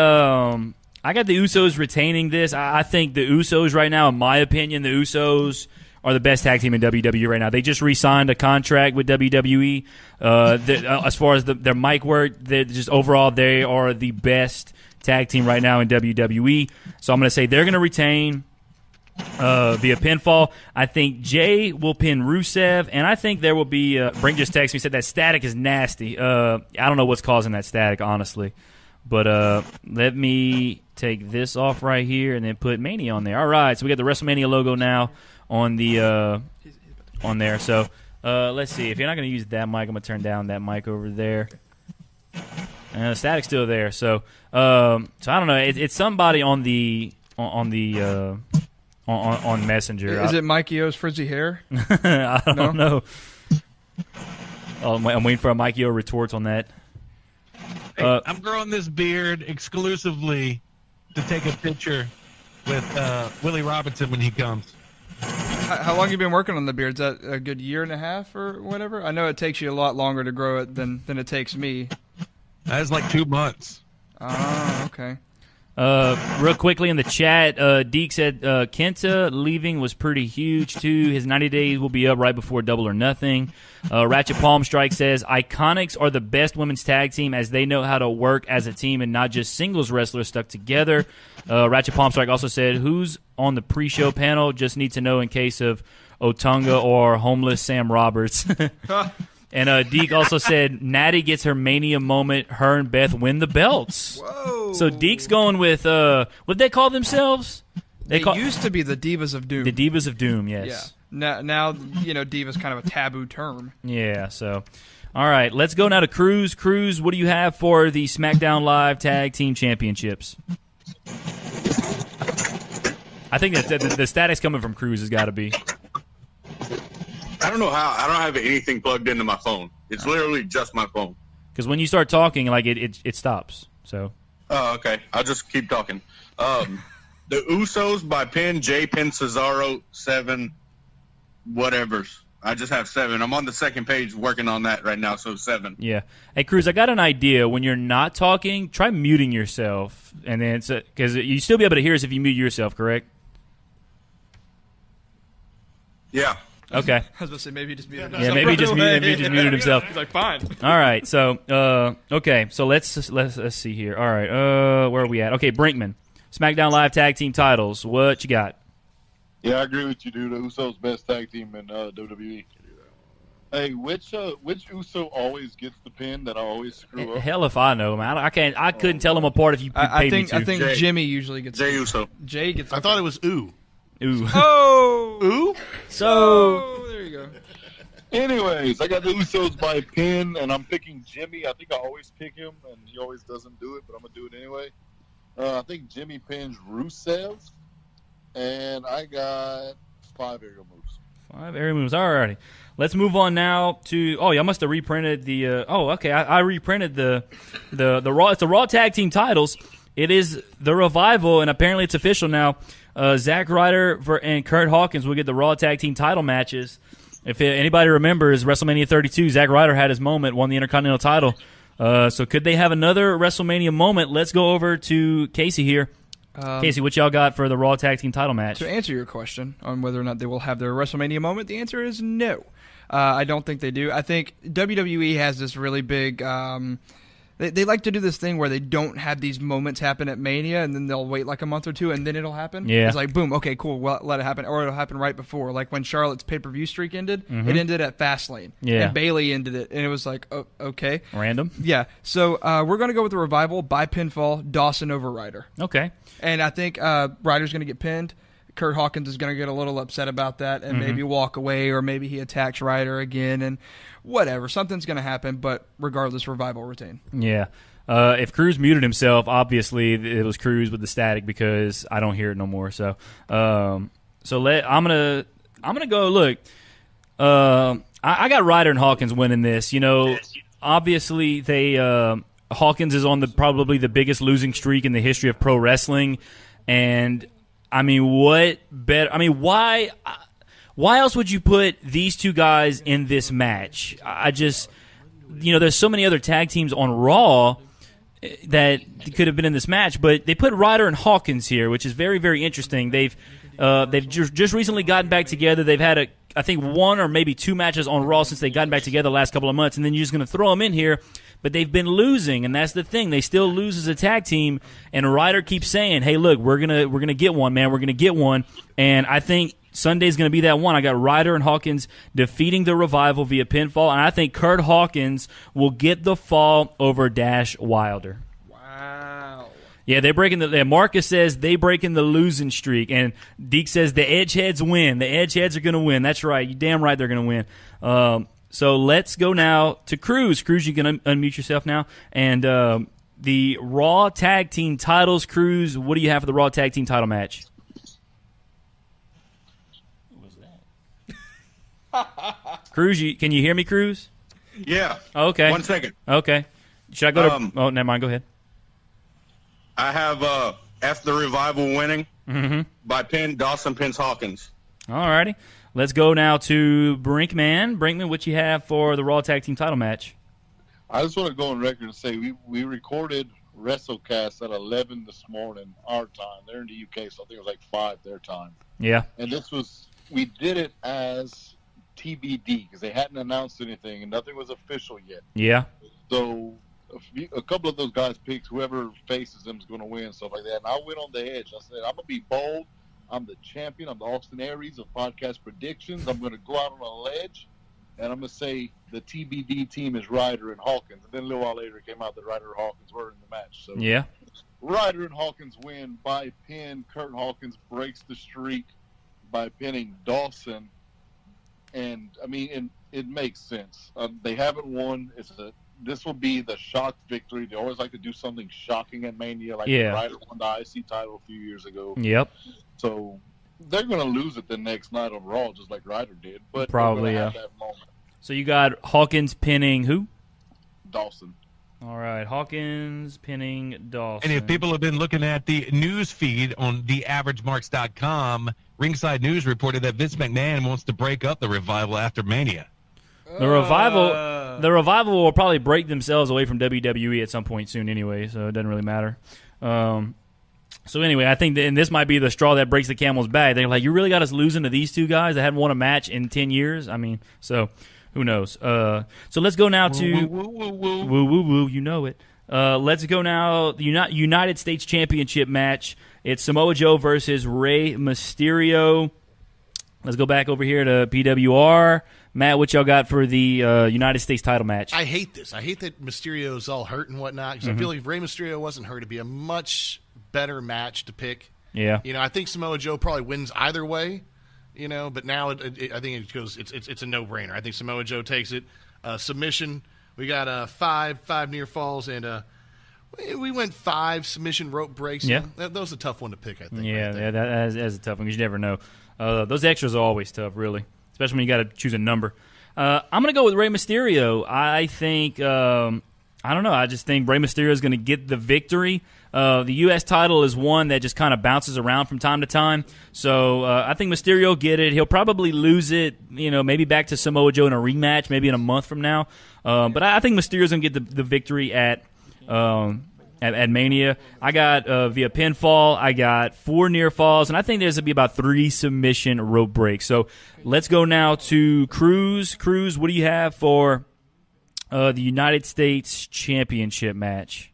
the Usos retaining this. I think the Usos right now, in my opinion, the Usos are the best tag team in WWE right now. They just re-signed a contract with WWE. As far as their mic work, just overall, they are the best tag team right now in WWE. So I'm going to say they're going to retain via pinfall. I think Jay will pin Rusev, and I think there will be Brink just texted me, said that static is nasty. I don't know what's causing that static, honestly. But let me take this off right here and then put Mania on there. All right, so we got the WrestleMania logo now on the on there. So let's see. If you're not going to use that mic, I'm going to turn down that mic over there. The static's still there. So I don't know. It's somebody on Messenger. Is it Mikey O's frizzy hair? I don't know. I'm waiting for a Mikey O retort on that. Hey, I'm growing this beard exclusively to take a picture with Willie Robinson when he comes. How long have you been working on the beard? Is that a good year and a half or whatever? I know it takes you a lot longer to grow it than it takes me. That's like 2 months. Oh, okay. Real quickly in the chat, Deke said Kenta leaving was pretty huge too. His 90 days will be up right before Double or Nothing. Ratchet Palm Strike says Iconics are the best women's tag team as they know how to work as a team and not just singles wrestlers stuck together. Ratchet Palm Strike also said who's on the pre-show panel. Just need to know in case of Otunga or homeless Sam Roberts. And Deke also said Natty gets her Mania moment. Her and Beth win the belts. Whoa! So Deke's going with what they call themselves? They used to be the Divas of Doom. The Divas of Doom, yes. Yeah. Now Diva's kind of a taboo term. Yeah. So, all right, let's go now to Cruz. Cruz, what do you have for the SmackDown Live Tag Team Championships? I think that the static's coming from Cruz has got to be. I don't know how. I don't have anything plugged into my phone. It's literally just my phone. Because when you start talking, like it stops. So. Oh, okay. I'll just keep talking. The Usos by pin, J pin Cesaro, 7 whatevers. I just have 7. I'm on the second page working on that right now, so 7. Yeah. Hey, Cruz, I got an idea. When you're not talking, try muting yourself, and then because you still be able to hear us if you mute yourself, correct? Yeah. Okay. I was going to say maybe just muted Yeah, maybe he just muted himself. He's like, fine. All right. So, okay. So let's see here. All right. Where are we at? Okay, Brinkman, SmackDown Live Tag Team titles. What you got? Yeah, I agree with you, dude. The Usos best tag team in WWE. Hey, which Uso always gets the pin that I always screw up? Hell if I know, man. I couldn't tell them apart if you paid me to. I think Jimmy usually gets Jey Uso. Jay gets. I thought it was ooh. Ooh. Oh, Ooh? So there you go. Anyways, I got the Usos by pin, and I'm picking Jimmy. I think I always pick him, and he always doesn't do it, but I'm going to do it anyway. I think Jimmy pins Rusev, and I got 5 aerial moves. 5 area moves. All righty. Let's move on now to. Oh, y'all must have reprinted the. Okay. I reprinted the Raw. It's the Raw Tag Team titles. It is the Revival, and apparently it's official now. Zack Ryder and Kurt Hawkins will get the Raw Tag Team title matches. If anybody remembers WrestleMania 32, Zack Ryder had his moment, won the Intercontinental title. So could they have another WrestleMania moment? Let's go over to Casey here. Casey, what y'all got for the Raw Tag Team title match? To answer your question on whether or not they will have their WrestleMania moment, the answer is no. I don't think they do. I think WWE has this really big... They like to do this thing where they don't have these moments happen at Mania, and then they'll wait like a month or two, and then it'll happen. Yeah. It's like, boom, okay, cool, well, let it happen. Or it'll happen right before. Like when Charlotte's pay-per-view streak ended, it ended at Fastlane. Yeah. And Bayley ended it, and it was like, oh, okay. Random? Yeah. So we're going to go with the Revival by pinfall, Dawson over Ryder. Okay. And I think Ryder's going to get pinned. Kurt Hawkins is going to get a little upset about that and maybe walk away, or maybe he attacks Ryder again, and whatever. Something's going to happen, but regardless, Revival retain. Yeah. If Cruz muted himself, obviously it was Cruz with the static because I don't hear it no more. So, I'm gonna go. Look, I got Ryder and Hawkins winning this. You know, obviously Hawkins is on probably the biggest losing streak in the history of pro wrestling, and I mean, what better? I mean, why else would you put these two guys in this match? I just, there's so many other tag teams on Raw that could have been in this match, but they put Ryder and Hawkins here, which is very, very interesting. They've just recently gotten back together. They've had I think 1 or maybe 2 matches on Raw since they've gotten back together the last couple of months, and then you're just going to throw them in here. But they've been losing, and that's the thing. They still lose as a tag team, and Ryder keeps saying, "Hey, look, we're gonna get one, man. We're gonna get one." And I think Sunday's going to be that one. I got Ryder and Hawkins defeating the Revival via pinfall, and I think Kurt Hawkins will get the fall over Dash Wilder. Wow. Yeah, they're breaking Marcus says they breaking the losing streak, and Deke says the Edgeheads win. The Edgeheads are going to win. That's right. You damn right they're going to win. So let's go now to Cruz. Cruz, you can unmute yourself now. And the Raw Tag Team titles. Cruz, what do you have for the Raw Tag Team title match? Cruz, can you hear me, Cruz? Yeah. Okay. 1 second. Okay. Should I go to... Oh, never mind. Go ahead. I have F the Revival winning by pin. Dawson pins Hawkins. All righty. Let's go now to Brinkman. Brinkman, what you have for the Raw Tag Team title match? I just want to go on record and say we recorded WrestleCast at 11 this morning, our time. They're in the UK, so I think it was like 5 their time. Yeah. And we did it as TBD because they hadn't announced anything and nothing was official yet. Yeah. So a couple of those guys picked whoever faces them is going to win, stuff like that. And I went on the edge. I said, I'm going to be bold. I'm the champion. I'm the Austin Aries of podcast predictions. I'm going to go out on a ledge, and I'm going to say the TBD team is Ryder and Hawkins. And then a little while later it came out that Ryder and Hawkins were in the match. So yeah, Ryder and Hawkins win by pin. Kurt Hawkins breaks the streak by pinning Dawson. And, I mean, it makes sense. They haven't won. This will be the shock victory. They always like to do something shocking at Mania, like Ryder won the IC title a few years ago. Yep. So They're going to lose it the next night on Raw, just like Ryder did. But probably, they're yeah. gonna have that moment. So you got Hawkins pinning who? Dawson. All right, Hawkins pinning Dawson. And if people have been looking at the news feed on theaveragemarks.com, Ringside News reported that Vince McMahon wants to break up the Revival after Mania. The revival will probably break themselves away from WWE at some point soon anyway, so it doesn't really matter. So anyway, I think and this might be the straw that breaks the camel's back. They're like, you really got us losing to these two guys that hadn't won a match in 10 years? I mean, so who knows? So let's go now to woo, you know it. Let's go now, the United States Championship match. It's Samoa Joe versus Rey Mysterio. Let's go back over here to PWR. Matt, what y'all got for the United States title match? I hate this. I hate that Mysterio's all hurt and whatnot, because I feel like if Rey Mysterio wasn't hurt, it'd be a much better match to pick. Yeah. You know, I think Samoa Joe probably wins either way, you know, but now I think it goes, it's a no-brainer. I think Samoa Joe takes it. Submission, we got five near falls, and we went 5 submission rope breaks. Yeah. That was a tough one to pick, I think. Yeah, that's a tough one because you never know. Those extras are always tough, really, especially when you got to choose a number. I'm going to go with Rey Mysterio. I think, I don't know, I just think Rey Mysterio is going to get the victory. The U.S. title is one that just kind of bounces around from time to time. So I think Mysterio will get it. He'll probably lose it, you know, maybe back to Samoa Joe in a rematch, maybe in a month from now. But I think Mysterio's going to get the victory at Mania. I got via pinfall. I got 4 near falls, and I think there's going to be about 3 submission rope breaks. So let's go now to Cruz. Cruz, what do you have for the United States Championship match?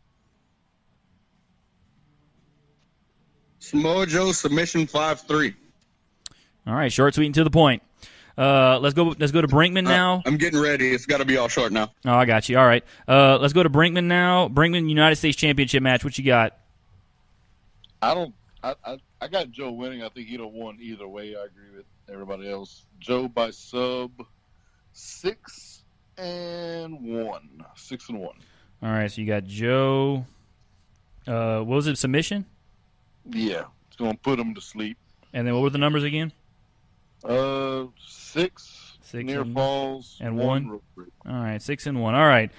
Samoa Joe submission 5-3. All right, short, sweet, and to the point. Let's go to Brinkman now. I'm getting ready. It's got to be all short now. Oh, I got you. All right. Let's go to Brinkman now. Brinkman, United States Championship match. What you got? I got Joe winning. I think he'd have won either way. I agree with everybody else. Joe by sub 6-1. 6-1. All right, so you got Joe. What was it, submission? Yeah, it's going to put him to sleep. And then what were the numbers again? 6 near falls and 1 1. rope break. All right, 6-1. All right,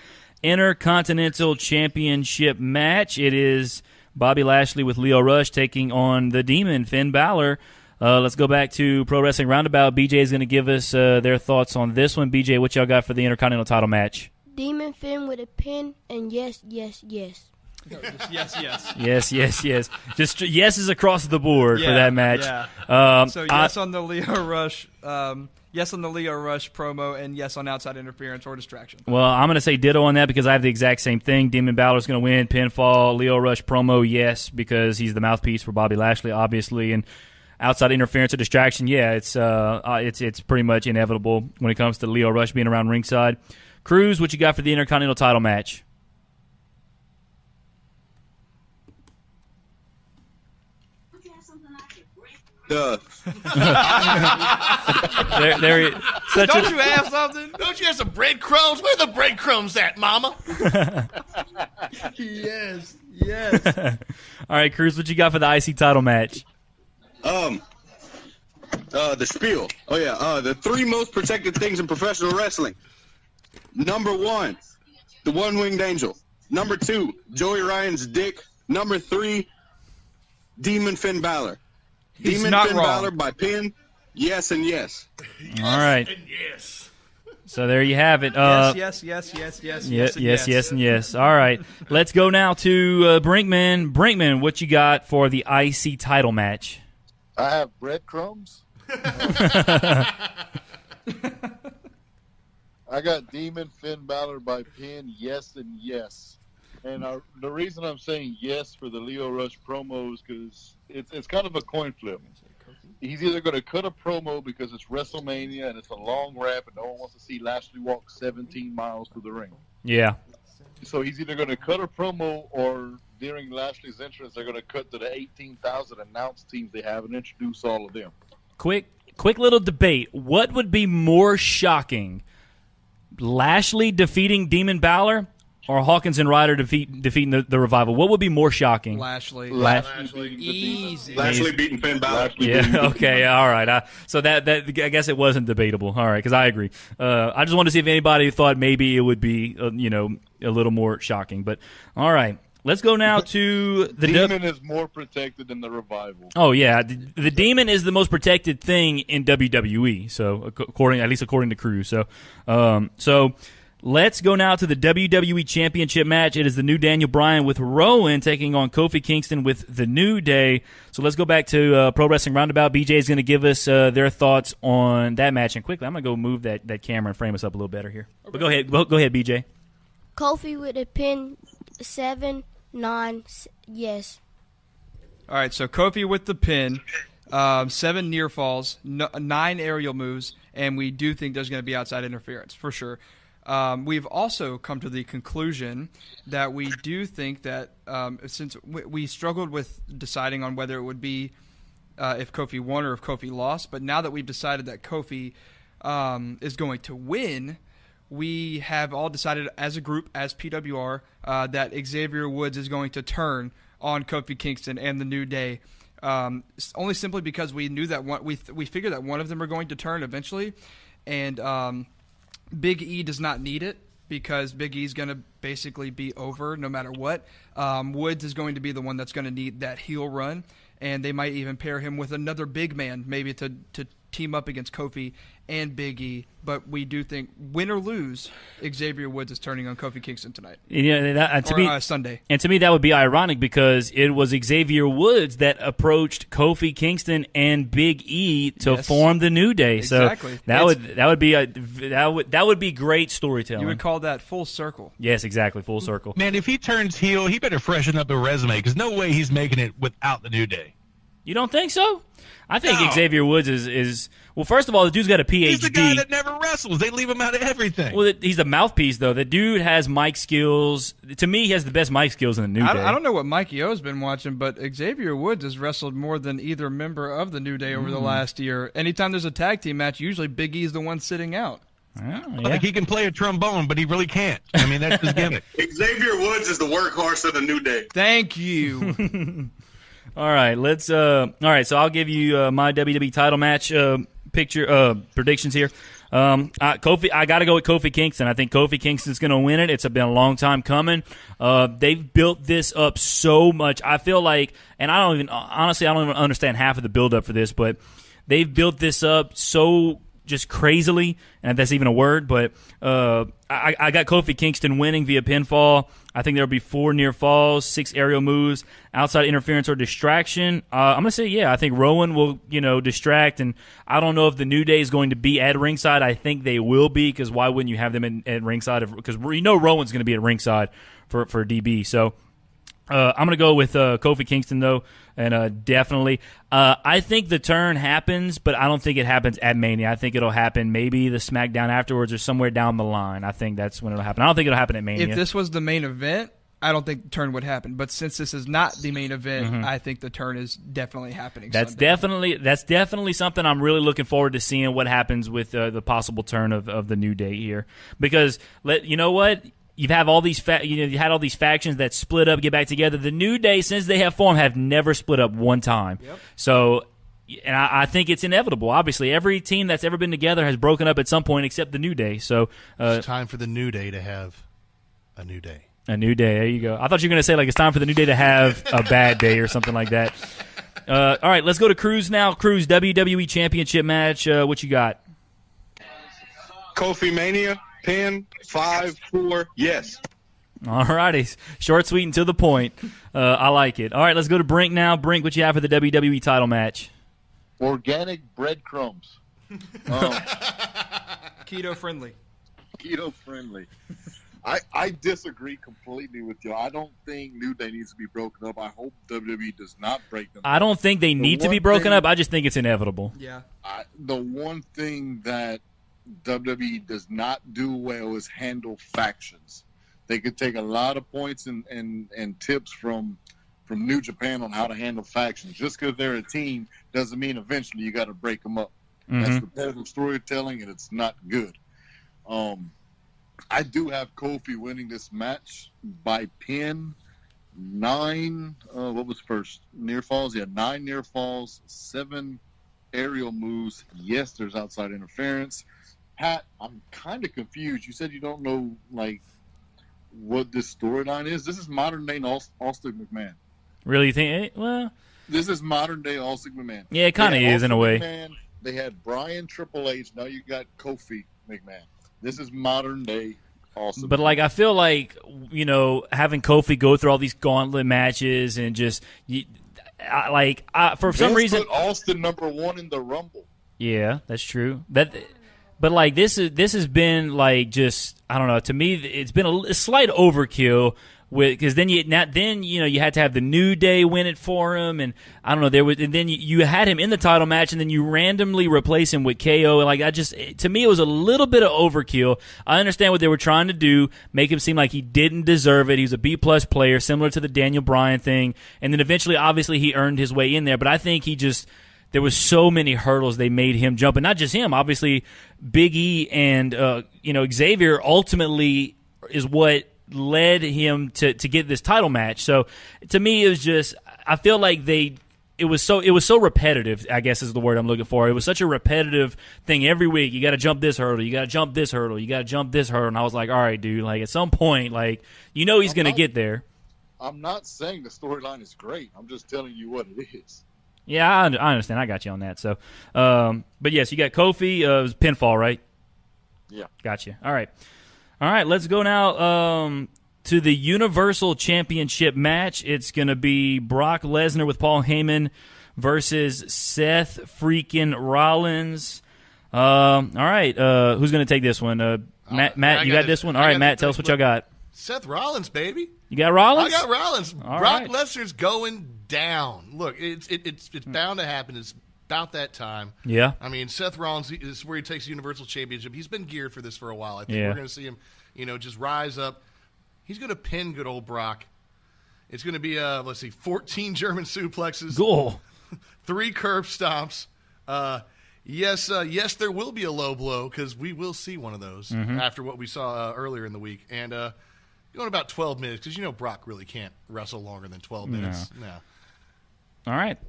Intercontinental Championship match. It is Bobby Lashley with Lio Rush taking on the Demon Finn Balor. Let's go back to Pro Wrestling Roundabout. BJ is going to give us their thoughts on this one. BJ, what y'all got for the Intercontinental title match? Demon Finn with a pin, and yes. Yes. Just yeses across the board for that match. Yeah. So yes on the Lio Rush, yes on the Lio Rush promo, and yes on outside interference or distraction. Well, I'm going to say ditto on that because I have the exact same thing. Demon Balor's going to win, pinfall. Lio Rush promo, yes, because he's the mouthpiece for Bobby Lashley, obviously, and outside interference or distraction, yeah, it's pretty much inevitable when it comes to Lio Rush being around ringside. Cruz, what you got for the Intercontinental title match? Duh. Don't you have something? Don't you have some breadcrumbs? Where the breadcrumbs at, Mama? Yes. All right, Cruz, what you got for the IC title match? The spiel. Oh yeah. The 3 most protected things in professional wrestling. Number 1, the one-winged angel. Number 2, Joey Ryan's dick. Number 3, Demon Finn Balor. He's Demon not Finn wrong. Balor by pin. Yes and yes. All right. And yes. So there you have it. Yes. Yes, and yes. All right. Let's go now to Brinkman. Brinkman, what you got for the IC title match? I have breadcrumbs. I got Demon Finn Balor by pin, yes and yes. And the reason I'm saying yes for the Lio Rush promo is because it's kind of a coin flip. He's either going to cut a promo because it's WrestleMania and it's a long rap and no one wants to see Lashley walk 17 miles to the ring. Yeah. So he's either going to cut a promo or during Lashley's entrance they're going to cut to the 18,000 announced teams they have and introduce all of them. Quick little debate. What would be more shocking? Lashley defeating Demon Balor or Hawkins and Ryder defeating the Revival? What would be more shocking? Lashley. Easy. Lashley beating Finn Balor. Yeah. Okay. All right. So that I guess it wasn't debatable. All right, because I agree. I just wanted to see if anybody thought maybe it would be a little more shocking. But all right, let's go now to the Demon is more protected than the Revival. Oh yeah, the Demon is the most protected thing in WWE. So according to Crew. So let's go now to the WWE Championship match. It is the new Daniel Bryan with Rowan taking on Kofi Kingston with the New Day. So let's go back to Pro Wrestling Roundabout. BJ is going to give us their thoughts on that match. And quickly, I'm going to go move that camera and frame us up a little better here. Okay. But go ahead, BJ. Kofi with a pin, 7, 9, yes. All right, so Kofi with the pin, 7 near falls, 9 aerial moves, and we do think there's going to be outside interference for sure. We've also come to the conclusion that we do think that since we struggled with deciding on whether it would be if Kofi won or if Kofi lost, but now that we've decided that Kofi is going to win, we have all decided as a group, as PWR, that Xavier Woods is going to turn on Kofi Kingston and the New Day. Only simply because we knew that we figured that one of them are going to turn eventually, and Big E does not need it because Big E is going to basically be over no matter what. Woods is going to be the one that's going to need that heel run, and they might even pair him with another big man maybe to team up against Kofi and Big E. But we do think, win or lose, Xavier Woods is turning on Kofi Kingston tonight. Sunday. And to me, that would be ironic because it was Xavier Woods that approached Kofi Kingston and Big E to form the New Day. Exactly. So that would be great storytelling. You would call that full circle. Yes, exactly, full circle. Man, if he turns heel, he better freshen up a resume because no way he's making it without the New Day. You don't think so? I think Xavier Woods is well, first of all, the dude's got a PhD. He's the guy that never wrestles. They leave him out of everything. Well, he's the mouthpiece, though. The dude has mic skills. To me, he has the best mic skills in the New Day. I don't know what Mikey O's been watching, but Xavier Woods has wrestled more than either member of the New Day over the last year. Anytime there's a tag team match, usually Big E's the one sitting out. Yeah. Like he can play a trombone, but he really can't. I mean, that's his gimmick. Xavier Woods is the workhorse of the New Day. Thank you. All right, let's. All right, so I'll give you my WWE title match predictions here. Kofi, I got to go with Kofi Kingston. I think Kofi Kingston's going to win it. It's been a long time coming. They've built this up so much. I feel like, and I don't even understand half of the build up for this, but they've built this up so just crazily, and that's even a word. But I got Kofi Kingston winning via pinfall. I think there'll be 4 near falls, 6 aerial moves, outside interference or distraction. I'm going to say, I think Rowan will, distract, and I don't know if the New Day is going to be at ringside. I think they will be, because why wouldn't you have them at ringside? Because Rowan's going to be at ringside for DB. So I'm going to go with Kofi Kingston, though, and definitely. I think the turn happens, but I don't think it happens at Mania. I think it'll happen maybe the SmackDown afterwards or somewhere down the line. I think that's when it'll happen. I don't think it'll happen at Mania. If this was the main event, I don't think the turn would happen. But since this is not the main event, I think the turn is definitely happening. That's Sunday. definitely something I'm really looking forward to seeing what happens with the possible turn of the New Day here. Because you know what? You have all these you had all these factions that split up, get back together. The New Day, since they have formed, have never split up one time. Yep. So, and I think it's inevitable. Obviously, every team that's ever been together has broken up at some point, except the New Day. So, it's time for the New Day to have a new day. A new day. There you go. I thought you were going to say it's time for the New Day to have a bad day or something like that. All right, let's go to Cruz now. Cruz, WWE Championship match. What you got? Kofi Mania. Pin, 5-4, yes. All righty. Short, sweet, and to the point. I like it. All right, let's go to Brink now. Brink, what you have for the WWE title match? Organic breadcrumbs. Keto friendly. Keto friendly. I disagree completely with you. I don't think New Day needs to be broken up. I hope WWE does not break them up. I don't think they need to be broken up. I just think it's inevitable. Yeah. The one thing that WWE does not do well is handle factions. They could take a lot of points and tips from New Japan on how to handle factions. Just because they're a team doesn't mean eventually you got to break them up. That's repetitive storytelling, and it's not good. I do have Kofi winning this match by pin. 9, what was first? Near falls? Yeah, 9 near falls, 7 aerial moves. Yes, there's outside interference. Pat, I'm kind of confused. You said you don't know, like, what this storyline is. This is modern-day Austin McMahon. Really, you think? Well, this is modern-day Austin McMahon. Yeah, it kind of is in a way. McMahon, they had Bryan Triple H. Now you got Kofi McMahon. This is modern-day Austin But, like, I feel like, you know, having Kofi go through all these gauntlet matches and just, for some reason. Put Austin #1 in the Rumble. Yeah, that's true. But like this has been like just, I don't know. To me, it's been a slight overkill because then you had to have the New Day win it for him, and I don't know, and then you had him in the title match, and then you randomly replace him with KO. Like to me, it was a little bit of overkill. I understand what they were trying to do, make him seem like he didn't deserve it. He was a B+ player, similar to the Daniel Bryan thing, and then eventually, obviously, he earned his way in there. But I think there was so many hurdles they made him jump, and not just him. Obviously, Big E and Xavier ultimately is what led him to get this title match. So to me, it was just, I feel like it was so repetitive, I guess is the word I'm looking for. It was such a repetitive thing every week. You got to jump this hurdle. You got to jump this hurdle. You got to jump this hurdle. And I was like, all right, dude. Like at some point, like he's going to get there. I'm not saying the storyline is great. I'm just telling you what it is. Yeah, I understand. I got you on that. So, but yes, you got Kofi. It was pinfall, right? Yeah. Gotcha. All right. Let's go now to the Universal Championship match. It's going to be Brock Lesnar with Paul Heyman versus Seth freaking Rollins. All right. Who's going to take this one? Matt, you got this one? All right, Matt, tell us what y'all got. Seth Rollins, baby. You got Rollins? I got Rollins. All Brock right. Lesnar's going down. Look, it's bound to happen. It's about that time. Yeah. I mean, Seth Rollins is where he takes the Universal Championship. He's been geared for this for a while. I think we're going to see him, just rise up. He's going to pin good old Brock. It's going to be 14 German suplexes. Cool. 3 curb stomps. Yes, there will be a low blow because we will see one of those after what we saw earlier in the week. And going about 12 minutes because Brock really can't wrestle longer than 12 minutes. No. All right.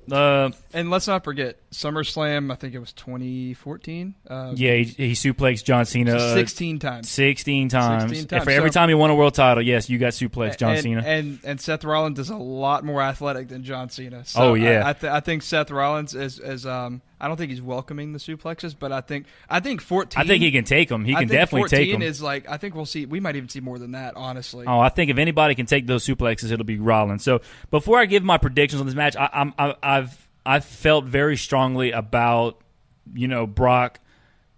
And let's not forget, SummerSlam, I think it was 2014. He suplexed John Cena 16 times. 16 times. 16 times. For every time he won a world title, yes, you got suplexed John Cena. And Seth Rollins is a lot more athletic than John Cena. So I think Seth Rollins is I don't think he's welcoming the suplexes, but I think 14. I think he can take them. He can definitely take them. 14 is like, I think we'll see. We might even see more than that, honestly. Oh, I think if anybody can take those suplexes, it'll be Rollins. So before I give my predictions on this match, I've felt very strongly about Brock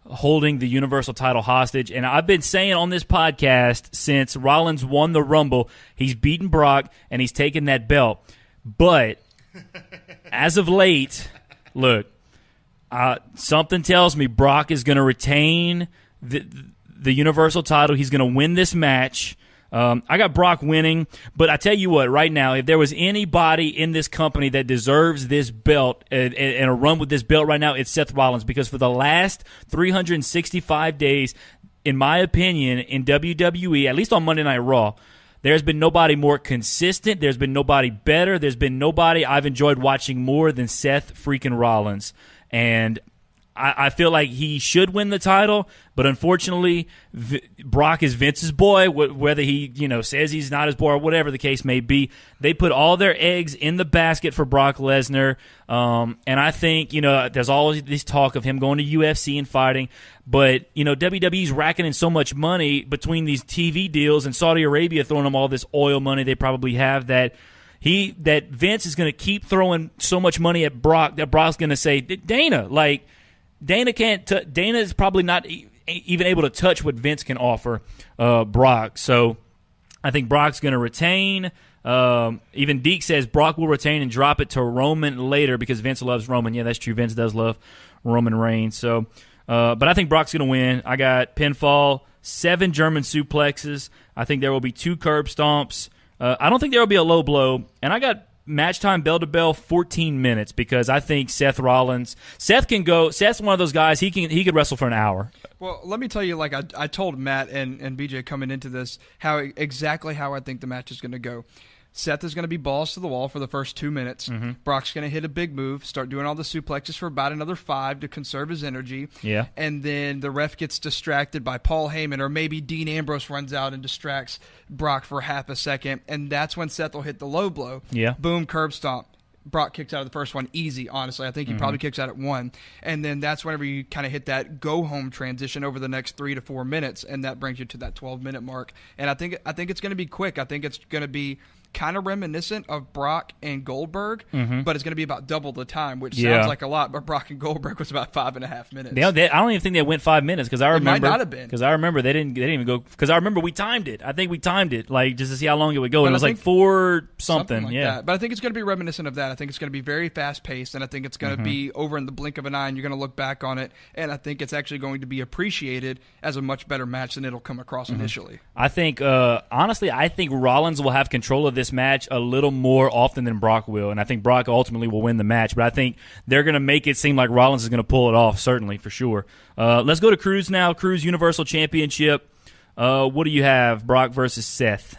holding the Universal title hostage, and I've been saying on this podcast since Rollins won the Rumble, he's beaten Brock and he's taken that belt. But as of late, look. Something tells me Brock is going to retain the Universal title. He's going to win this match. I got Brock winning, but I tell you what, right now, if there was anybody in this company that deserves this belt and a run with this belt right now, it's Seth Rollins, because for the last 365 days, in my opinion, in WWE, at least on Monday Night Raw, there's been nobody more consistent. There's been nobody better. There's been nobody I've enjoyed watching more than Seth freaking Rollins. And I feel like he should win the title, but unfortunately, Brock is Vince's boy. Whether he says he's not his boy or whatever the case may be, they put all their eggs in the basket for Brock Lesnar. And I think there's always this talk of him going to UFC and fighting, but WWE's racking in so much money between these TV deals and Saudi Arabia throwing them all this oil money they probably have that Vince is going to keep throwing so much money at Brock that Brock's going to say, Dana can't. Dana is probably not even able to touch what Vince can offer Brock. So I think Brock's going to retain. Even Deke says Brock will retain and drop it to Roman later because Vince loves Roman. Yeah, that's true. Vince does love Roman Reigns. So, but I think Brock's going to win. I got pinfall, 7 German suplexes. I think there will be 2 curb stomps. I don't think there will be a low blow. And I got match time bell to bell 14 minutes because I think Seth Rollins. Seth's one of those guys. He could wrestle for an hour. Well, let me tell you, like I told Matt and BJ coming into this exactly how I think the match is going to go. Seth is going to be balls to the wall for the first 2 minutes. Mm-hmm. Brock's going to hit a big move, start doing all the suplexes for about another 5 to conserve his energy. Yeah. And then the ref gets distracted by Paul Heyman, or maybe Dean Ambrose runs out and distracts Brock for half a second. And that's when Seth will hit the low blow. Yeah. Boom, curb stomp. Brock kicks out of the first one easy, honestly. I think he probably kicks out at 1. And then that's whenever you kind of hit that go-home transition over the next 3 to 4 minutes, and that brings you to that 12-minute mark. And I think it's going to be quick. I think it's going to be kind of reminiscent of Brock and Goldberg, but it's going to be about double the time, which sounds like a lot, but Brock and Goldberg was about 5.5 minutes. I don't even think they went 5 minutes because I remember. It might not have been. Because I remember they didn't even go. Because I remember we timed it. I think we timed it like just to see how long it would go. But And it was like 4 something. Like Yeah. that. But I think it's going to be reminiscent of that. I think it's going to be very fast-paced, and I think it's going to be over in the blink of an eye, and you're going to look back on it, and I think it's actually going to be appreciated as a much better match than it'll come across initially. I think, honestly, Rollins will have control of this match a little more often than Brock will, and I think Brock ultimately will win the match. But I think they're going to make it seem like Rollins is going to pull it off, certainly, for sure. Let's go to Cruz now. Cruz Universal Championship. What do you have? Brock versus Seth.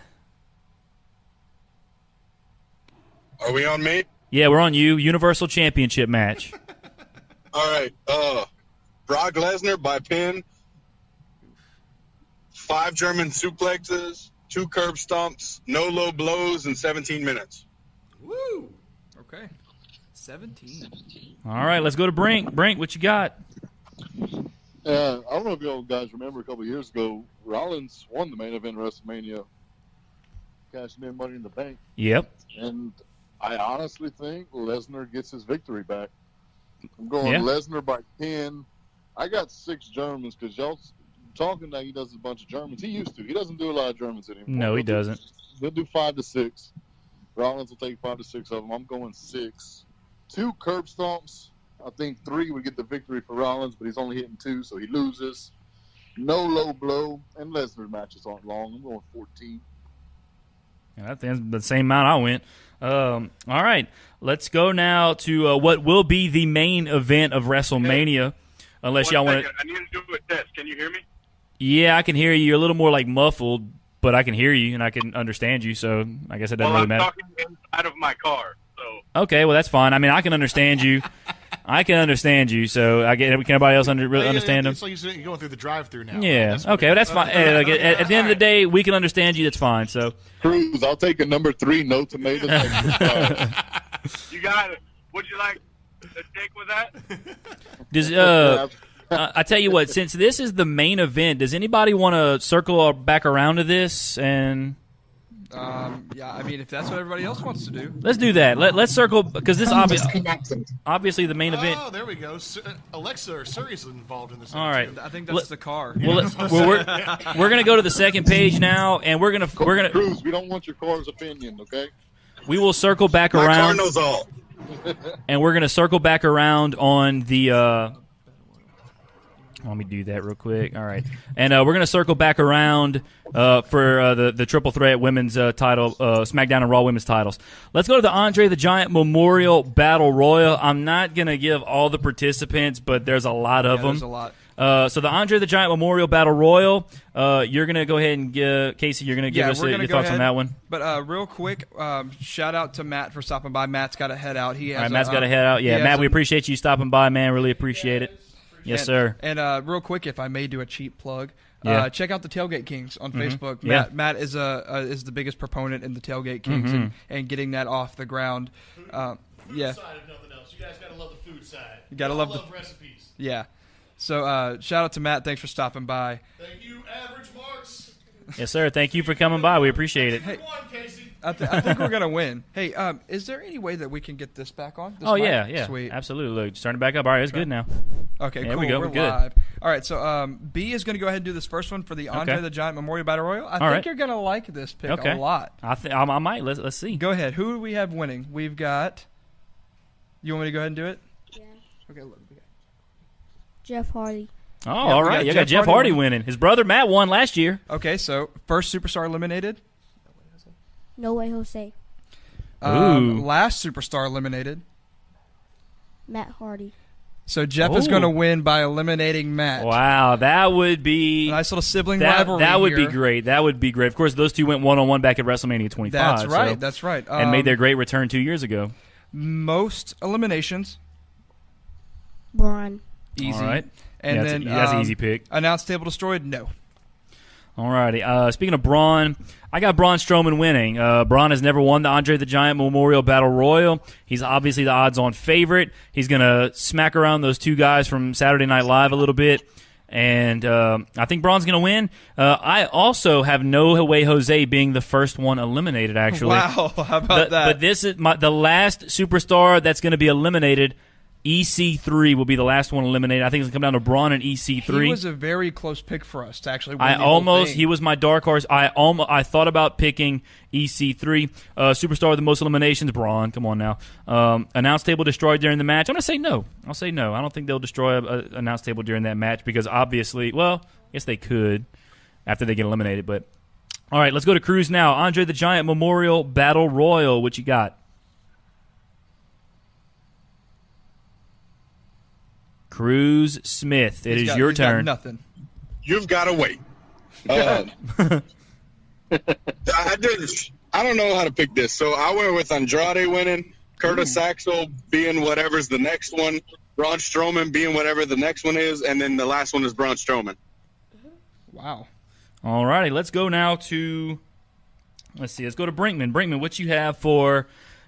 Are we on me? Yeah, we're on you. Universal Championship match. All right. Brock Lesnar by pin. 5 German suplexes, 2 curb stomps, no low blows in 17 minutes. Woo! Okay. 17. All right, let's go to Brink. Brink, what you got? I don't know if you guys remember a couple of years ago, Rollins won the main event of WrestleMania, cashing in Money in the Bank. Yep. And I honestly think Lesnar gets his victory back. I'm going Lesnar by 10. I got 6 Germans because y'all talking that he does a bunch of Germans. He used to. He doesn't do a lot of Germans anymore. No, he doesn't. He'll do 5 to 6. Rollins will take 5 to 6 of them. I'm going 6. 2 curb stomps. I think 3 would get the victory for Rollins, but he's only hitting 2, so he loses. No low blow, and Lesnar matches aren't long. I'm going 14. Yeah, that's the same amount I went. All right, let's go now to what will be the main event of WrestleMania. Unless y'all want to. I need to do a test. Can you hear me? Yeah, I can hear you. You're a little more like muffled, but I can hear you and I can understand you. So I guess it doesn't really matter. I'm talking inside of my car. So. Okay, well that's fine. I mean, I can understand you. I can understand you. So I get. Can anybody else really understand him? It's like you're going through the drive-through now. Yeah. Okay, well, that's fine. At the end of the day, we can understand you. That's fine. So. Cruz, I'll take a number 3, no tomatoes. You got it. Would you like a steak with that? Does I tell you what, since this is the main event, does anybody want to circle back around to this? And yeah, I mean, if that's what everybody else wants to do, let's do that. Let's circle because this obviously the main event. Oh, there we go. Alexa or Siri's involved in this. All right, I think that's the car. Well, we're gonna go to the second page now, and we're gonna Cruz, we don't want your car's opinion, okay? We will circle back around. My car knows all. And we're gonna circle back around on the. Let me do that real quick. All right. And we're going to circle back around for the triple threat women's title, SmackDown and Raw women's titles. Let's go to the Andre the Giant Memorial Battle Royal. I'm not going to give all the participants, but there's a lot of them. There's a lot. So the Andre the Giant Memorial Battle Royal, you're going to go ahead and give, Casey, you're going to give us your thoughts on that one. But real quick, shout out to Matt for stopping by. Matt's got to head out. All right, Matt's got to head out. Yeah, Matt, we appreciate you stopping by, man. Really appreciate it. Yes, sir. And real quick, if I may do a cheap plug, check out the Tailgate Kings on Facebook. Matt is the biggest proponent in the Tailgate Kings and getting that off the ground. Food side, if nothing else. You guys got to love the food side. You got to love the recipes. Yeah. So shout out to Matt. Thanks for stopping by. Thank you, AverageMarks. Yes, sir. Thank you for coming by. We appreciate it. Hey, I think we're gonna win. Hey, is there any way that we can get this back on? This yeah, sweet, absolutely. Look, turn it back up. All right, it's good now. Okay, there cool. We go. We're good. live. All right, so B is gonna go ahead and do this first one for the Andre the Giant Memorial Battle Royal. I think you're gonna like this pick a lot. I might. Let's see. Go ahead. Who do we have winning? We've got. You want me to go ahead and do it? Yeah. Okay. Look. Jeff Hardy. Oh, all right. You got Jeff Hardy winning. His brother Matt won last year. Okay, so first superstar eliminated. No Way Jose. Last superstar eliminated. Matt Hardy. So Jeff is going to win by eliminating Matt. Wow, that would be a nice little sibling rivalry. That would here. be great. That would be great. Of course, those two went 1-on-1 back at WrestleMania 25. That's right. So, That's right. And made their great return 2 years ago. Most eliminations. Braun. Easy. All right. And that's then that's an easy pick. Announce table destroyed. No. All righty. Speaking of Braun, I got Braun Strowman winning. Braun has never won the Andre the Giant Memorial Battle Royal. He's obviously the odds-on favorite. He's going to smack around those two guys from Saturday Night Live a little bit, and I think Braun's going to win. I also have No Way Jose being the first one eliminated, actually. Wow, how about that? But this is the last superstar that's going to be eliminated. EC3 will be the last one eliminated. I think it's going to come down to Braun and EC3. He was a very close pick for us to actually win he was my dark horse. I thought about picking EC3. Superstar with the most eliminations, Braun. Come on now. Announce table destroyed during the match. I'm going to say no. I'll say no. I don't think they'll destroy an announce table during that match because obviously, well, I guess they could after they get eliminated. But all right, let's go to Cruz now. Andre the Giant Memorial Battle Royal. What you got? Cruz Smith, it is your turn. Nothing. You've got to wait. I don't know how to pick this, so I went with Andrade winning, Curtis Axel being whatever's the next one, Braun Strowman being whatever the next one is, and then the last one is Braun Strowman. Wow. All righty, let's go now to let's go to Brinkman. Brinkman, what you have for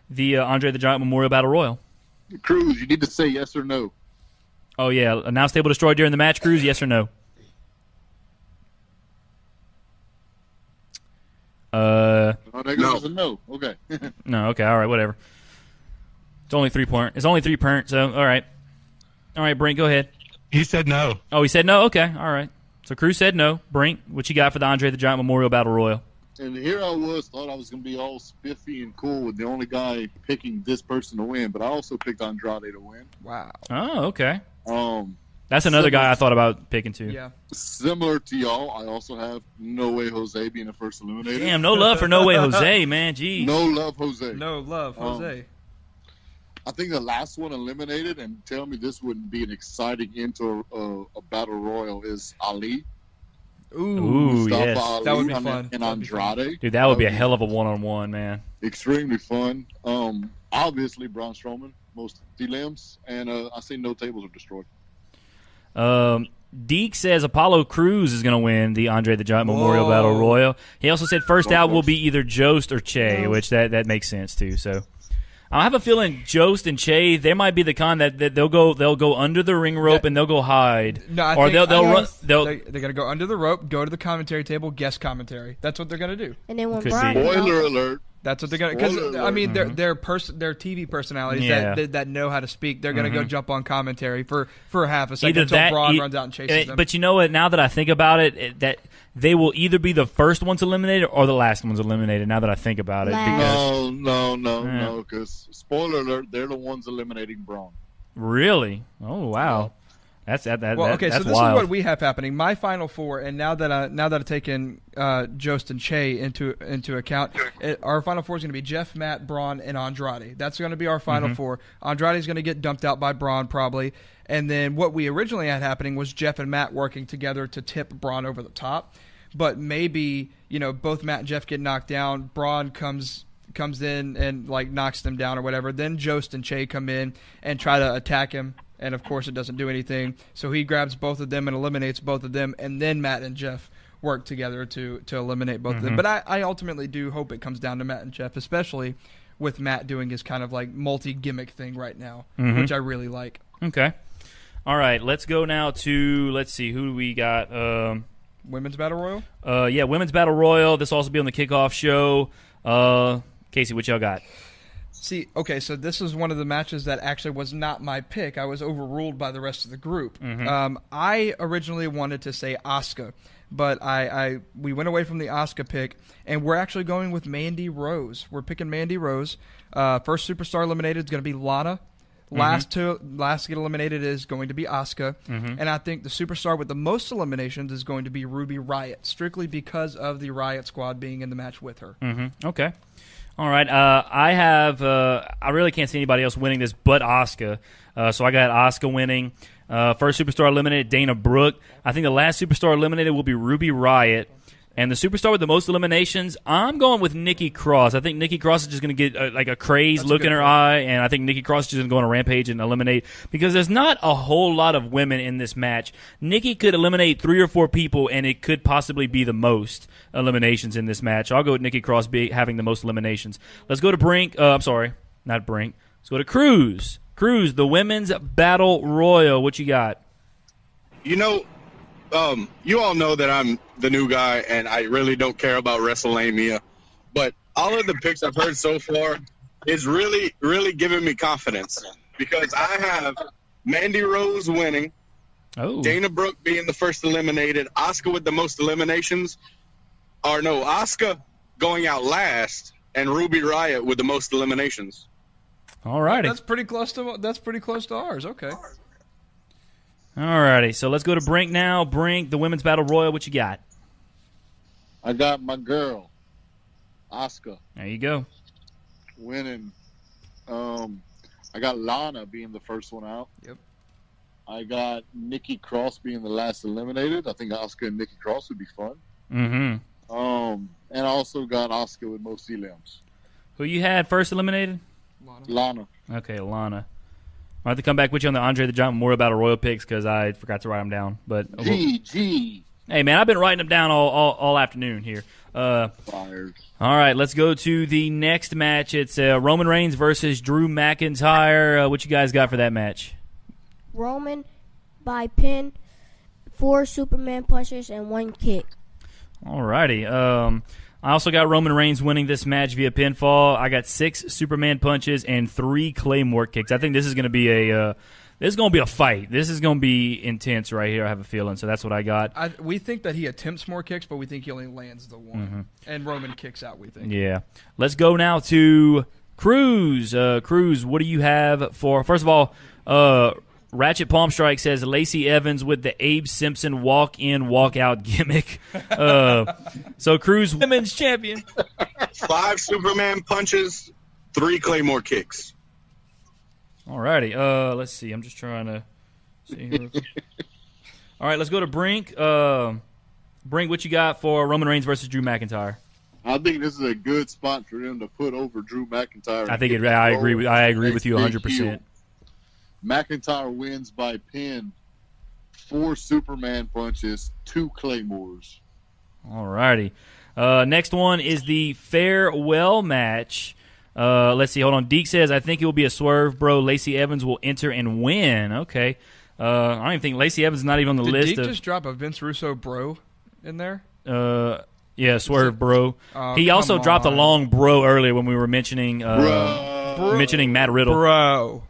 the Andre the Giant Memorial Battle Royal? Cruz, you need to say yes or no. Oh, yeah. Announce table destroyed during the match, Cruz, yes or no? No. Okay. No, okay, all right, whatever. It's only 3 point. It's only 3 point, so all right. All right, Brink, go ahead. He said no. Oh, he said no? Okay, all right. So Cruz said no. Brink, what you got for the Andre the Giant Memorial Battle Royal? And here I thought I was going to be all spiffy and cool with the only guy picking this person to win, but I also picked Andrade to win. Wow. Oh, okay. That's another guy I thought about picking too. Yeah. Similar to y'all, I also have No Way Jose being the first eliminated. Damn, no love for No Way Jose, man. Jeez. No love, Jose. No love, Jose. I think the last one eliminated, and tell me this wouldn't be an exciting end to a battle royal, is Ali. Ooh, yes. Ali that would be fun. And Andrade. Dude, that would be a hell of a one-on-one, man. Extremely fun. Obviously, Braun Strowman, most limbs, and I say no tables are destroyed. Deke says Apollo Crews is going to win the Andre the Giant Memorial Battle Royal. He also said first out will be either Jost or Che, which that makes sense too. So I have a feeling Jost and Che, they might be the kind that they'll go under the ring rope and they'll go hide. No, they're going to go under the rope, go to the commentary table, guest commentary. That's what they're going to do. And then when Spoiler alert. That's what they're going to, because I mean they're TV personalities that know how to speak. They're going to go jump on commentary for a half a second until Braun runs out and chases them. But you know what? Now that I think about it, that they will either be the first ones eliminated or the last ones eliminated. Now that I think about it, no, because spoiler alert, they're the ones eliminating Braun. Really? Oh wow. That's okay. That's So this wild. is what we have happening. My final four, and now that I've taken Jost and Che into account, our final four is going to be Jeff, Matt, Braun, and Andrade. That's going to be our final four. Andrade is going to get dumped out by Braun probably, and then what we originally had happening was Jeff and Matt working together to tip Braun over the top. But maybe both Matt and Jeff get knocked down. Braun comes in and like knocks them down or whatever. Then Jost and Che come in and try to attack him. And, of course, it doesn't do anything. So he grabs both of them and eliminates both of them. And then Matt and Jeff work together to eliminate both of them. But I ultimately do hope it comes down to Matt and Jeff, especially with Matt doing his kind of like multi-gimmick thing right now, which I really like. Okay. All right. Let's go now to, let's see, who do we got? Women's Battle Royal? Yeah, Women's Battle Royal. This will also be on the kickoff show. Casey, what y'all got? See, okay, so this is one of the matches that actually was not my pick. I was overruled by the rest of the group. I originally wanted to say Asuka, but we went away from the Asuka pick, and we're actually going with Mandy Rose. We're picking Mandy Rose. First superstar eliminated is going to be Lana. Last to get eliminated is going to be Asuka. And I think the superstar with the most eliminations is going to be Ruby Riott, strictly because of the Riott Squad being in the match with her. Okay. All right. I really can't see anybody else winning this but Asuka. So I got Asuka winning. First superstar eliminated, Dana Brooke. I think the last superstar eliminated will be Ruby Riott. And the superstar with the most eliminations, I'm going with Nikki Cross. I think Nikki Cross is just going to get like a crazed look in her eye, and I think Nikki Cross is just going to go on a rampage and eliminate, because there's not a whole lot of women in this match. Nikki could eliminate 3 or 4 people, and it could possibly be the most eliminations in this match. I'll go with Nikki Cross having the most eliminations. Let's go to Brink. I'm sorry, not Brink. Let's go to Cruz. Cruz, the Women's Battle Royal. What you got? You all know that I'm the new guy, and I really don't care about WrestleMania. But all of the picks I've heard so far is really, really giving me confidence, because I have Mandy Rose winning, Dana Brooke being the first eliminated, Asuka with the most eliminations, Asuka going out last, and Ruby Riott with the most eliminations. All righty. That's pretty close to ours. Okay. All righty. So let's go to Brink now. Brink, the Women's Battle Royal. What you got? I got my girl, Asuka, There you go. winning. I got Lana being the first one out. Yep. I got Nikki Cross being the last eliminated. I think Asuka and Nikki Cross would be fun. Mm-hmm. And I also got Asuka with most elims. Who you had first eliminated? Lana. Okay, Lana. I'll have to come back with you on the Andre the Giant Memorial Battle Royal picks, because I forgot to write them down. But GG. Hey, man, I've been writing them down all afternoon here. Fired. All right, let's go to the next match. It's Roman Reigns versus Drew McIntyre. What you guys got for that match? Roman by pin, 4 Superman punches, and 1 kick. All righty. I also got Roman Reigns winning this match via pinfall. I got 6 Superman punches and 3 Claymore kicks. I think this is going to be a fight. This is going to be intense right here, I have a feeling. So that's what I got. We think that he attempts more kicks, but we think he only lands the one. Mm-hmm. And Roman kicks out, we think. Yeah. Let's go now to Cruz. Cruz, what do you have for, first of all, Ratchet Palm Strike says Lacey Evans with the Abe Simpson walk-in, walk-out gimmick. So Cruz, women's champion. 5 Superman punches, 3 Claymore kicks. All righty. Let's see. I'm just trying to see. All right, let's go to Brink. Brink, what you got for Roman Reigns versus Drew McIntyre? I think this is a good spot for them to put over Drew McIntyre. I agree with you 100%. McIntyre wins by pin, 4 Superman punches, 2 Claymores. All righty. Next one is the farewell match. Let's see. Hold on. Deke says, I think it will be a swerve, bro. Lacey Evans will enter and win. Okay. I don't even think Lacey Evans is not even on the list. Did Deke just drop a Vince Russo bro in there? Yeah, swerve, bro. He also dropped a long bro earlier when we were mentioning Matt Riddle. Bro.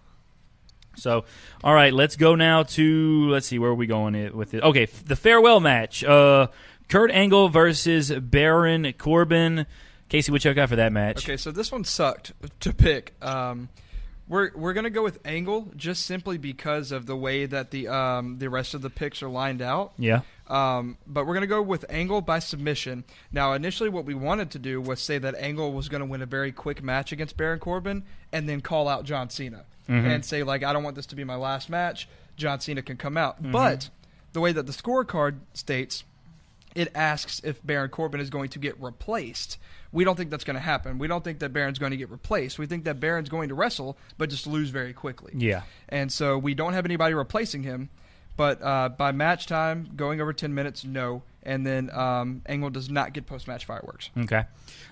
So, all right, let's go now to, let's see, where are we going with it? Okay, the farewell match. Kurt Angle versus Baron Corbin. Casey, what you got for that match? Okay, so this one sucked to pick. We're going to go with Angle just simply because of the way that the rest of the picks are lined out. Yeah. But we're going to go with Angle by submission. Now, initially what we wanted to do was say that Angle was going to win a very quick match against Baron Corbin and then call out John Cena. And say, like, I don't want this to be my last match. John Cena can come out. But the way that the scorecard states, it asks if Baron Corbin is going to get replaced. We don't think that's going to happen. We don't think that Baron's going to get replaced. We think that Baron's going to wrestle, but just lose very quickly. Yeah. And so we don't have anybody replacing him. But by match time, going over 10 minutes, no. And then Angle does not get post-match fireworks. Okay.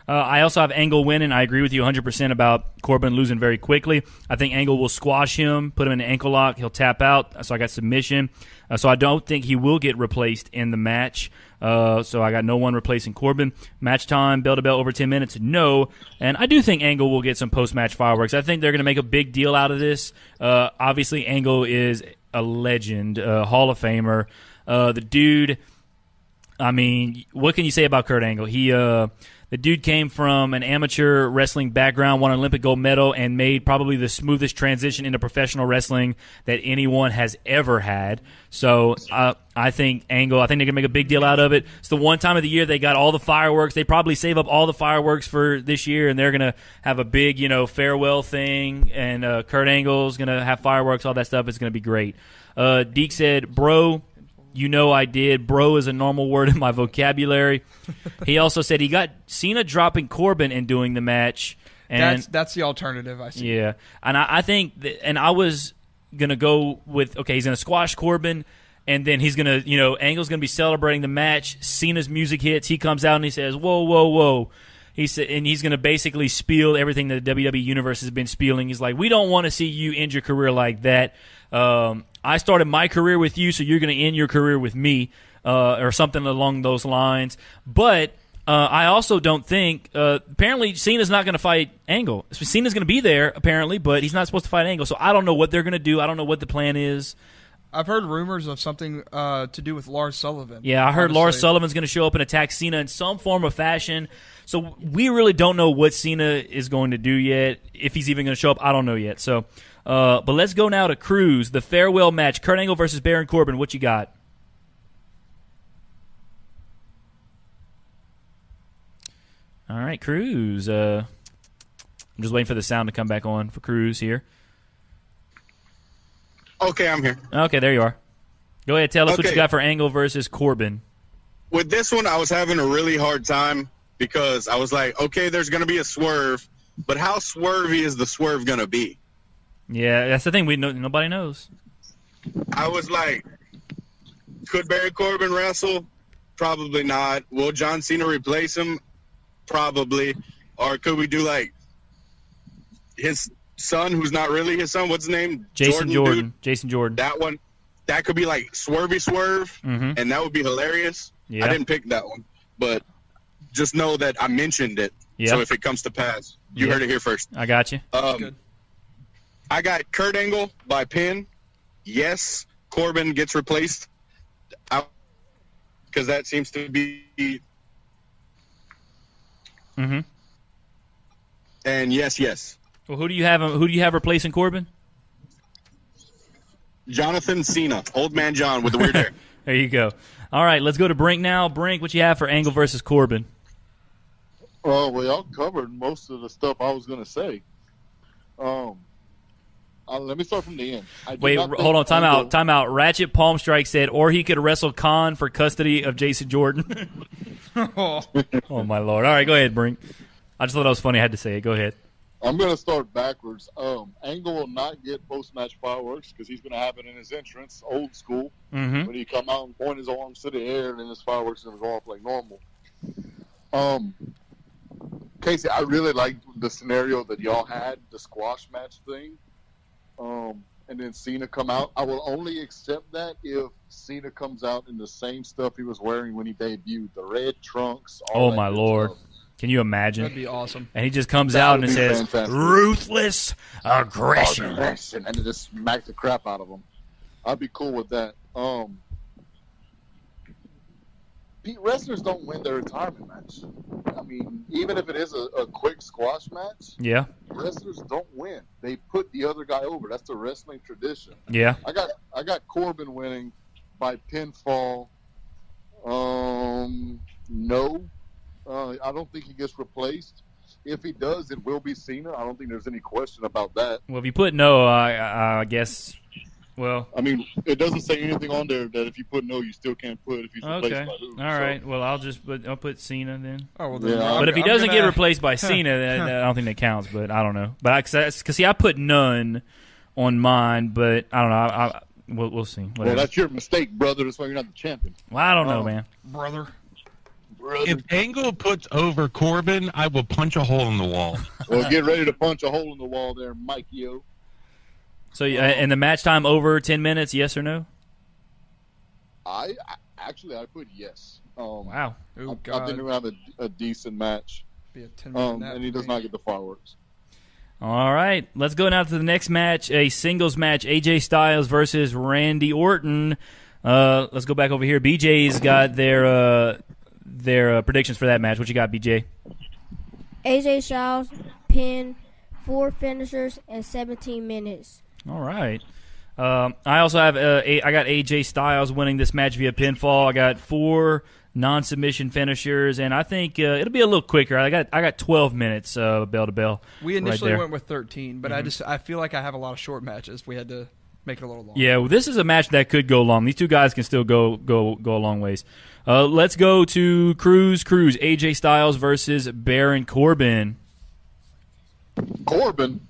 I also have Angle winning. I agree with you 100% about Corbin losing very quickly. I think Angle will squash him, put him in an ankle lock. He'll tap out. So I got submission. So I don't think he will get replaced in the match. So I got no one replacing Corbin. Match time, bell to bell over 10 minutes, no. And I do think Angle will get some post-match fireworks. I think they're going to make a big deal out of this. Obviously, Angle is a legend, Hall of Famer. The dude, I mean, what can you say about Kurt Angle? The dude came from an amateur wrestling background, won an Olympic gold medal, and made probably the smoothest transition into professional wrestling that anyone has ever had. So I think they're going to make a big deal out of it. It's the one time of the year they got all the fireworks. They probably save up all the fireworks for this year, and they're going to have a big, farewell thing, and Kurt Angle's going to have fireworks, all that stuff. It's going to be great. Deke said, bro, I did. Bro is a normal word in my vocabulary. He also said he got Cena dropping Corbin and doing the match. And that's the alternative, I see. Yeah. And I think and I was going to go with, he's going to squash Corbin, and then he's going to, Angle's going to be celebrating the match. Cena's music hits. He comes out and he says, whoa, whoa, whoa. He said, and he's going to basically spiel everything that the WWE Universe has been spieling. He's like, we don't want to see you end your career like that. I started my career with you, so you're going to end your career with me, or something along those lines. But I also don't think apparently Cena's not going to fight Angle. Cena's going to be there, apparently, but he's not supposed to fight Angle. So I don't know what they're going to do. I don't know what the plan is. I've heard rumors of something to do with Lars Sullivan. Yeah, I heard Lars Sullivan's going to show up and attack Cena in some form or fashion. So we really don't know what Cena is going to do yet. If he's even going to show up, I don't know yet. So, but let's go now to Cruz, the farewell match. Kurt Angle versus Baron Corbin. What you got? All right, Cruz. I'm just waiting for the sound to come back on for Cruz here. Okay, I'm here. Okay, there you are. Go ahead, tell us what you got for Angle versus Corbin. With this one, I was having a really hard time because I was like, okay, there's going to be a swerve, but how swervy is the swerve going to be? Yeah, that's the thing. Nobody knows. I was like, could Baron Corbin wrestle? Probably not. Will John Cena replace him? Probably. Or could we do like his son, who's not really his son? What's his name? Jason Jordan. Jason Jordan. That one. That could be like swervy swerve, and that would be hilarious. Yeah. I didn't pick that one, but just know that I mentioned it. Yep. So if it comes to pass, you heard it here first. I got you. Good. I got Kurt Angle by pin. Yes, Corbin gets replaced because that seems to be. And yes. Well, who do you have replacing Corbin? Jonathan Cena, old man John with the weird hair. There you go. All right, let's go to Brink now. Brink, what you have for Angle versus Corbin? Well, y'all covered most of the stuff I was going to say. Let me start from the end. Wait, hold on. Time out. Ratchet Palm Strike said, or he could wrestle Khan for custody of Jason Jordan. Oh, my Lord. All right, go ahead, Brink. I just thought that was funny. I had to say it. Go ahead. I'm going to start backwards. Angle will not get post-match fireworks because he's going to have it in his entrance, old school, when he come out and point his arms to the air, and then his fireworks are going to go off like normal. Casey, I really liked the scenario that y'all had, the squash match thing, and then Cena come out. I will only accept that if Cena comes out in the same stuff he was wearing when he debuted, the red trunks. Oh, my Lord. Stuff. Can you imagine? That'd be awesome. And he just comes out and says, fantastic. Ruthless aggression. And just smack the crap out of him. I'd be cool with that. Wrestlers don't win their retirement match. I mean, even if it is a quick squash match, wrestlers don't win. They put the other guy over. That's the wrestling tradition. Yeah. I got Corbin winning by pinfall. No. I don't think he gets replaced. If he does, it will be Cena. I don't think there's any question about that. Well, if you put no, I guess. Well, I mean, it doesn't say anything on there that if you put no, you still can't put if he's replaced by who. All right. Well, I'll put Cena then. Oh, well, then but if he doesn't get replaced by Cena, then I don't think that counts. But I don't know. But because I put none on mine, but I don't know. We'll see. Whatever. Well, that's your mistake, brother. That's why you're not the champion. Well, I don't know, man. Brother. If Angle puts over Corbin, I will punch a hole in the wall. Well, get ready to punch a hole in the wall there, Mikey-O. So, and the match time over 10 minutes, yes or no? I put yes. Wow. I think we're going to have a decent match. Be a 10-minute and he does not get the fireworks. All right. Let's go now to the next match, a singles match, AJ Styles versus Randy Orton. Let's go back over here. BJ's got their predictions for that match. What you got, BJ? AJ Styles pin, 4 finishers, and 17 minutes. All right. I also have I got AJ Styles winning this match via pinfall. I got 4 non-submission finishers, and I think it'll be a little quicker. I got 12 minutes bell to bell. We initially right went with 13, but I feel like I have a lot of short matches. We had to make it a little longer. Yeah, well, this is a match that could go long. These two guys can still go a long ways. Let's go to Cruz. AJ Styles versus Baron Corbin. Corbin.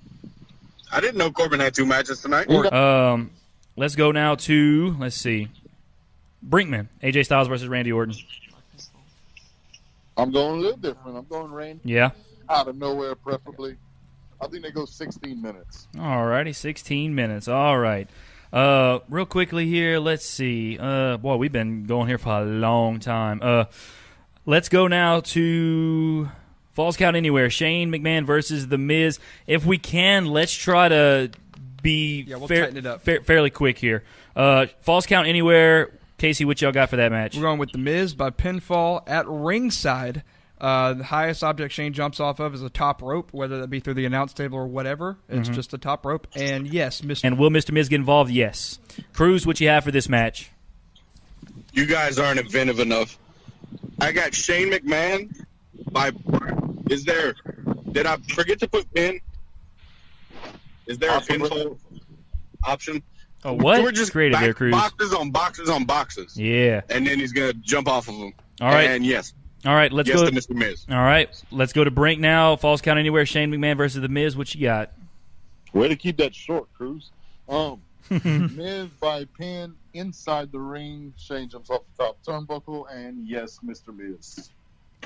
I didn't know Corbin had 2 matches tonight. Let's go now to, let's see, Brinkman. AJ Styles versus Randy Orton. I'm going a little different. I'm going Randy. Yeah. Out of nowhere, preferably. I think they go 16 minutes. All righty, 16 minutes. All right. Real quickly here, let's see. Boy, we've been going here for a long time. Let's go now to Falls Count Anywhere. Shane McMahon versus The Miz. If we can, let's try to be tighten it up. Fairly quick here. Falls Count Anywhere. Casey, what y'all got for that match? We're going with The Miz by pinfall at ringside. The highest object Shane jumps off of is a top rope, whether that be through the announce table or whatever. It's just a top rope. And yes, And will Mr. Miz get involved? Yes. Cruz, what you have for this match? You guys aren't inventive enough. I got Shane McMahon by. Did I forget to put pin? Is there a pinfall option? Oh, what? We're just creative here, Cruz. Boxes on boxes on boxes. Yeah. And then he's going to jump off of them. All right. And yes. All right, let's yes go to Mr. Miz. All right, let's go to Brink now. Falls Count Anywhere. Shane McMahon versus The Miz. What you got? Way to keep that short, Cruz. Miz by pin inside the ring. Shane jumps off the top turnbuckle, and yes, Mr. Miz.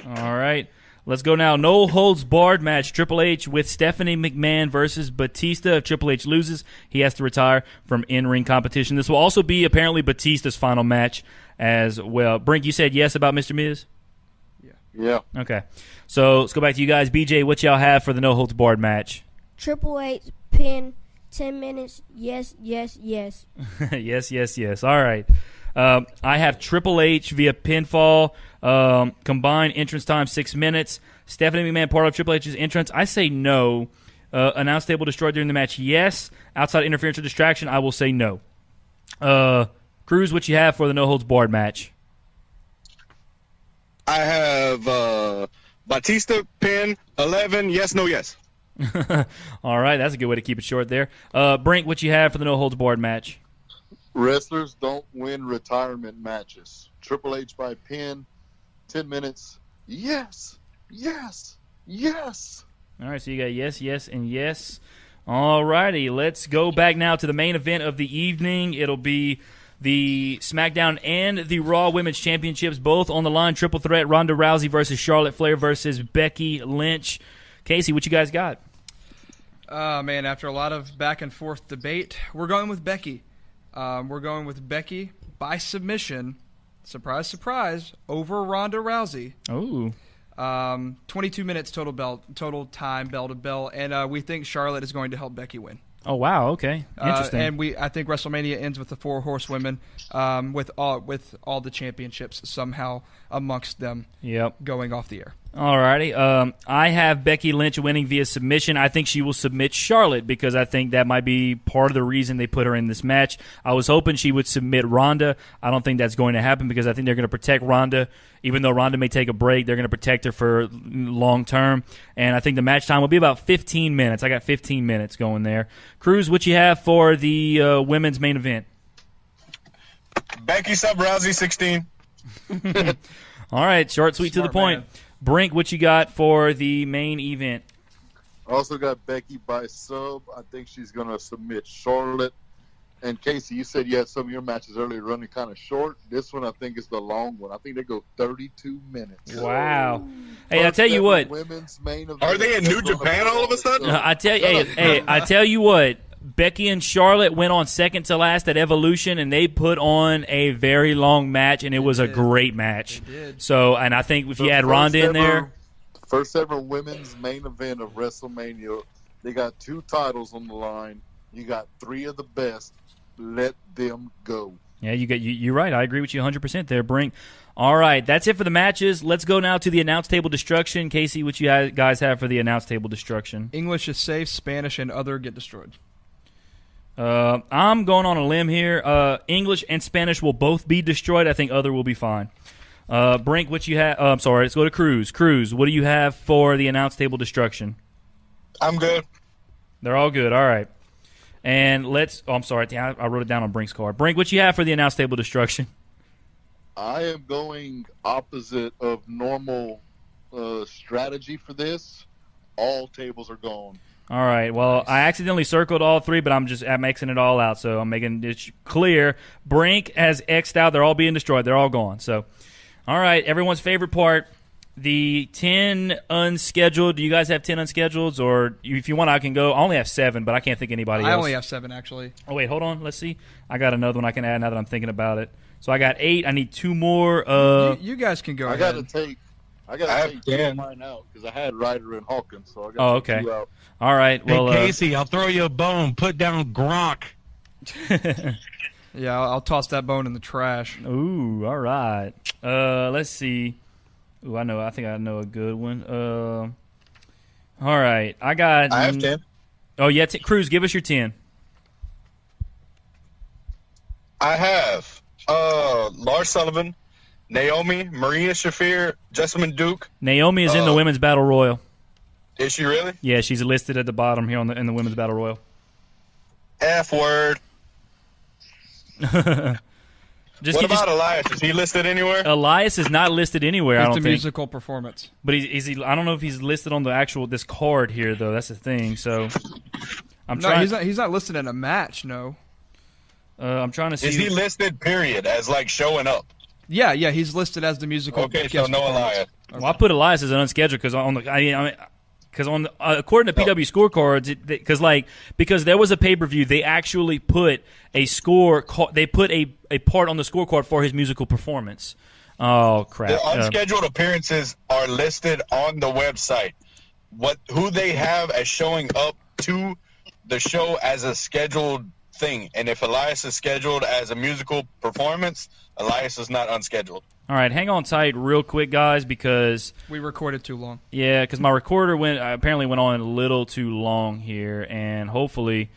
All right, let's go now. No holds barred match. Triple H with Stephanie McMahon versus Batista. If Triple H loses, he has to retire from in-ring competition. This will also be apparently Batista's final match as well. Brink, you said yes about Mr. Miz? Yeah. Okay. So let's go back to you guys. BJ, what y'all have for the no holds barred match? Triple H pin, 10 minutes. Yes, yes, yes. yes. All right. I have Triple H via pinfall. Combined entrance time 6 minutes. Stephanie McMahon part of Triple H's entrance. I say no. Announce table destroyed during the match. Yes. Outside interference or distraction. I will say no. Cruz, what you have for the no holds barred match? I have Batista pin 11. Yes, no, yes. All right, that's a good way to keep it short there. Brink, what you have for the no holds barred match? Wrestlers don't win retirement matches. Triple H by pin, 10 minutes. Yes. All right, so you got yes, and yes. All righty, let's go back now to the main event of the evening. It'll be the SmackDown and the Raw Women's Championships, both on the line. Triple threat, Ronda Rousey versus Charlotte Flair versus Becky Lynch. Casey, what you guys got? Man, after a lot of back and forth debate, we're going with Becky. We're going with Becky by submission. Surprise, surprise, over Ronda Rousey. Oh. 22 minutes total time, bell to bell, and we think Charlotte is going to help Becky win. Oh wow! Okay, interesting. And I think WrestleMania ends with the 4 horsewomen, with all the championships somehow amongst them. Yep. Going off the air. All righty. I have Becky Lynch winning via submission. I think she will submit Charlotte because I think that might be part of the reason they put her in this match. I was hoping she would submit Ronda. I don't think that's going to happen because I think they're going to protect Ronda. Even though Ronda may take a break, they're going to protect her for long term. And I think the match time will be about 15 minutes. I got 15 minutes going there. Cruz, what you have for the women's main event? Becky sub Rousey 16. All right, short, sweet, to the point. Man. Brink, what you got for the main event? I also got Becky by sub. I think she's going to submit Charlotte. And Casey, you said you had some of your matches earlier running kind of short. This one, I think, is the long one. I think they go 32 minutes. Wow. Hey, I tell you what. Women's main event. Are they in New Japan all of a sudden? I tell you what. Becky and Charlotte went on second to last at Evolution, and they put on a very long match, and it was a great match. So, and I think if you add Ronda in there. First ever women's main event of WrestleMania. They got 2 titles on the line. You got 3 of the best. Let them go. Yeah, you're right. I agree with you 100% there, Brink. All right, that's it for the matches. Let's go now to the announce table destruction. Casey, what you guys have for the announce table destruction? English is safe. Spanish and other get destroyed. I'm going on a limb here. English and Spanish will both be destroyed. I think other will be fine. Brink, what you have? I'm sorry. Let's go to Cruz. Cruz, what do you have for the announce table destruction? I'm good. They're all good. All right. And I'm sorry. I wrote it down on Brink's card. Brink, what you have for the announce table destruction? I am going opposite of normal strategy for this. All tables are gone. All right. Well, nice. I accidentally circled all three, but I'm Xing it all out, so I'm making it clear. Brink has X'd out. They're all being destroyed. They're all gone. So, all right. Everyone's favorite part, the 10 unscheduled. Do you guys have 10 unscheduled? Or if you want, I can go. I only have 7, but I can't think of anybody else. I only have 7, actually. Oh, wait. Hold on. Let's see. I got another one I can add now that I'm thinking about it. So I got 8. I need 2 more. You guys can go ahead. I got to take 2 of mine out because I had Ryder and Hawkins. So I got to take 2 out. All right. Well, hey, Casey, I'll throw you a bone. Put down Gronk. Yeah, I'll toss that bone in the trash. Ooh, all right. Let's see. Ooh, I think I know a good one. All right. I have 10. Oh, yeah. Cruz, give us your 10. I have Lars Sullivan, Naomi, Maria Shafir, Jessamine Duke. Naomi is in the Women's Battle Royal. Is she really? Yeah, she's listed at the bottom here in the Women's Battle Royal. F word. What about Elias? Is he listed anywhere? Elias is not listed anywhere. I don't think. Musical performance. But is he? I don't know if he's listed on this card here though. That's the thing. So I'm trying. He's not listed in a match. No. I'm trying to see. Is he listed? Period, as like showing up. Yeah, he's listed as the musical. Okay, so no Elias. Okay. Well, I put Elias as an unscheduled because according to PW scorecards, because there was a pay-per-view, they actually put a score. They put a part on the scorecard for his musical performance. Oh crap! The unscheduled appearances are listed on the website. Who they have as showing up to the show as a scheduled thing, and if Elias is scheduled as a musical performance, Elias is not unscheduled. All right, hang on tight real quick, guys, because we recorded too long. Yeah, because my recorder apparently went on a little too long here, and hopefully,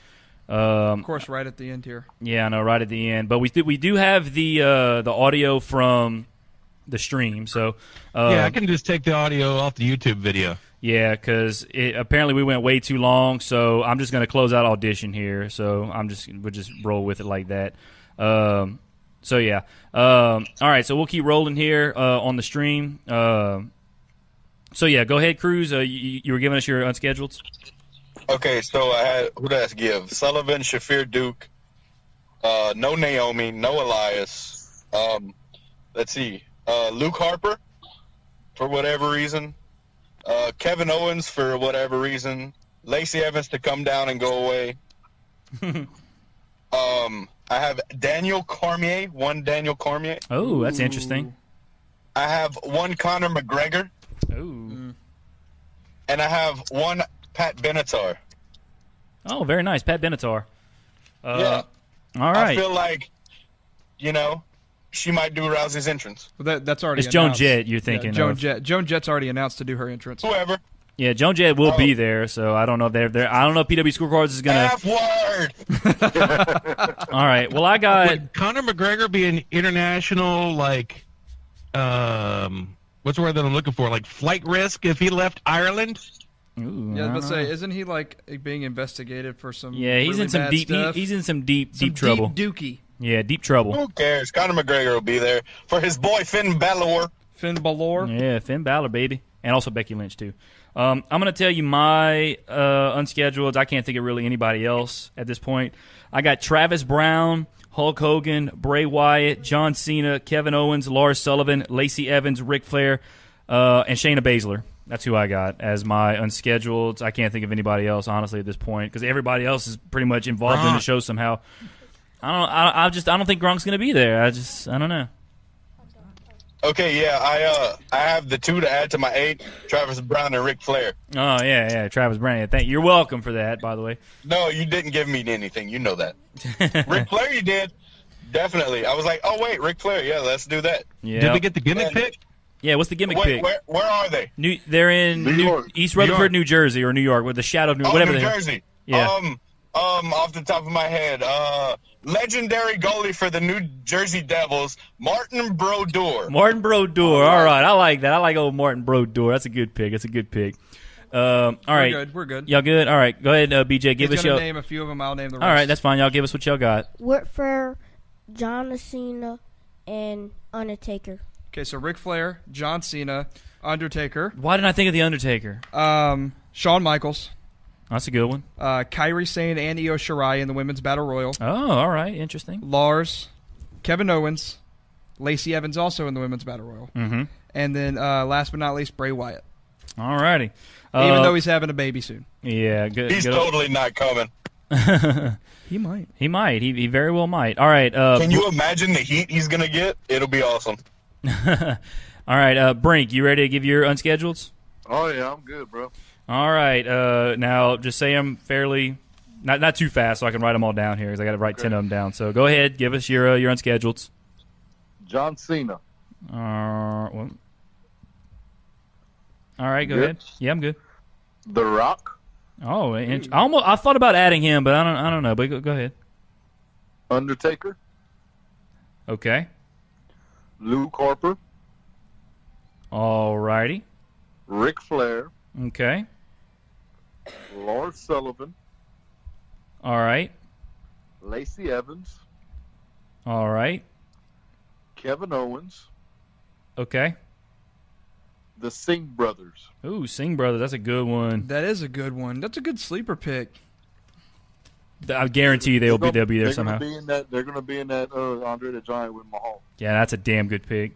of course, right at the end here. Yeah, I know, right at the end. But we do have the audio from the stream, so yeah, I can just take the audio off the YouTube video. Yeah, because apparently we went way too long, so I'm just going to close out Audition here. So we'll just roll with it like that. So yeah. All right, so we'll keep rolling here on the stream. So yeah, go ahead, Cruz. You were giving us your unscheduleds. Okay, so I had, who did I give? Sullivan, Shafir Duke, no Naomi, no Elias. Let's see, Luke Harper, for whatever reason. Kevin Owens for whatever reason. Lacey Evans to come down and go away. I have Daniel Cormier. Oh, that's interesting. I have one Conor McGregor. Ooh. And I have one Pat Benatar. Oh, very nice. Pat Benatar. Yeah. All right. I feel like, she might do Rousey's entrance. Well, that's already It's announced. Joan Jett you're thinking Joan Jett. Joan Jett's already announced to do her entrance. Whoever. Yeah, Joan Jett will be there, so I don't know if they're there. I don't know if PW Scorecards is going to... F-word! All right, well, I got... Would Conor McGregor be an international, what's the word that I'm looking for? Like flight risk if he left Ireland? Ooh, yeah, let's say, isn't he being investigated for some? Yeah, he's really in some bad deep. stuff? He's in some deep trouble. Deep dookie. Yeah, deep trouble. Who cares? Conor McGregor will be there for his boy Finn Balor. Finn Balor. Yeah, Finn Balor, baby, and also Becky Lynch too. I'm going to tell you my unscheduled. I can't think of really anybody else at this point. I got Travis Brown, Hulk Hogan, Bray Wyatt, John Cena, Kevin Owens, Lars Sullivan, Lacey Evans, Ric Flair, and Shayna Baszler. That's who I got as my unscheduled. I can't think of anybody else, honestly, at this point, because everybody else is pretty much involved in the show somehow. I don't think Gronk's going to be there. I don't know. Okay, yeah, I have the 2 to add to my 8, Travis Brown and Ric Flair. Oh, yeah, Travis Brown. Yeah, you're welcome for that, by the way. No, you didn't give me anything. You know that. Ric Flair, you did. Definitely. I was like, oh, wait, Ric Flair. Yeah, let's do that. Yeah. Did we get the gimmick pick? Yeah, what's the gimmick Wait, pick? where are they? They're in East Rutherford, New Jersey, or New York, with the shadow of whatever. New Jersey. Yeah. Off the top of my head, legendary goalie for the New Jersey Devils, Martin Brodeur. Martin Brodeur. All right, I like that. I like old Martin Brodeur. That's a good pick. All right, We're good. Y'all good? All right, go ahead, BJ. Give He's us gonna your. name a few of them. I'll name the rest. All right, that's fine. Y'all give us what y'all got. Ric Flair, John Cena, and Undertaker. Okay, so Ric Flair, John Cena, Undertaker, Why didn't I think of the Undertaker? Shawn Michaels, That's a good one. Kairi Sane and Io Shirai in the Women's Battle Royal. Oh, all right, interesting. Lars, Kevin Owens, Lacey Evans also in the Women's Battle Royal. Mm-hmm. And then last but not least, Bray Wyatt. All righty. Even though he's having a baby soon. Yeah, good. He's good. totally not coming. He might. He might. He very well might. All right. Can you imagine the heat he's going to get? It'll be awesome. All right, Brink, you ready to give your unscheduleds? Oh yeah, I'm good, bro. All right. Now, just say them fairly, not too fast, so I can write them all down here, because I got to write 10 of them down. So go ahead, give us your unscheduleds. John Cena. Well, all right, go Good. ahead. Yeah, I'm good. The Rock. Oh, I thought about adding him, but I don't know. But go ahead. Undertaker. Okay. Luke Harper. All righty. Ric Flair. Okay. Lars Sullivan. All right. Lacey Evans. All right. Kevin Owens. Okay. The Singh brothers. Ooh, Singh Brothers. That's a good one. That is a good one. That's a good sleeper pick. I guarantee you they'll be there somehow. They're going to be in that Andre the Giant with Mahal. Yeah, that's a damn good pick.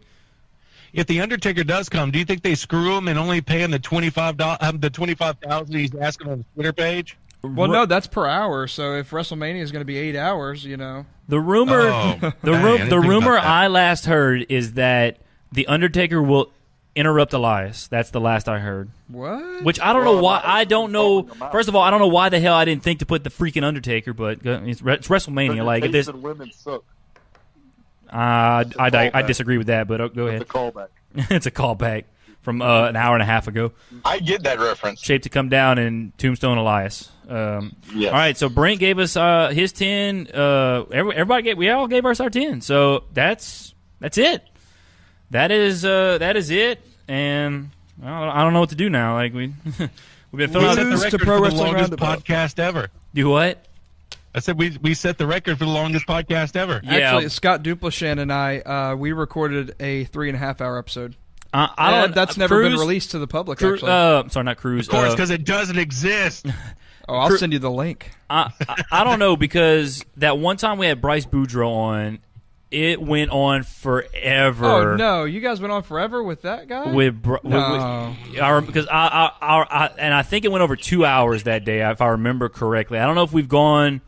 If the Undertaker does come, do you think they screw him and only pay him the $25,000 he's asking on the Twitter page? Well, no, that's per hour. So if WrestleMania is going to be 8 hours, you know. The rumor, Oh, the dang, I didn't think rumor about that. I last heard is that the Undertaker will interrupt Elias. That's the last I heard. What? Which I don't know why. I don't know. First of all, I don't know why the hell I didn't think to put the freaking Undertaker, but it's WrestleMania. Like if this, and women suck. I disagree with that, but go ahead. It's a callback. It's a callback from an hour and a half ago. I get that reference. Shaped to come down in Tombstone Elias. Yes. All right, so Brent gave us his 10. We all gave us our 10. So that's it. That is it. And I don't know what to do now. Like we've been filling We out set the Lose to record Pro for the Wrestling longest Roundabout. podcast ever. Do what? I said we set the record for the longest podcast ever. Yeah. Actually, Scott Duplashan and I, we recorded a 3.5-hour episode. I don't. That's never been released to the public, actually. Sorry, not Cruz. Of course, because it doesn't exist. Oh, I'll send you the link. I don't know, because that one time we had Bryce Boudreaux on, it went on forever. Oh, no. You guys went on forever with that guy? Because I think it went over 2 hours that day, if I remember correctly. I don't know if we've gone.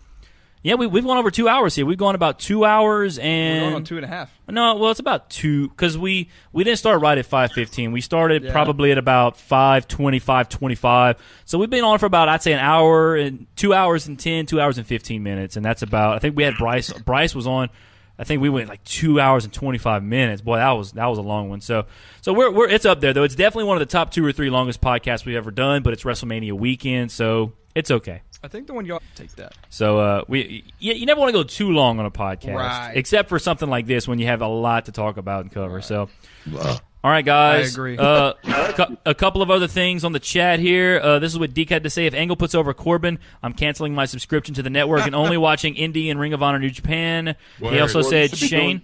Yeah, we've gone over 2 hours here. We've gone about 2 hours and We're going on 2.5. No, well, it's about 2 because we didn't start right at 5:15. We started probably at about 5:20, 5:25. So we've been on for about, I'd say, an hour and 2 hours and 10, 2 hours and 15 minutes, and that's about. I think we had Bryce. Bryce was on. I think we went like 2 hours and 25 minutes. Boy, that was a long one. So we're it's up there though. It's definitely one of the top 2 or 3 longest podcasts we've ever done. But it's WrestleMania weekend, so it's okay. I think the one y'all take that. So you never want to go too long on a podcast, Right. except for something like this when you have a lot to talk about and cover. Right. So, all right, guys. I agree. A couple of other things on the chat here. This is what Deke had to say. If Angle puts over Corbin, I'm canceling my subscription to the network and only watching Indie and Ring of Honor New Japan. Word. He also Well, said Shane.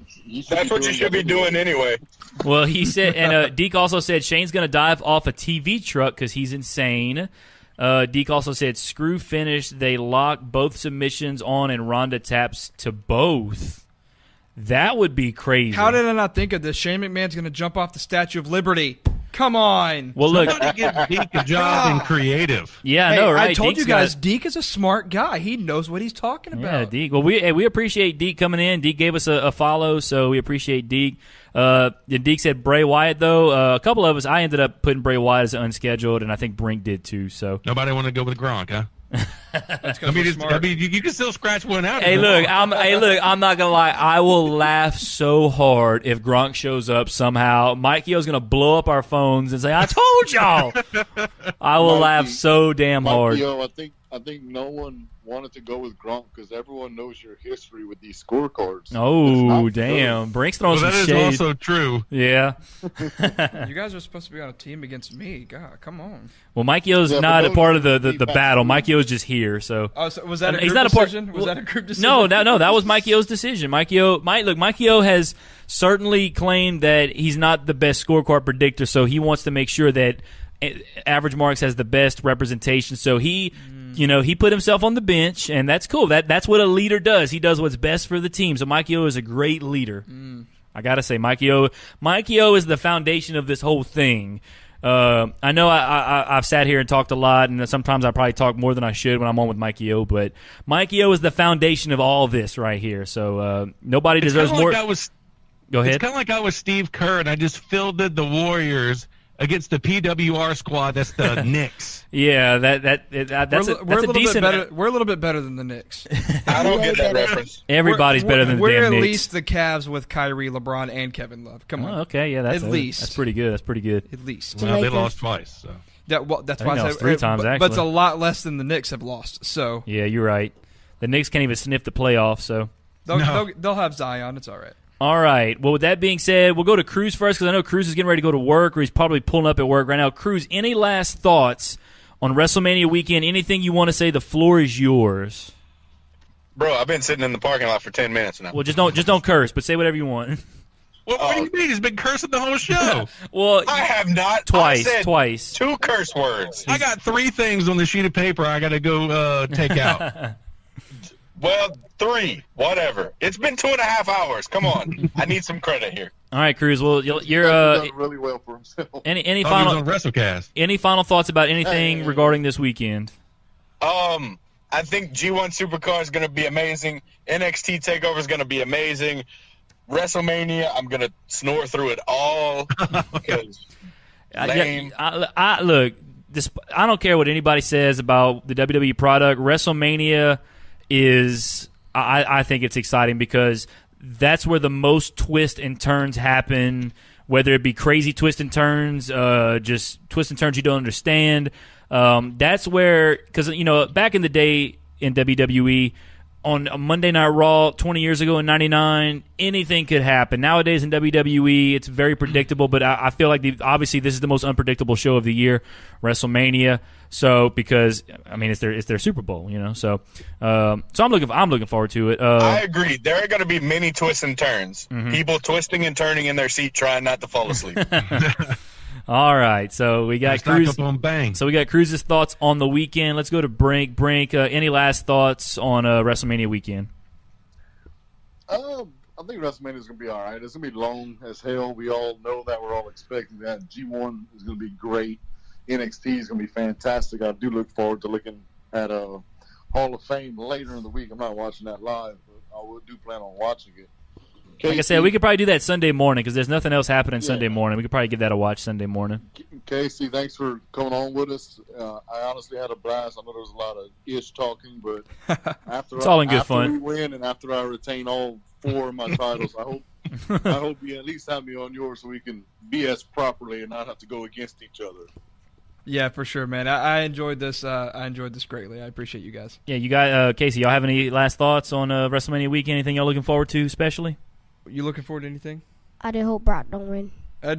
That's what you should be doing anyway. Well, he said, and Deke also said Shane's going to dive off a TV truck because he's insane. Deke also said, screw finish. They lock both submissions on and Ronda taps to both. That would be crazy. How did I not think of this? Shane McMahon's going to jump off the Statue of Liberty. Come on. Well, look. Somebody give Deke a job in creative. Yeah, I Hey, know, right? I told Deke's you guys, got- Deke is a smart guy. He knows what he's talking Yeah, about. Deke. Well, we appreciate Deke coming in. Deke gave us a follow, so we appreciate Deke. Deke said Bray Wyatt, though. A couple of us, I ended up putting Bray Wyatt as unscheduled, and I think Brink did too. So Nobody wanted to go with Gronk, huh? You can still scratch one out. Hey, look, I'm not gonna lie. I will laugh so hard if Gronk shows up somehow. Mikey O's gonna blow up our phones and say, "I told y'all." I will laugh so damn hard. Mikey, I think no one wanted to go with Gronk because everyone knows your history with these scorecards. Oh, damn. Brink's throwing some shade. That is also true. Yeah. You guys are supposed to be on a team against me. God, come on. Well, Mikey O's not a part of the battle. Mikey O's just here. So. Oh, so was that a group decision? Was that a group decision? No, that was Mikey O's decision. Mikey O has certainly claimed that he's not the best scorecard predictor, so he wants to make sure that AverageMarks has the best representation. So he put himself on the bench, and that's cool. That's what a leader does. He does what's best for the team. So Mikey O is a great leader. I gotta say, Mikey O is the foundation of this whole thing. I know I've sat here and talked a lot, and sometimes I probably talk more than I should when I'm on with Mikey O. But Mikey O is the foundation of all this right here. So nobody deserves more. Go ahead. It's kind of like I was Steve Kerr, and I just fielded the Warriors against the PWR squad. That's the Knicks. Yeah, that's a decent. We're a little bit better than the Knicks. I don't get that reference. Everybody's better than the damn Knicks. We're at least the Cavs with Kyrie, LeBron, and Kevin Love. Come on. Okay, yeah, that's pretty good. That's pretty good. At least. Well, they lost twice. So. That's why I said 3 times actually. But it's a lot less than the Knicks have lost. So yeah, you're right. The Knicks can't even sniff the playoffs. So they'll have Zion. It's all right. All right. Well, with that being said, we'll go to Cruz first because I know Cruz is getting ready to go to work, or he's probably pulling up at work right now. Cruz, any last thoughts on WrestleMania weekend? Anything you want to say? The floor is yours. Bro, I've been sitting in the parking lot for 10 minutes now. Well, just don't curse, but say whatever you want. What do you mean? He's been cursing the whole show. Well, I have not. Twice. 2 curse words. I got 3 things on the sheet of paper I got to go take out. Well, 3, whatever. It's been 2.5 hours. Come on, I need some credit here. All right, Cruz. Well, you're done really well for himself. Any final on WrestleCast. Any final thoughts about anything regarding this weekend? I think G1 Supercard is going to be amazing. NXT Takeover is going to be amazing. WrestleMania, I'm going to snore through it all. Lame. Look, I don't care what anybody says about the WWE product. WrestleMania is, I think it's exciting because that's where the most twists and turns happen, whether it be crazy twists and turns, just twists and turns you don't understand. That's where, because, back in the day in WWE, on a Monday Night Raw 20 years ago in 99, anything could happen. Nowadays in WWE, it's very predictable, but I feel like obviously this is the most unpredictable show of the year, WrestleMania. So because it's their Super Bowl, so I'm looking forward to it. I agree. There are going to be many twists and turns. Mm-hmm. People twisting and turning in their seat, trying not to fall asleep. All right, so we got Cruz. Bang. So we got Cruz's thoughts on the weekend. Let's go to Brink. Brink, any last thoughts on WrestleMania weekend? I think WrestleMania is going to be all right. It's going to be long as hell. We all know that. We're all expecting that. G1 is going to be great. NXT is going to be fantastic. I do look forward to looking at Hall of Fame later in the week. I'm not watching that live, but I do plan on watching it. Like I said, we could probably do that Sunday morning because there's nothing else happening Sunday morning. We could probably give that a watch Sunday morning. Casey, thanks for coming on with us. I honestly had a blast. I know there was a lot of ish talking, but after we win and after I retain all 4 of my titles, I hope you at least have me on yours so we can BS properly and not have to go against each other. Yeah, for sure, man. I enjoyed this. I enjoyed this greatly. I appreciate you guys. Yeah, you guys, Casey, y'all have any last thoughts on WrestleMania weekend? Anything y'all looking forward to, especially? You looking forward to anything? I did hope Brock don't win.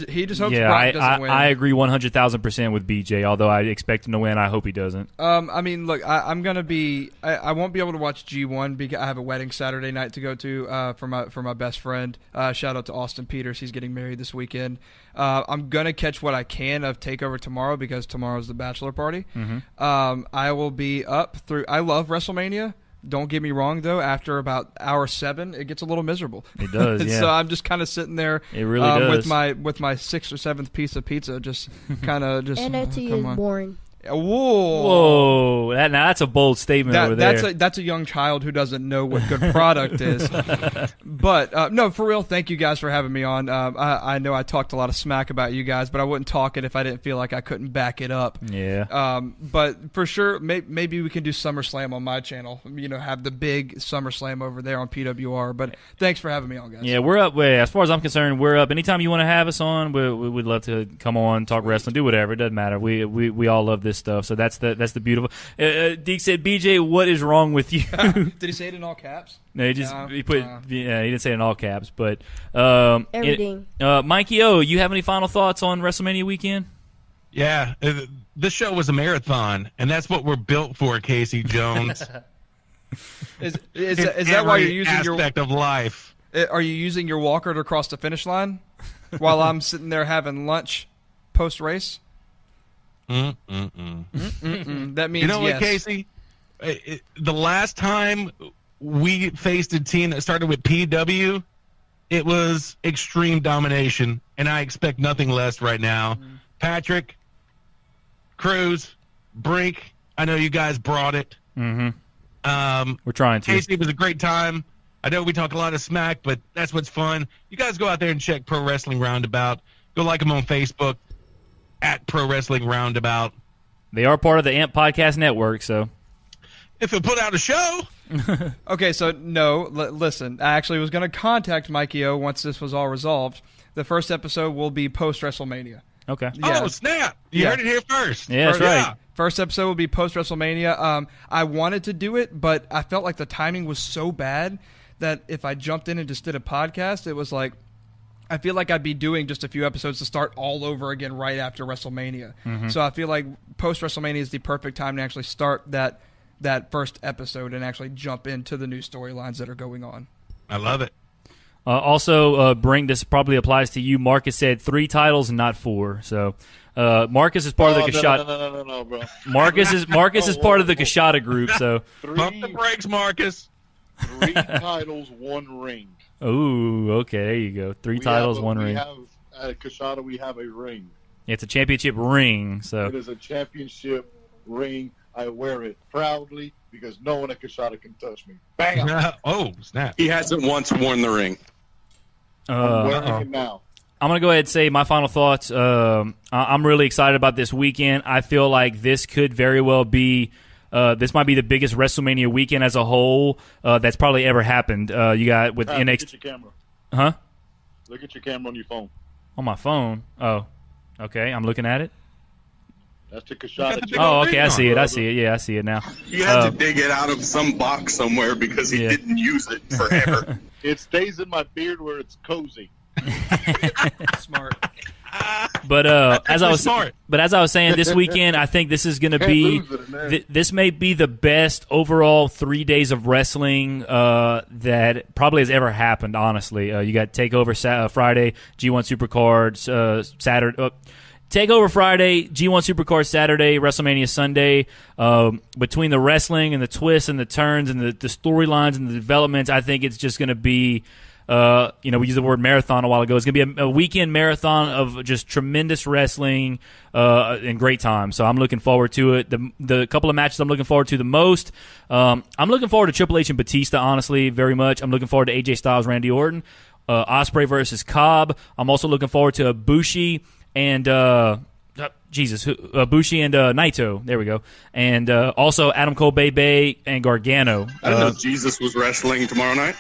He just hopes Brock doesn't win. I agree 100,000% with BJ. Although I expect him to win, I hope he doesn't. Look, I'm gonna be. I won't be able to watch G1 because I have a wedding Saturday night to go to for my best friend. Shout out to Austin Peters. He's getting married this weekend. I'm gonna catch what I can of Takeover tomorrow because tomorrow's the bachelor party. Mm-hmm. I will be up through. I love WrestleMania. Don't get me wrong, though. After about hour 7, it gets a little miserable. It does, yeah. So I'm just kind of sitting there. It really does. With my 6th or 7th piece of pizza, just kind of just. NXT is boring. Whoa! That's a bold statement over there. That's a young child who doesn't know what good product is. But no, for real, thank you guys for having me on. I know I talked a lot of smack about you guys, but I wouldn't talk it if I didn't feel like I couldn't back it up. Yeah. But for sure, maybe we can do SummerSlam on my channel. Have the big SummerSlam over there on PWR. But thanks for having me on, guys. Yeah, we're up. As far as I'm concerned, we're up. Anytime you want to have us on, we'd love to come on, talk wrestling, do whatever. It doesn't matter. We all love this stuff. So that's the beautiful. Deke said, "BJ, what is wrong with you?" Did he say it in all caps? No, he didn't say it in all caps. But everything. Mikey O, you have any final thoughts on WrestleMania weekend? Yeah, this show was a marathon, and that's what we're built for, Casey Jones. Is that why you're using your aspect of life? Are you using your walker to cross the finish line while I'm sitting there having lunch post race? That means what, Casey? The last time we faced a team that started with PW, it was extreme domination, and I expect nothing less right now. Patrick, Cruz, Brink, I know you guys brought it. We're trying to. Casey, it was a great time. I know we talk a lot of smack, but that's what's fun. You guys go out there and check Pro Wrestling Roundabout. Go like them on Facebook. At Pro Wrestling Roundabout. They are part of the AMP Podcast Network, so. If it put out a show. Okay, so no, listen. I actually was going to contact Mikey O once this was all resolved. The first episode will be post-WrestleMania. Okay. Yeah. Oh, snap. You heard it here first. Yeah, that's right. First episode will be post-WrestleMania. I wanted to do it, but I felt like the timing was so bad that if I jumped in and just did a podcast, it was like, I feel like I'd be doing just a few episodes to start all over again right after WrestleMania. So I feel like post-WrestleMania is the perfect time to actually start that first episode and actually jump into the new storylines that are going on. I love it. Also, this probably applies to you. Marcus said 3 titles and not 4. So Marcus is part of the Kashada. No, bro. Marcus is part of the Kashada group. So Pump the brakes, Marcus. 3 titles, 1 ring. Ooh, okay, there you go. 3 titles, 1 ring. At Kashada, we have a ring. It's a championship ring. So it is a championship ring. I wear it proudly because no one at Kashada can touch me. Bam! Oh, snap. He hasn't once worn the ring. I'm wearing it now. I'm going to go ahead and say my final thoughts. I'm really excited about this weekend. I feel like this could very well be this might be the biggest WrestleMania weekend as a whole that's probably ever happened. You got with NXT. Look at your camera. Huh? Look at your camera on your phone. On my phone? Oh, okay. I'm looking at it. That's the Kashada. Oh, okay. I see it. I see it. Yeah, I see it now. He had to dig it out of some box somewhere because he didn't use it forever. It stays in my beard where it's cozy. Smart. But as I was saying, this weekend I think this is going to be this may be the best overall 3 days of wrestling that probably has ever happened. Honestly, you got Takeover Friday, G1 Supercard Saturday. Takeover Friday, G1 Supercard Saturday, WrestleMania Sunday. Between the wrestling and the twists and the turns and the storylines and the developments, I think it's just going to be. We used the word marathon a while ago. It's going to be a weekend marathon of just tremendous wrestling and great time. So I'm looking forward to it. The couple of matches I'm looking forward to the most, I'm looking forward to Triple H and Batista, honestly, very much. I'm looking forward to AJ Styles, Randy Orton, Ospreay versus Cobb. I'm also looking forward to Ibushi and Ibushi and Naito. There we go. And also Adam Cole, Bay and Gargano. I didn't know Jesus was wrestling tomorrow night.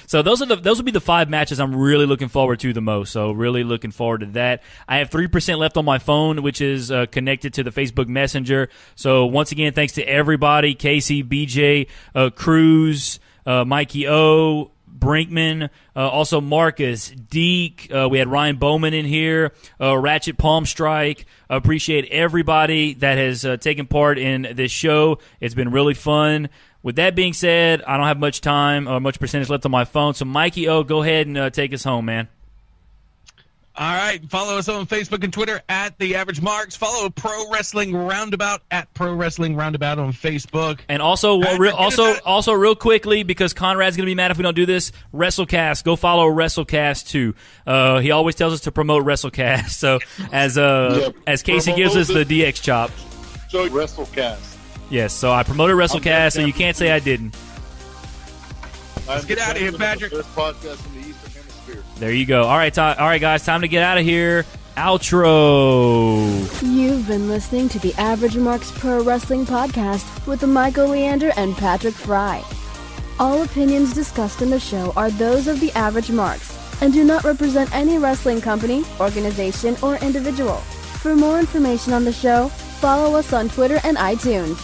So those will be the 5 matches I'm really looking forward to the most. So really looking forward to that. I have 3% left on my phone, which is connected to the Facebook Messenger. So once again, thanks to everybody: Casey, BJ, Cruz, Mikey O, Brinkman, also Marcus, Deke. We had Ryan Bowman in here, Ratchet Palm Strike. Appreciate everybody that has taken part in this show. It's been really fun. With that being said, I don't have much time or much percentage left on my phone. So, Mikey O, go ahead and take us home, man. All right. Follow us on Facebook and Twitter at The Average Marks. Follow Pro Wrestling Roundabout at Pro Wrestling Roundabout on Facebook. And also, real quickly, because Conrad's going to be mad if we don't do this, WrestleCast. Go follow WrestleCast too. He always tells us to promote WrestleCast. So as Casey gives us the DX chop. So WrestleCast. Yes. So I promoted WrestleCast, so you can't say I didn't. Let's get out of here, Patrick. Best podcast in the Eastern Hemisphere. There you go. All right, guys, time to get out of here. Outro. You've been listening to the Average Marks Pro Wrestling Podcast with Michael Leander and Patrick Fry. All opinions discussed in the show are those of the Average Marks and do not represent any wrestling company, organization, or individual. For more information on the show, follow us on Twitter and iTunes.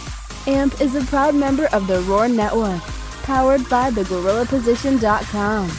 AMP is a proud member of the Roar Network, powered by thegorillaposition.com.